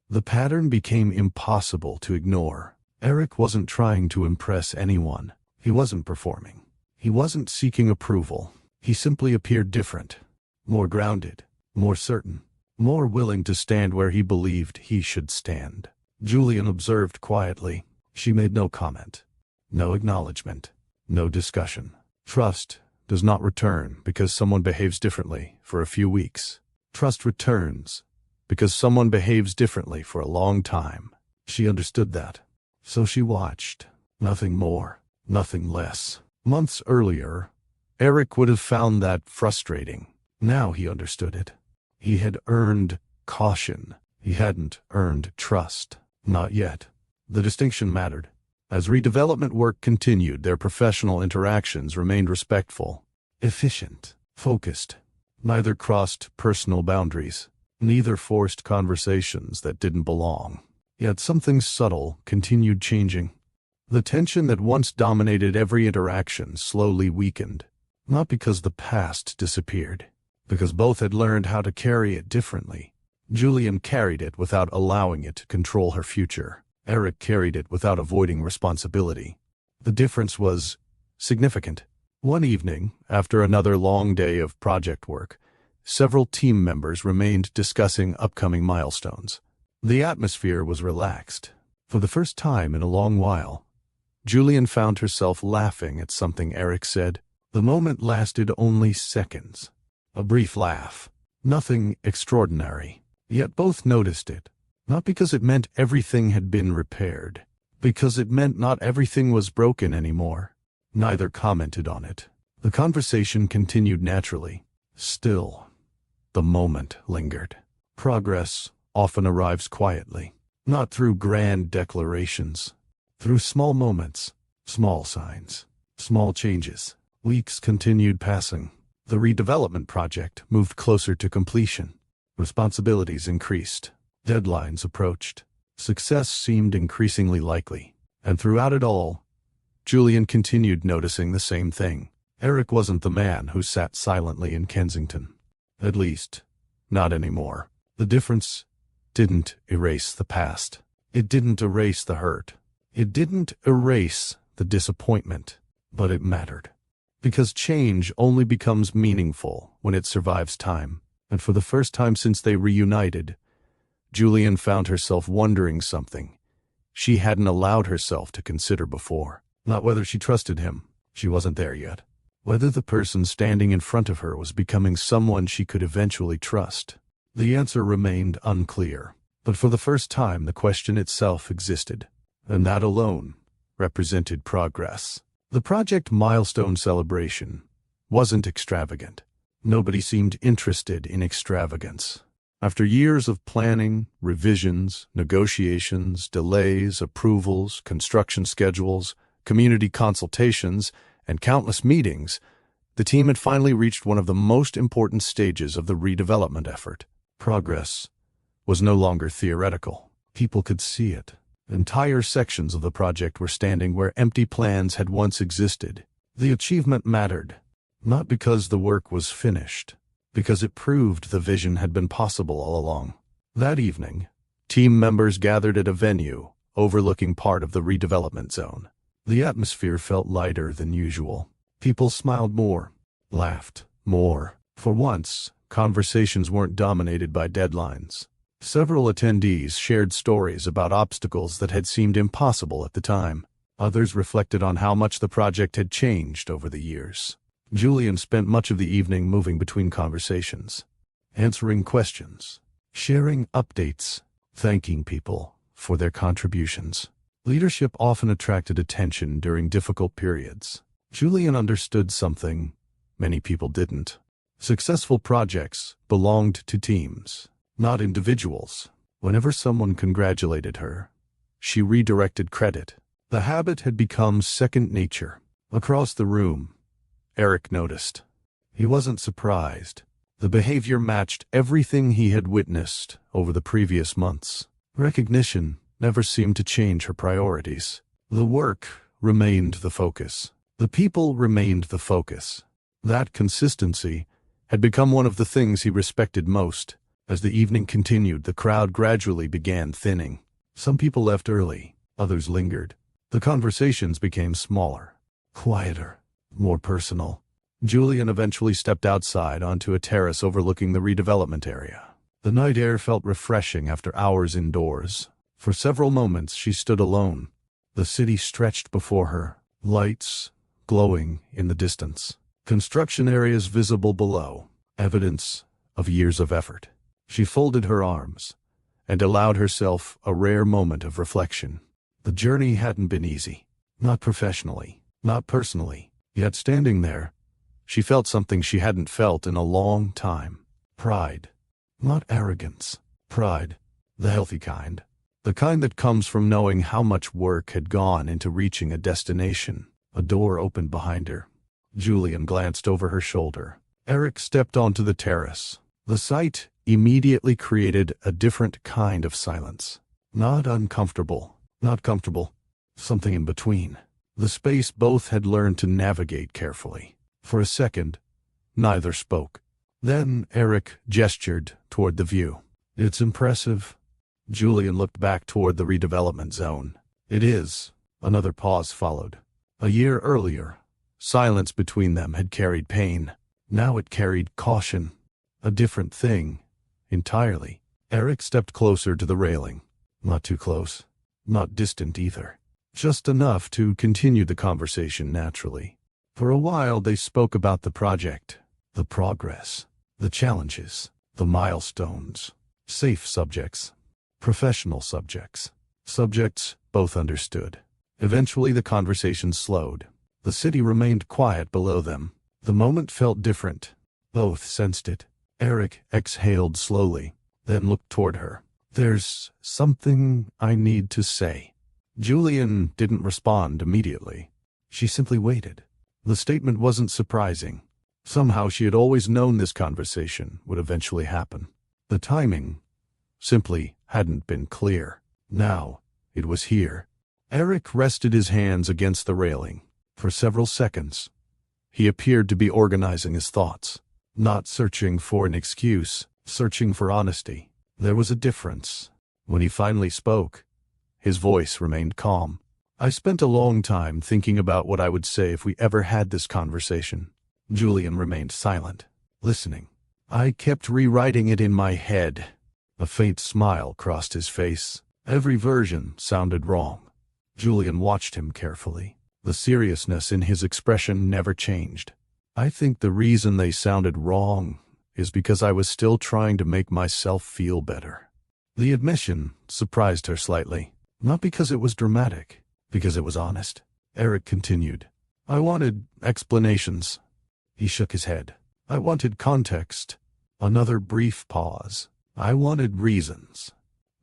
[SPEAKER 2] The pattern became impossible to ignore. Eric wasn't trying to impress anyone. He wasn't performing. He wasn't seeking approval. He simply appeared different, more grounded, more certain, more willing to stand where he believed he should stand. Julian observed quietly. She made no comment, no acknowledgement, no discussion. Trust does not return because someone behaves differently for a few weeks. Trust returns because someone behaves differently for a long time. She understood that. So she watched. Nothing more, nothing less. Months earlier, Eric would have found that frustrating. Now he understood it. He had earned caution. He hadn't earned trust. Not yet. The distinction mattered. As redevelopment work continued, their professional interactions remained respectful, efficient, focused. Neither crossed personal boundaries. Neither forced conversations that didn't belong. Yet something subtle continued changing. The tension that once dominated every interaction slowly weakened. Not because the past disappeared, because both had learned how to carry it differently. Julian carried it without allowing it to control her future. Eric carried it without avoiding responsibility. The difference was significant. One evening, after another long day of project work, several team members remained discussing upcoming milestones. The atmosphere was relaxed. For the first time in a long while, Julian found herself laughing at something Eric said. The moment lasted only seconds. A brief laugh. Nothing extraordinary. Yet both noticed it. Not because it meant everything had been repaired. Because it meant not everything was broken anymore. Neither commented on it. The conversation continued naturally. Still, the moment lingered. Progress often arrives quietly. Not through grand declarations. Through small moments, small signs, small changes. Weeks continued passing. The redevelopment project moved closer to completion. Responsibilities increased. Deadlines approached. Success seemed increasingly likely. And throughout it all, Julian continued noticing the same thing. Eric wasn't the man who sat silently in Kensington. At least, not anymore. The difference didn't erase the past. It didn't erase the hurt. It didn't erase the disappointment. But it mattered. Because change only becomes meaningful when it survives time. And for the first time since they reunited, Julian found herself wondering something she hadn't allowed herself to consider before. Not whether she trusted him. She wasn't there yet. Whether the person standing in front of her was becoming someone she could eventually trust. The answer remained unclear. But for the first time, the question itself existed. And that alone represented progress. The project milestone celebration wasn't extravagant. Nobody seemed interested in extravagance. After years of planning, revisions, negotiations, delays, approvals, construction schedules, community consultations, and countless meetings, the team had finally reached one of the most important stages of the redevelopment effort. Progress was no longer theoretical. People could see it. Entire sections of the project were standing where empty plans had once existed. The achievement mattered, not because the work was finished, because it proved the vision had been possible all along. That evening, team members gathered at a venue overlooking part of the redevelopment zone. The atmosphere felt lighter than usual. People smiled more, laughed more. For once, conversations weren't dominated by deadlines. Several attendees shared stories about obstacles that had seemed impossible at the time. Others reflected on how much the project had changed over the years. Julian spent much of the evening moving between conversations, answering questions, sharing updates, thanking people for their contributions. Leadership often attracted attention during difficult periods. Julian understood something many people didn't. Successful projects belonged to teams, not individuals. Whenever someone congratulated her, she redirected credit. The habit had become second nature. Across the room, Eric noticed. He wasn't surprised. The behavior matched everything he had witnessed over the previous months. Recognition never seemed to change her priorities. The work remained the focus. The people remained the focus. That consistency had become one of the things he respected most. As the evening continued, the crowd gradually began thinning. Some people left early, others lingered. The conversations became smaller, quieter, more personal. Julian eventually stepped outside onto a terrace overlooking the redevelopment area. The night air felt refreshing after hours indoors. For several moments she stood alone. The city stretched before her, lights glowing in the distance. Construction areas visible below, evidence of years of effort. She folded her arms and allowed herself a rare moment of reflection. The journey hadn't been easy, not professionally, not personally. Yet standing there, she felt something she hadn't felt in a long time. Pride. Not arrogance. Pride. The healthy kind. The kind that comes from knowing how much work had gone into reaching a destination. A door opened behind her. Julian glanced over her shoulder. Eric stepped onto the terrace. The sight immediately created a different kind of silence. Not uncomfortable. Not comfortable. Something in between. The space both had learned to navigate carefully. For a second, neither spoke. Then Eric gestured toward the view. It's impressive. Julian looked back toward the redevelopment zone. It is. Another pause followed. A year earlier, silence between them had carried pain. Now it carried caution. A different thing. Entirely. Eric stepped closer to the railing. Not too close. Not distant either. Just enough to continue the conversation naturally. For a while they spoke about the project, the progress, the challenges, the milestones, safe subjects, professional subjects, subjects both understood. Eventually the conversation slowed. The city remained quiet below them. The moment felt different. Both sensed it. Eric exhaled slowly, then looked toward her. There's something I need to say. Julian didn't respond immediately. She simply waited. The statement wasn't surprising. Somehow she had always known this conversation would eventually happen. The timing simply hadn't been clear. Now, it was here. Eric rested his hands against the railing. For several seconds, he appeared to be organizing his thoughts. Not searching for an excuse, searching for honesty. There was a difference. When he finally spoke, his voice remained calm. I spent a long time thinking about what I would say if we ever had this conversation. Julian remained silent, listening. I kept rewriting it in my head. A faint smile crossed his face. Every version sounded wrong. Julian watched him carefully. The seriousness in his expression never changed. I think the reason they sounded wrong is because I was still trying to make myself feel better. The admission surprised her slightly, not because it was dramatic, because it was honest. Eric continued. I wanted explanations. He shook his head. I wanted context. Another brief pause. I wanted reasons.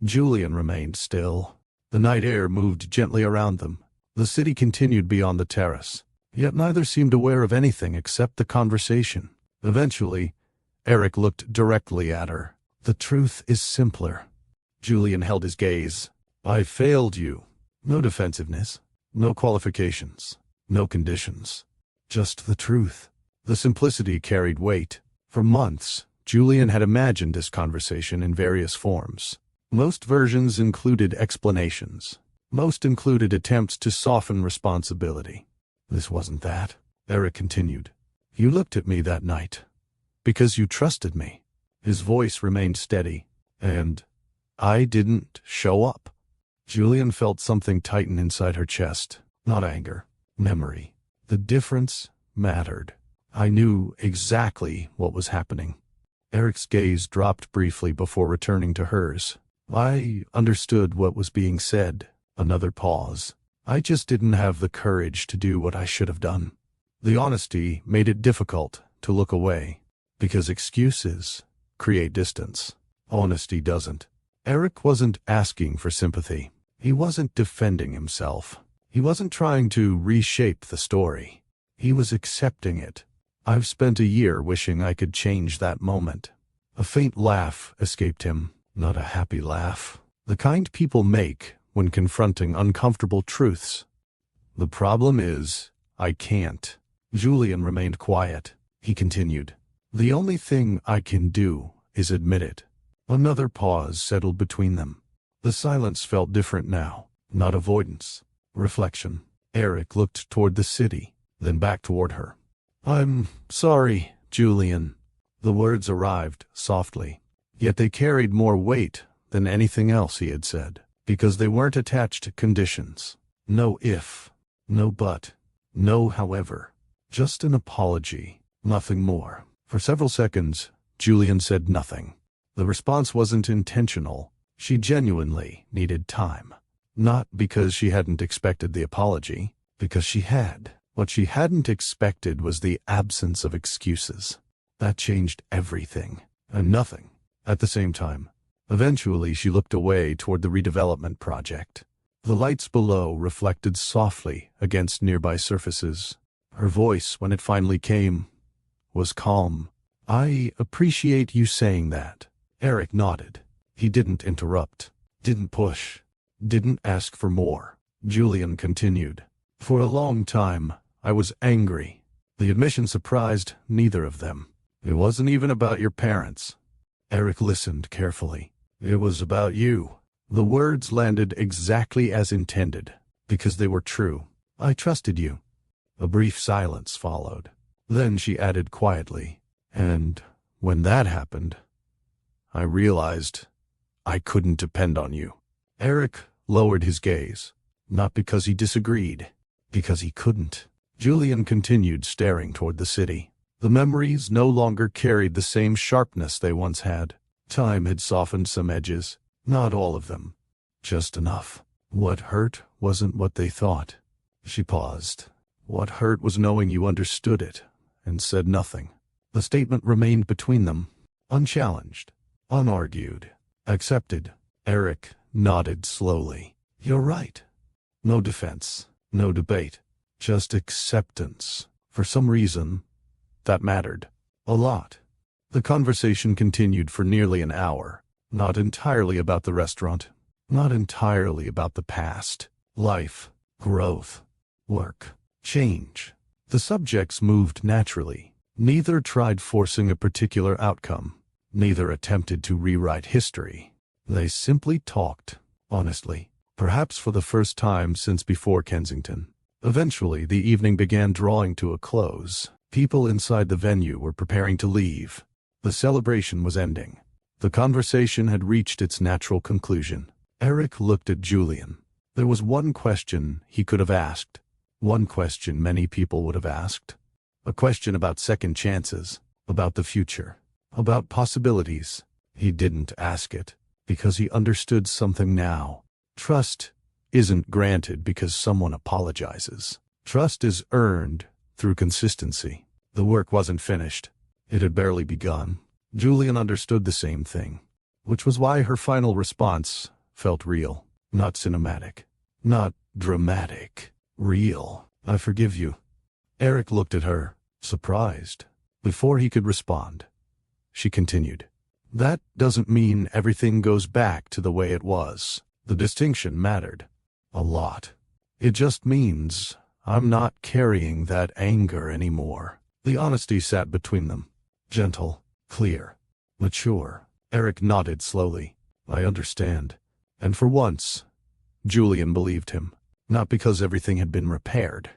[SPEAKER 2] Julian remained still. The night air moved gently around them. The city continued beyond the terrace, yet neither seemed aware of anything except the conversation. Eventually, Eric looked directly at her. The truth is simpler. Julian held his gaze. I failed you. No defensiveness, no qualifications, no conditions. Just the truth. The simplicity carried weight. For months, Julian had imagined this conversation in various forms. Most versions included explanations. Most included attempts to soften responsibility. This wasn't that, Eric continued. You looked at me that night because you trusted me. His voice remained steady, and I didn't show up. Julian felt something tighten inside her chest. Not anger, memory. The difference mattered. I knew exactly what was happening. Eric's gaze dropped briefly before returning to hers. I understood what was being said. Another pause. I just didn't have the courage to do what I should have done. The honesty made it difficult to look away, because excuses create distance. Honesty doesn't. Eric wasn't asking for sympathy. He wasn't defending himself. He wasn't trying to reshape the story. He was accepting it. I've spent a year wishing I could change that moment. A faint laugh escaped him, not a happy laugh. The kind people make when confronting uncomfortable truths. The problem is, I can't. Julian remained quiet. He continued. The only thing I can do is admit it. Another pause settled between them. The silence felt different now, not avoidance, reflection. Eric looked toward the city, then back toward her. I'm sorry, Julian. The words arrived softly, yet they carried more weight than anything else he had said, because they weren't attached to conditions. No if, no but, no however. Just an apology, nothing more. For several seconds, Julian said nothing. The response wasn't intentional. She genuinely needed time. Not because she hadn't expected the apology, because she had. What she hadn't expected was the absence of excuses. That changed everything, and nothing, at the same time. Eventually, she looked away toward the redevelopment project. The lights below reflected softly against nearby surfaces. Her voice, when it finally came, was calm. I appreciate you saying that. Eric nodded. He didn't interrupt, didn't push, didn't ask for more. Julian continued. For a long time, I was angry. The admission surprised neither of them. It wasn't even about your parents. Eric listened carefully. It was about you. The words landed exactly as intended, because they were true. I trusted you. A brief silence followed. Then she added quietly, and when that happened, I realized I couldn't depend on you. Eric lowered his gaze, not because he disagreed, because he couldn't. Julian continued staring toward the city. The memories no longer carried the same sharpness they once had. Time had softened some edges, not all of them, just enough. What hurt wasn't what they thought. She paused. What hurt was knowing you understood it, and said nothing. The statement remained between them, unchallenged, unargued, accepted. Eric nodded slowly. You're right. No defense, no debate, just acceptance. For some reason, that mattered. A lot. The conversation continued for nearly an hour, not entirely about the restaurant, not entirely about the past, life, growth, work, change. The subjects moved naturally. Neither tried forcing a particular outcome. Neither attempted to rewrite history. They simply talked, honestly, perhaps for the first time since before Kensington. Eventually, the evening began drawing to a close. People inside the venue were preparing to leave. The celebration was ending. The conversation had reached its natural conclusion. Eric looked at Julian. There was one question he could have asked. One question many people would have asked. A question about second chances, about the future, about possibilities. He didn't ask it because he understood something now. Trust isn't granted because someone apologizes. Trust is earned through consistency. The work wasn't finished. It had barely begun. Julian understood the same thing, which was why her final response felt real, not cinematic, not dramatic. Real. I forgive you. Eric looked at her, surprised. Before he could respond, she continued. That doesn't mean everything goes back to the way it was. The distinction mattered a lot. It just means I'm not carrying that anger anymore. The honesty sat between them. Gentle, clear, mature. Eric nodded slowly. I understand. And for once, Julian believed him. Not because everything had been repaired.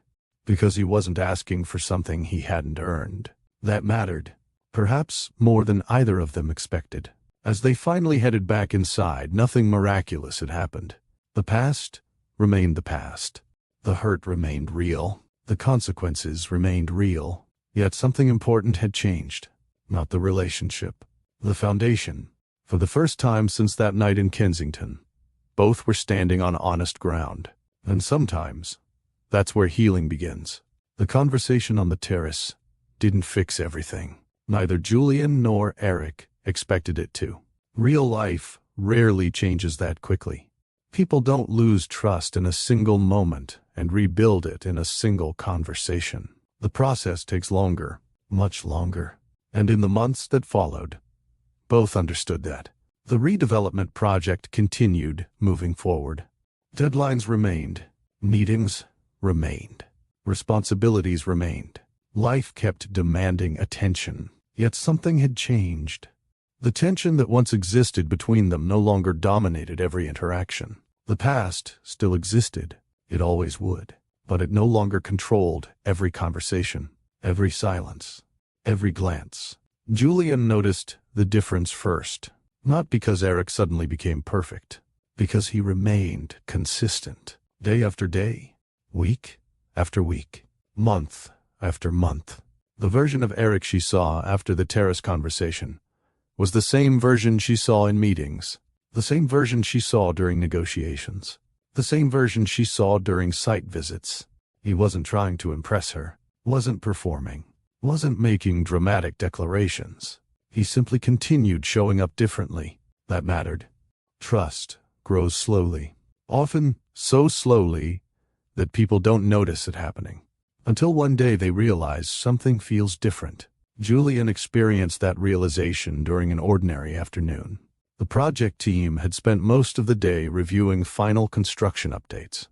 [SPEAKER 2] Because he wasn't asking for something he hadn't earned. That mattered. Perhaps more than either of them expected. As they finally headed back inside, nothing miraculous had happened. The past remained the past. The hurt remained real. The consequences remained real. Yet something important had changed. Not the relationship. The foundation. For the first time since that night in Kensington, both were standing on honest ground. And sometimes, that's where healing begins. The conversation on the terrace didn't fix everything. Neither Julian nor Eric expected it to. Real life rarely changes that quickly. People don't lose trust in a single moment and rebuild it in a single conversation. The process takes longer, much longer. And in the months that followed, both understood that. The redevelopment project continued moving forward. Deadlines remained. Meetings remained. Responsibilities remained. Life kept demanding attention. Yet something had changed. The tension that once existed between them no longer dominated every interaction. The past still existed. It always would. But it no longer controlled every conversation, every silence, every glance. Julian noticed the difference first. Not because Eric suddenly became perfect. Because he remained consistent. Day after day, week after week, month after month. The version of Eric she saw after the terrace conversation was the same version she saw in meetings, the same version she saw during negotiations, the same version she saw during site visits. He wasn't trying to impress her, wasn't performing, wasn't making dramatic declarations. He simply continued showing up differently. That mattered. Trust grows slowly, often so slowly that people don't notice it happening. Until one day they realize something feels different. Julian experienced that realization during an ordinary afternoon. The project team had spent most of the day reviewing final construction updates.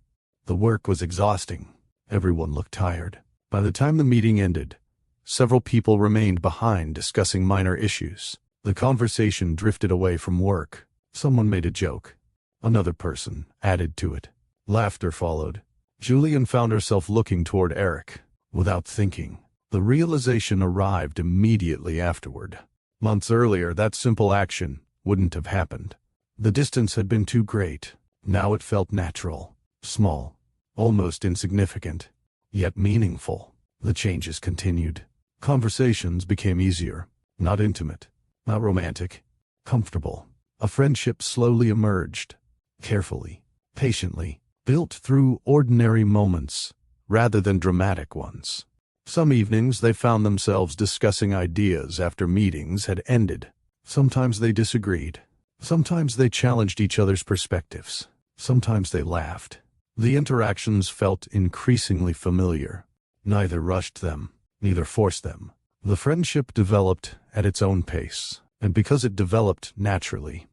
[SPEAKER 2] The work was exhausting. Everyone looked tired. By the time the meeting ended, several people remained behind discussing minor issues. The conversation drifted away from work. Someone made a joke. Another person added to it. Laughter followed. Julian found herself looking toward Eric. Without thinking, the realization arrived immediately afterward. Months earlier, that simple action wouldn't have happened. The distance had been too great. Now it felt natural, small, almost insignificant, yet meaningful. The changes continued. Conversations became easier, not intimate, not romantic, comfortable. A friendship slowly emerged, carefully, patiently, built through ordinary moments rather than dramatic ones. Some evenings they found themselves discussing ideas after meetings had ended. Sometimes they disagreed. Sometimes they challenged each other's perspectives. Sometimes they laughed. The interactions felt increasingly familiar. Neither rushed them, neither forced them. The friendship developed at its own pace, and because it developed naturally,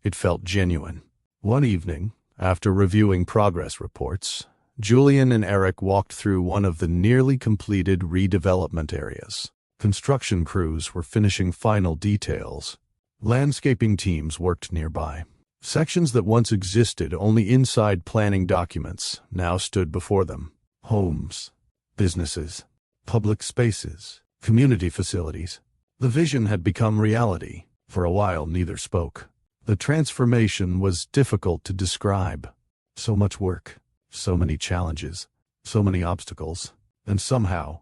[SPEAKER 2] it felt genuine. One evening, after reviewing progress reports, Julian and Eric walked through one of the nearly completed redevelopment areas. Construction crews were finishing final details. Landscaping teams worked nearby. Sections that once existed only inside planning documents now stood before them. Homes, businesses, public spaces, community facilities. The vision had become reality. For a while neither spoke. The transformation was difficult to describe. So much work, so many challenges, so many obstacles, and somehow,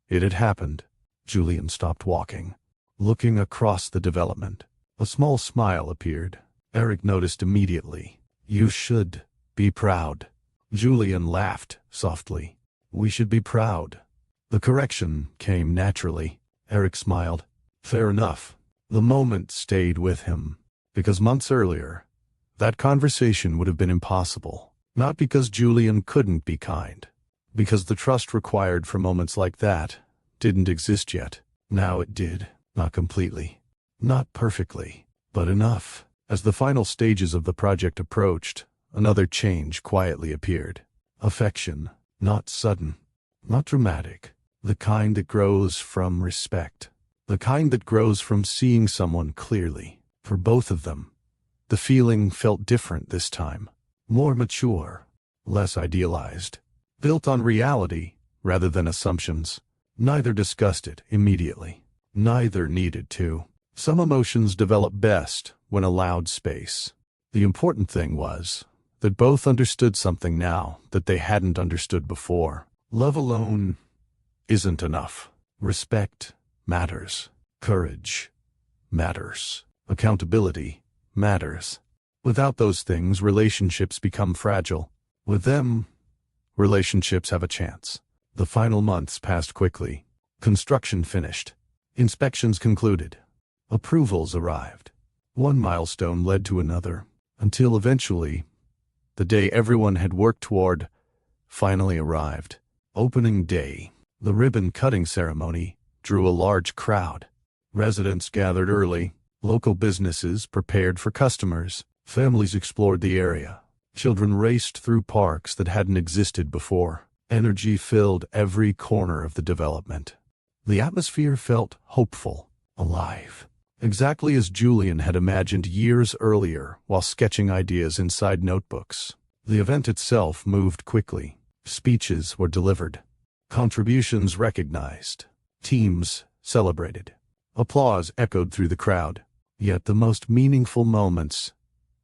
[SPEAKER 2] it had happened. Julian stopped walking, looking across the development. A small smile appeared. Eric noticed immediately. "You should be proud." Julian laughed softly. "We should be proud." The correction came naturally. Eric smiled. Fair enough. The moment stayed with him, because months earlier, that conversation would have been impossible. Not because Julian couldn't be kind, because the trust required for moments like that didn't exist yet. Now it did. Not completely. Not perfectly. But enough. As the final stages of the project approached, another change quietly appeared. Affection. Not sudden. Not dramatic. The kind that grows from respect. The kind that grows from seeing someone clearly. For both of them, the feeling felt different this time. More mature. Less idealized. Built on reality rather than assumptions. Neither discussed it immediately. Neither needed to. Some emotions develop best when allowed space. The important thing was that both understood something now that they hadn't understood before. Love alone isn't enough. Respect matters. Courage matters. Accountability matters. Without those things, relationships become fragile. With them, relationships have a chance. The final months passed quickly. Construction finished. Inspections concluded. Approvals arrived. One milestone led to another, until eventually, the day everyone had worked toward finally arrived. Opening day. The ribbon-cutting ceremony drew a large crowd. Residents gathered early. Local businesses prepared for customers. Families explored the area. Children raced through parks that hadn't existed before. Energy filled every corner of the development. The atmosphere felt hopeful, alive. Exactly as Julian had imagined years earlier while sketching ideas inside notebooks. The event itself moved quickly. Speeches were delivered. Contributions recognized. Teams celebrated. Applause echoed through the crowd. Yet the most meaningful moments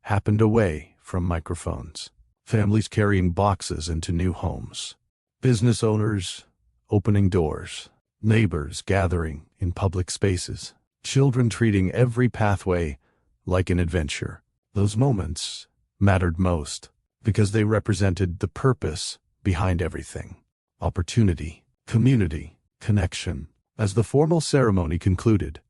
[SPEAKER 2] happened away from microphones. Families carrying boxes into new homes. Business owners opening doors. Neighbors gathering in public spaces. Children treating every pathway like an adventure. Those moments mattered most because they represented the purpose behind everything. Opportunity, community, connection. As the formal ceremony concluded,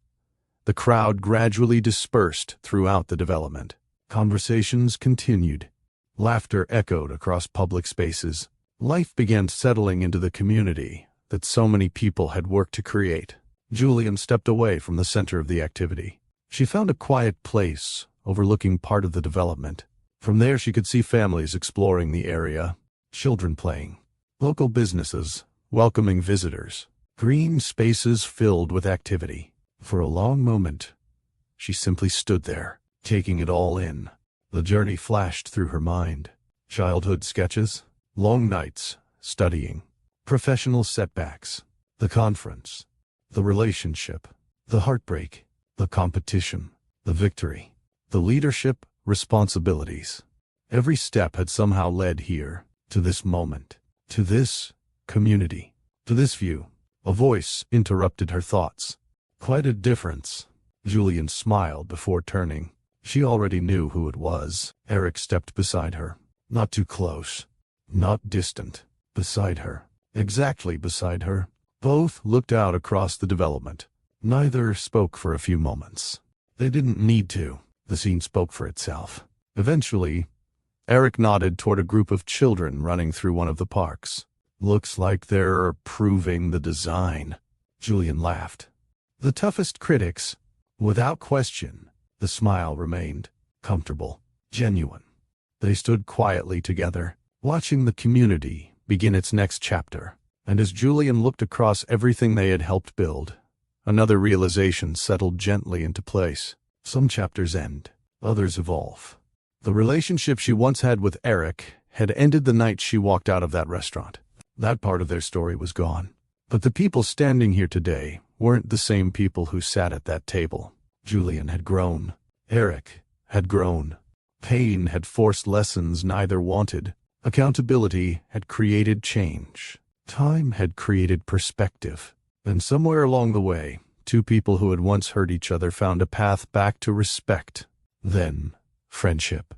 [SPEAKER 2] the crowd gradually dispersed throughout the development. Conversations continued. Laughter echoed across public spaces. Life began settling into the community that so many people had worked to create. Julian stepped away from the center of the activity. She found a quiet place overlooking part of the development. From there she could see families exploring the area, children playing, local businesses welcoming visitors, green spaces filled with activity. For a long moment, she simply stood there, taking it all in. The journey flashed through her mind. Childhood sketches, long nights studying, professional setbacks, the conference, the relationship, the heartbreak, the competition, the victory, the leadership, responsibilities. Every step had somehow led here, to this moment, to this community, to this view. A voice interrupted her thoughts. Quite a difference. Julian smiled before turning. She already knew who it was. Eric stepped beside her. Not too close. Not distant. Beside her. Exactly beside her. Both looked out across the development. Neither spoke for a few moments. They didn't need to. The scene spoke for itself. Eventually, Eric nodded toward a group of children running through one of the parks. Looks like they're approving the design. Julian laughed. The toughest critics, without question. The smile remained comfortable, genuine. They stood quietly together, watching the community begin its next chapter. And as Julian looked across everything they had helped build, another realization settled gently into place. Some chapters end, others evolve. The relationship she once had with Eric had ended the night she walked out of that restaurant. That part of their story was gone. But the people standing here today weren't the same people who sat at that table. Julian had grown. Eric had grown. Pain had forced lessons neither wanted. Accountability had created change. Time had created perspective. And somewhere along the way, two people who had once hurt each other found a path back to respect. Then, friendship.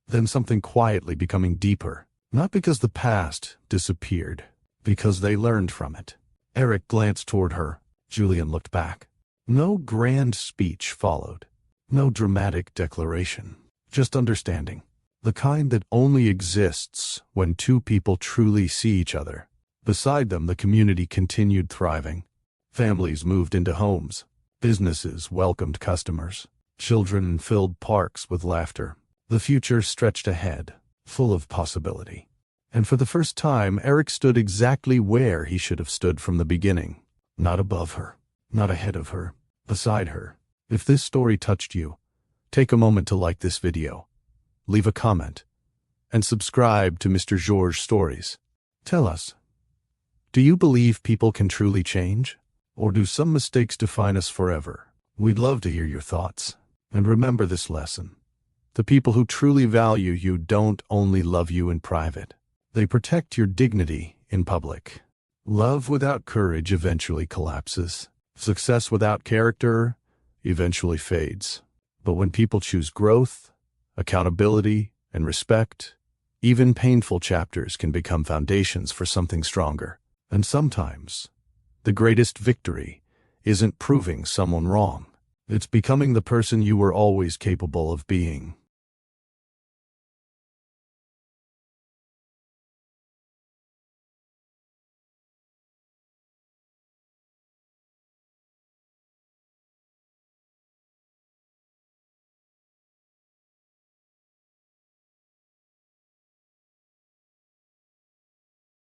[SPEAKER 2] Then something quietly becoming deeper. Not because the past disappeared, because they learned from it. Eric glanced toward her. Julian looked back. No grand speech followed. No dramatic declaration. Just understanding. The kind that only exists when two people truly see each other. Beside them, the community continued thriving. Families moved into homes. Businesses welcomed customers. Children filled parks with laughter. The future stretched ahead, full of possibility. And for the first time, Eric stood exactly where he should have stood from the beginning. Not above her, not ahead of her, beside her. If this story touched you, take a moment to like this video, leave a comment, and subscribe to Mr. Georges Stories. Tell us, do you believe people can truly change? Or do some mistakes define us forever? We'd love to hear your thoughts. And remember this lesson. The people who truly value you don't only love you in private. They protect your dignity in public. Love without courage eventually collapses. Success without character eventually fades. But when people choose growth, accountability, and respect, even painful chapters can become foundations for something stronger. And sometimes, the greatest victory isn't proving someone wrong. It's becoming the person you were always capable of being.